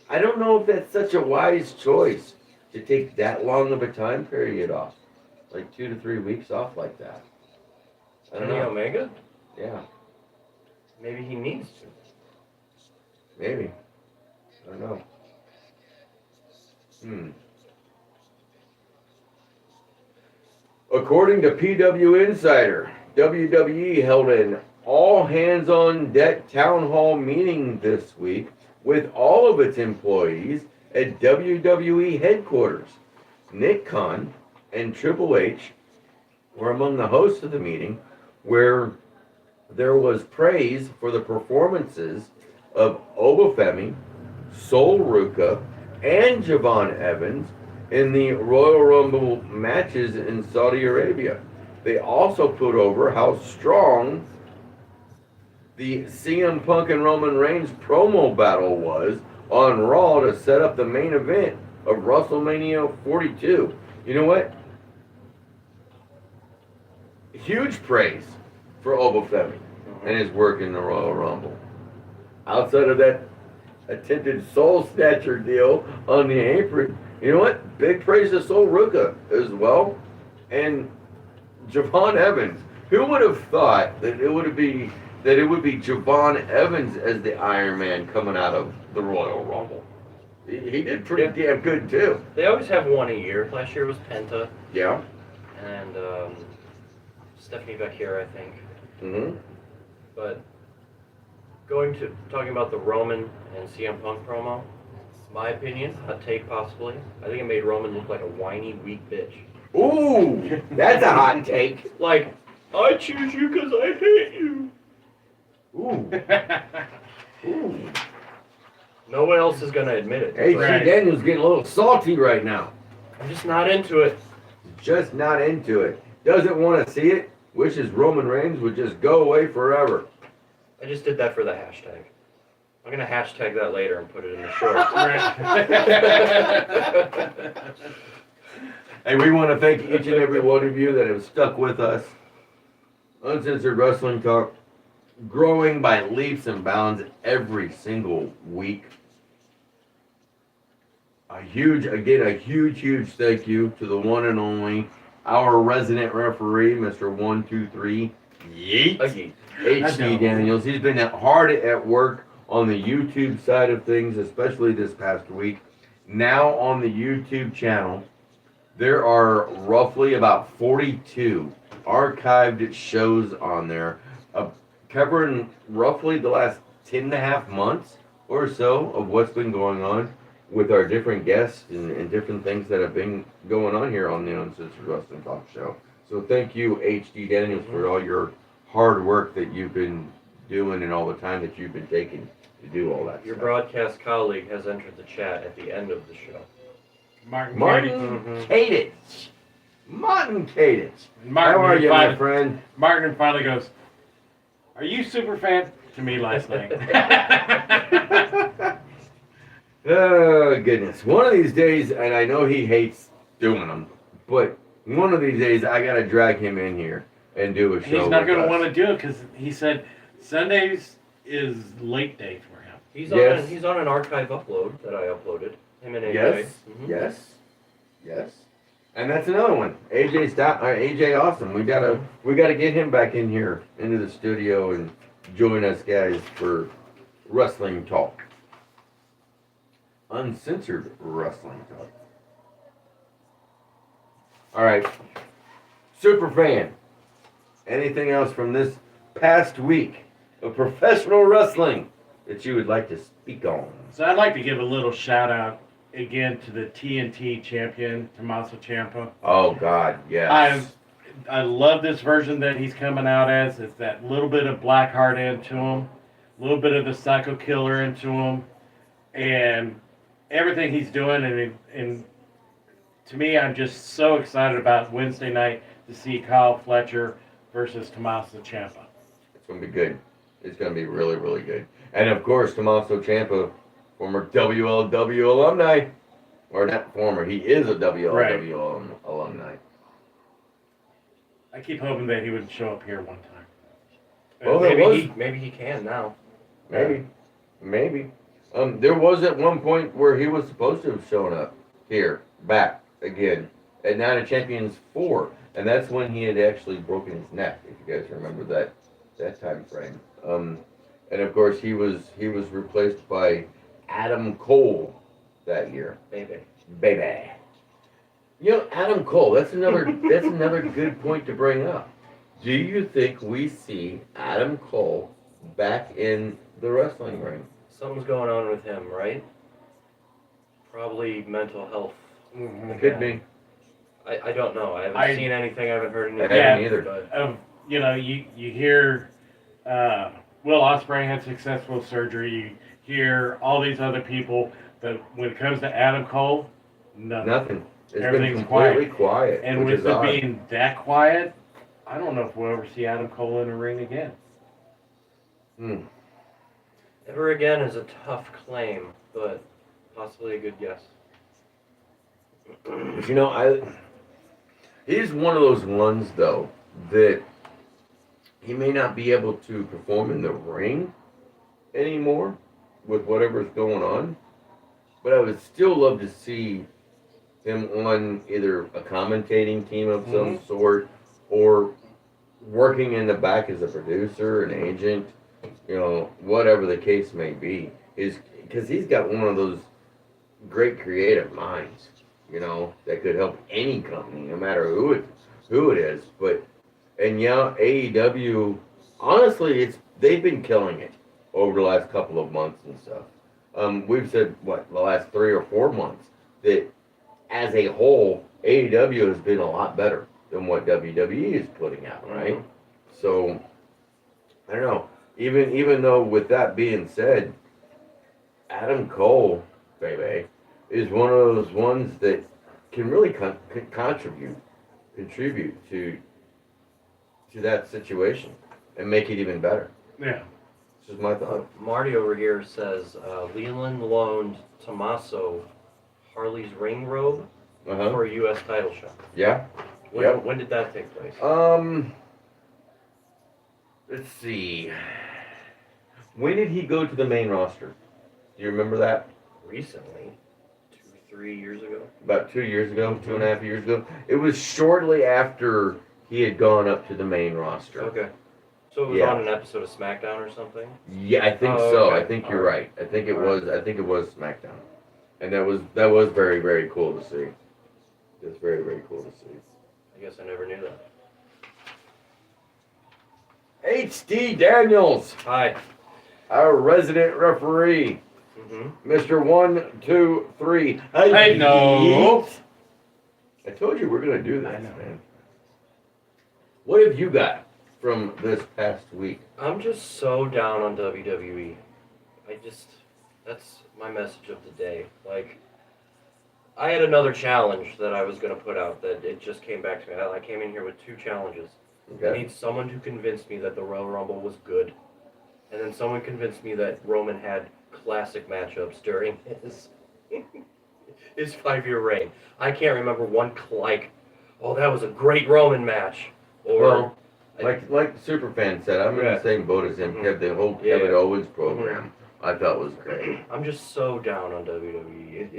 I don't know if that's such a wise choice to take that long of a time period off. Like 2 to 3 weeks off like that. I don't Kenny know. Omega? Yeah, Maybe he needs to. maybe. I don't know. According to PW Insider, WWE held an all-hands-on-deck town hall meeting this week with all of its employees at WWE headquarters. Nick Khan and Triple H were among the hosts of the meeting, where there was praise for the performances of Obafemi, Sol Ruka, and Javon Evans in the Royal Rumble matches in Saudi Arabia. They also put over how strong the CM Punk and Roman Reigns promo battle was on Raw to set up the main event of WrestleMania 42. You know what? Huge praise for Obafemi and his work in the Royal Rumble. Outside of that attempted Soul Snatcher deal on the apron, you know what? Big praise to Sol Ruka as well. And Javon Evans. Who would have thought that it would be Javon Evans as the Iron Man coming out of the Royal Rumble? He did pretty damn good too. They always have one a year. Last year was Penta. Yeah. And Stephanie Vecchier, I think. Mm-hmm. But talking about the Roman and CM Punk promo, my opinion, hot take possibly, I think it made Roman look like a whiny, weak bitch. Ooh, that's a hot take. Like, I choose you because I hate you. Ooh. Ooh. No one else is going to admit it. Hey, Right. Daniel's getting a little salty right now. I'm just not into it. Just not into it. Doesn't want to see it. Wishes Roman Reigns would just go away forever. I just did that for the hashtag. I'm going to hashtag that later and put it in the shorts. Hey, we want to thank each and every one of you that have stuck with us. Uncensored Wrestling Talk, growing by leaps and bounds every single week. a huge thank you to the one and only, our resident referee, Mr. 123 Yeet. HD Daniels. He's been hard at work on the YouTube side of things, especially this past week. Now on the YouTube channel, there are roughly about 42 archived shows on there, covering roughly the last 10.5 months or so of what's been going on with our different guests and different things that have been going on here on the Uncensored Wrestling Talk Show. So thank you, HD Daniels, for all your hard work that you've been doing and all the time that you've been taking to do all that Your stuff. broadcast colleague has entered the chat at the end of the show. Martin Cadence. Martin Cadence. Martin, how are you, my finally, friend? Martin finally goes, "Are you super fan?" to me last night. Oh, goodness. One of these days, and I know he hates doing them, but one of these days I got to drag him in here and do a show. He's not going to with us. want to do it because he said Sundays is late day for him. He's Yes. he's on an archive upload that I uploaded. Him and AJ. Yes, yes. And that's another one. AJ Awesome. We gotta get him back in here into the studio and join us guys for wrestling talk. Uncensored wrestling talk. All right, super fan. Anything else from this past week of professional wrestling that you would like to speak on? So I'd like to give a little shout out again to the TNT champion, Tommaso Ciampa. Oh God, yes. I love this version that he's coming out as. It's that little bit of Blackheart into him, a little bit of the Psycho Killer into him, and everything he's doing. And to me, I'm just so excited about Wednesday night to see Kyle Fletcher versus Tommaso Ciampa. It's gonna be good. It's gonna be really, really good. And of course, Tommaso Ciampa, former WLW alumni, or not former, he is a WLW alumni. I keep hoping that he would show up here one time. Well, maybe he can now. Maybe. There was at one point where he was supposed to have shown up here, back again, at Night of Champions 4, and that's when he had actually broken his neck, if you guys remember that time frame. And of course he was replaced by Adam Cole that year. Baby. You know, Adam Cole, that's another good point to bring up. Do you think we see Adam Cole back in the wrestling ring? Something's going on with him, right? Probably mental health. Could be. I don't know. I haven't seen anything. I haven't heard anything. I haven't either. But You know, you hear Will Ospreay had successful surgery. You hear all these other people, but when it comes to Adam Cole, nothing. It's Everything's been completely quiet. And which with is it odd. being that quiet, I don't know if we'll ever see Adam Cole in a ring again. Ever again is a tough claim, but possibly a good guess. But you know, he's one of those ones though that he may not be able to perform in the ring anymore with whatever's going on, but I would still love to see him on either a commentating team of some sort or working in the back as a producer, an agent, you know, whatever the case may be, is because he's got one of those great creative minds, you know, that could help any company, no matter who it is. But and yeah, AEW, honestly, they've been killing it over the last couple of months and stuff. We've said the last 3 or 4 months that as a whole, AEW has been a lot better than what WWE is putting out, right? So I don't know. Even though, with that being said, Adam Cole, baby, is one of those ones that can really contribute to that situation and make it even better. Yeah. This is my thought. Marty over here says Leland loaned Tommaso Harley's ring robe for a U.S. title shot. Yeah. When did that take place? Let's see. When did he go to the main roster? Do you remember that? Recently. 3 years ago. About 2 years ago, 2.5 years ago. It was shortly after he had gone up to the main roster. Okay. So it was on an episode of SmackDown or something? Yeah, I think so. I think you're right. I think it was SmackDown. And that was very, very cool to see. It was very, very cool to see. I guess I never knew that. H.D. Daniels. Hi. Our resident referee. Mr. 1, 2, 3. I know. I told you we're going to do this, man. What have you got from this past week? I'm just so down on WWE. That's my message of the day. Like, I had another challenge that I was going to put out that it just came back to me. I came in here with 2 challenges. Okay. I need someone to convince me that the Royal Rumble was good. And then someone convinced me that Roman had classic matchups during his 5-year reign. I can't remember one oh, that was a great Roman match. Or like the Superfan said, I'm in the same boat as him. Kept the whole Kevin Owens program. I thought was great. I'm just so down on WWE.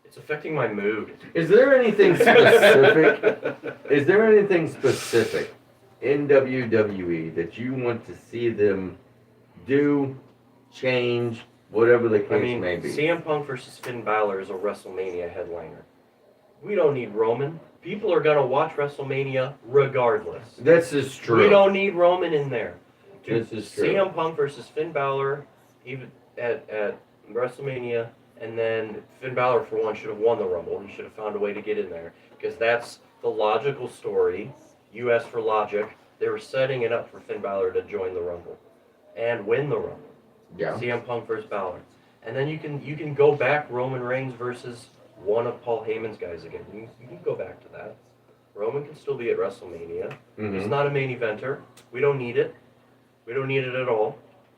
It's affecting my mood. Is there anything specific? Is there anything specific in WWE that you want to see them do, change, whatever the case may be? CM Punk versus Finn Balor is a WrestleMania headliner. We don't need Roman. People are gonna watch WrestleMania regardless. This is true. We don't need Roman in there. This is true. CM Punk versus Finn Balor, even at WrestleMania, and then Finn Balor for one should have won the Rumble. He should have found a way to get in there because that's the logical story. You asked for logic. They were setting it up for Finn Balor to join the Rumble and win the Rumble. Yeah. CM Punk versus Balor, and then you can go back Roman Reigns versus one of Paul Heyman's guys again. You can go back to that. Roman can still be at WrestleMania. He's not a main eventer. We don't need it. We don't need it at all.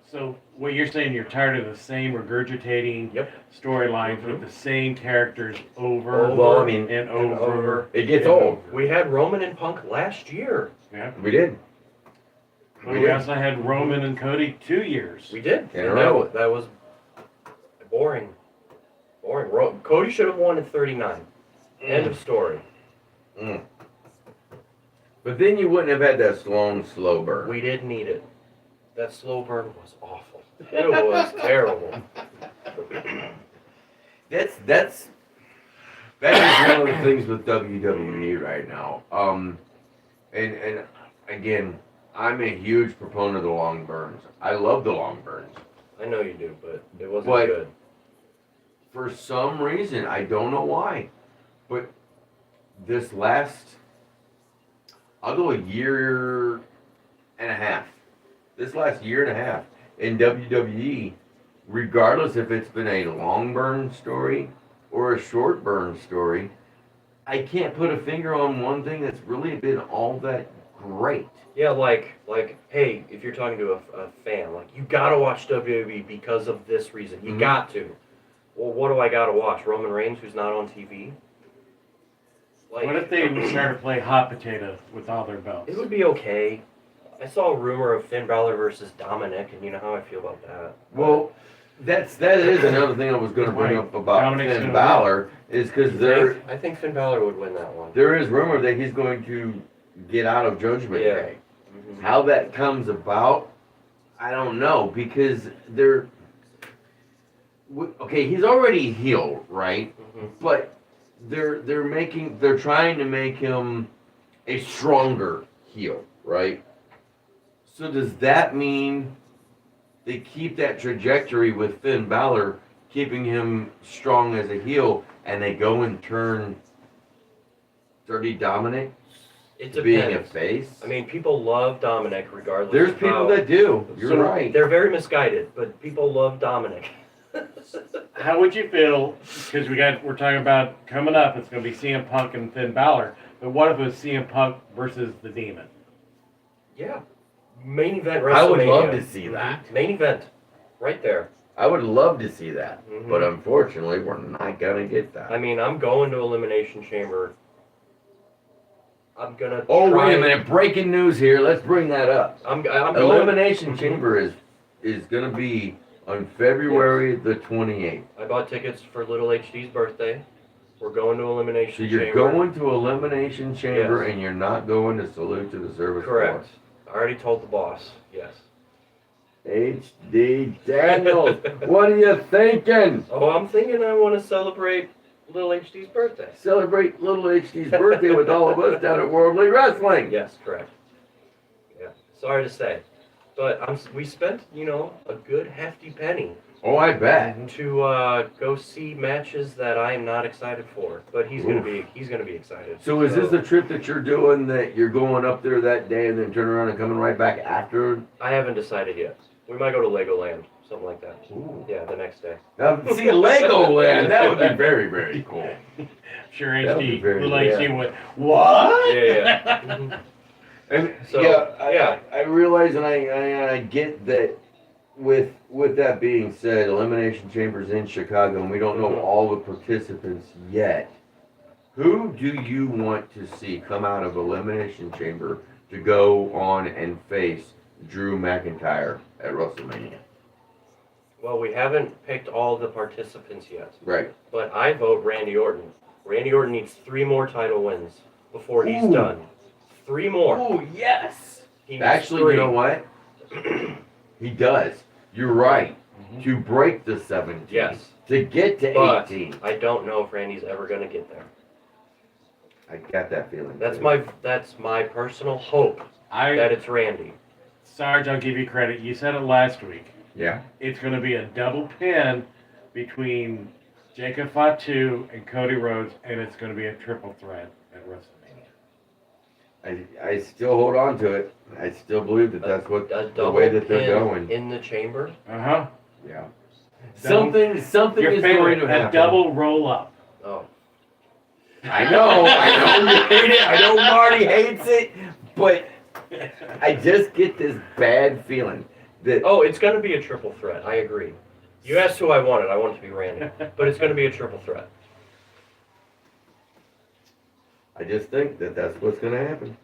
So what you're saying, you're tired of the same regurgitating storylines with the same characters over and over. It gets old. We had Roman and Punk last year. Yeah. We did. But we also had Roman and Cody 2 years. We did. In a row. That was boring. Boring. Cody should have won at 39. End of story. But then you wouldn't have had that long, slow burn. We didn't need it. That slow burn was awful. It was terrible. That is one of the things with WWE right now. And again, I'm a huge proponent of the long burns. I love the long burns. I know you do, but it wasn't good. For some reason, I don't know why, but this last, I'll go a year and a half. This last year and a half in WWE, regardless if it's been a long burn story or a short burn story, I can't put a finger on one thing that's really been all that great. Yeah, like, hey, if you're talking to a fan, like, you gotta watch WWE because of this reason. You got to. Well, what do I gotta watch? Roman Reigns, who's not on TV? Like, What if they started to play hot potato with all their belts? It would be okay. I saw a rumor of Finn Balor versus Dominic, and you know how I feel about that. Well, that is another thing I was going to bring up about Finn Balor, is because I think Finn Balor would win that one. There is rumor that he's going to get out of Judgment Day. How that comes about, I don't know, because he's already healed, right? But they're trying to make him a stronger heel, right? So does that mean they keep that trajectory with Finn Balor, keeping him strong as a heel, and they go and turn Dirty Dominic to being a face? I mean, people love Dominic regardless. There's people that do. You're right. They're very misguided, but people love Dominic. How would you feel? Because we're talking about coming up. It's going to be CM Punk and Finn Balor. But what if it was CM Punk versus the Demon? Yeah. Main event WrestleMania. I would love to see that. Main event. Right there. I would love to see that. But unfortunately, we're not going to get that. I mean, I'm going to Elimination Chamber. I'm going to wait a minute. Breaking news here. Let's bring that up. I'm Elimination Chamber is going to be On February the 28th. I bought tickets for Little HD's birthday. We're going to So Elimination you're Chamber. going to Elimination Chamber Yes. and you're not going to Salute to the Service Correct. I already told the boss. Yes. HD Daniels, what are you thinking? Oh, I'm thinking I want to celebrate Little HD's birthday. Celebrate Little HD's birthday with all of us down at Worldly Wrestling. Yes, correct. Yeah. Sorry to say, but we spent a good hefty penny. Oh, I bet. To go see matches that I am not excited for, but he's gonna be excited. So is this a trip that you're doing that you're going up there that day and then turn around and coming right back after? I haven't decided yet. We might go to Legoland, something like that. Ooh. Yeah, the next day. Now, see, Legoland, that would be very, very cool. Sure, That would be HD, very little cool. HD went, what? Yeah. Mhm. And So, I realize and I get that with that being said, Elimination Chamber's in Chicago and we don't know all the participants yet. Who do you want to see come out of Elimination Chamber to go on and face Drew McIntyre at WrestleMania? Well, we haven't picked all the participants yet. Right. But I vote Randy Orton. Randy Orton needs 3 more title wins before he's Ooh. done. 3 more. Oh, yes. He needs Actually, 3. you know what? He does. You're right. To break the 17. Yes. To get to But 18. I don't know if Randy's ever going to get there. I got that feeling. That's too. my personal hope that it's Randy. Sarge, I'll give you credit. You said it last week. Yeah. It's going to be a double pin between Jacob Fatu and Cody Rhodes, and it's going to be a triple threat at WrestleMania. I still hold on to it. I still believe that that's what A the double way that they're pin going. in the chamber. Uh-huh. Yeah. Double- Something Your is going favorite, to a happen. double roll up. Oh. I know you hate it. I know Marty hates it, but I just get this bad feeling that Oh, it's going to be a triple threat. I agree. You asked who I wanted. I want it to be Randy. But it's going to be a triple threat. I just think that that's what's going to happen.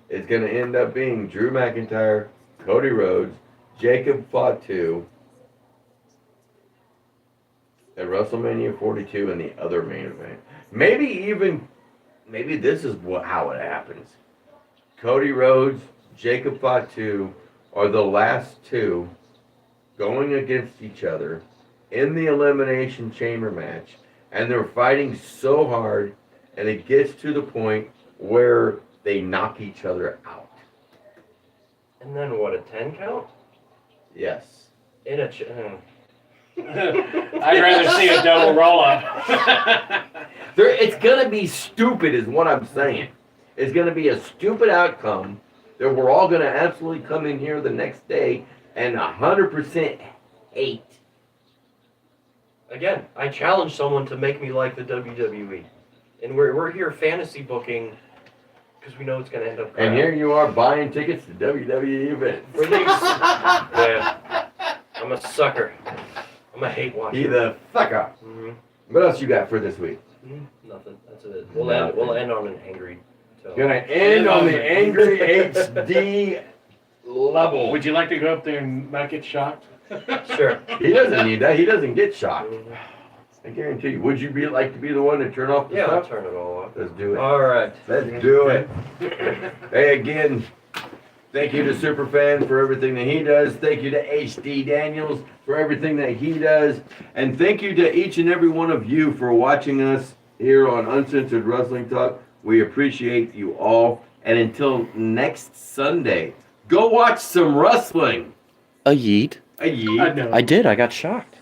It's going to end up being Drew McIntyre, Cody Rhodes, Jacob Fatu at WrestleMania 42 and the other main event. Maybe this is how it happens. Cody Rhodes, Jacob Fatu are the last 2 going against each other in the Elimination Chamber match, and they're fighting so hard, and it gets to the point where they knock each other out. And then what, a 10 count? Yes. In a I'd rather see a double roll up. It's gonna be stupid is what I'm saying. It's gonna be a stupid outcome that we're all gonna absolutely come in here the next day and 100% hate. Again, I challenge someone to make me like the WWE. And we're here fantasy booking because we know it's going to end up crap. And here you are buying tickets to WWE events. For these, yeah, I'm a sucker. I'm a hate watcher. Be the sucker. Mm-hmm. What else you got for this week? Nothing. That's it. We'll end on an angry tone. Gonna end on the angry HD level. Would you like to go up there and not get shocked? Sure. He doesn't need that. He doesn't get shocked. I guarantee you. Would you like to be the one to turn off the Yeah, stuff? I'll turn it all off. Let's do it. All right. Let's do it. Hey, again, thank you to Superfan for everything that he does. Thank you to HD Daniels for everything that he does. And thank you to each and every one of you for watching us here on Uncensored Wrestling Talk. We appreciate you all. And until next Sunday, go watch some wrestling. A yeet. A yeet. I did. I got shocked.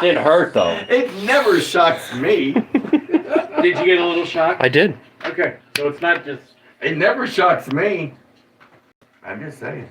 Didn't hurt though. It never shocks me. Did you get a little shocked? I did. Okay, so it's not just... It never shocks me. I'm just saying.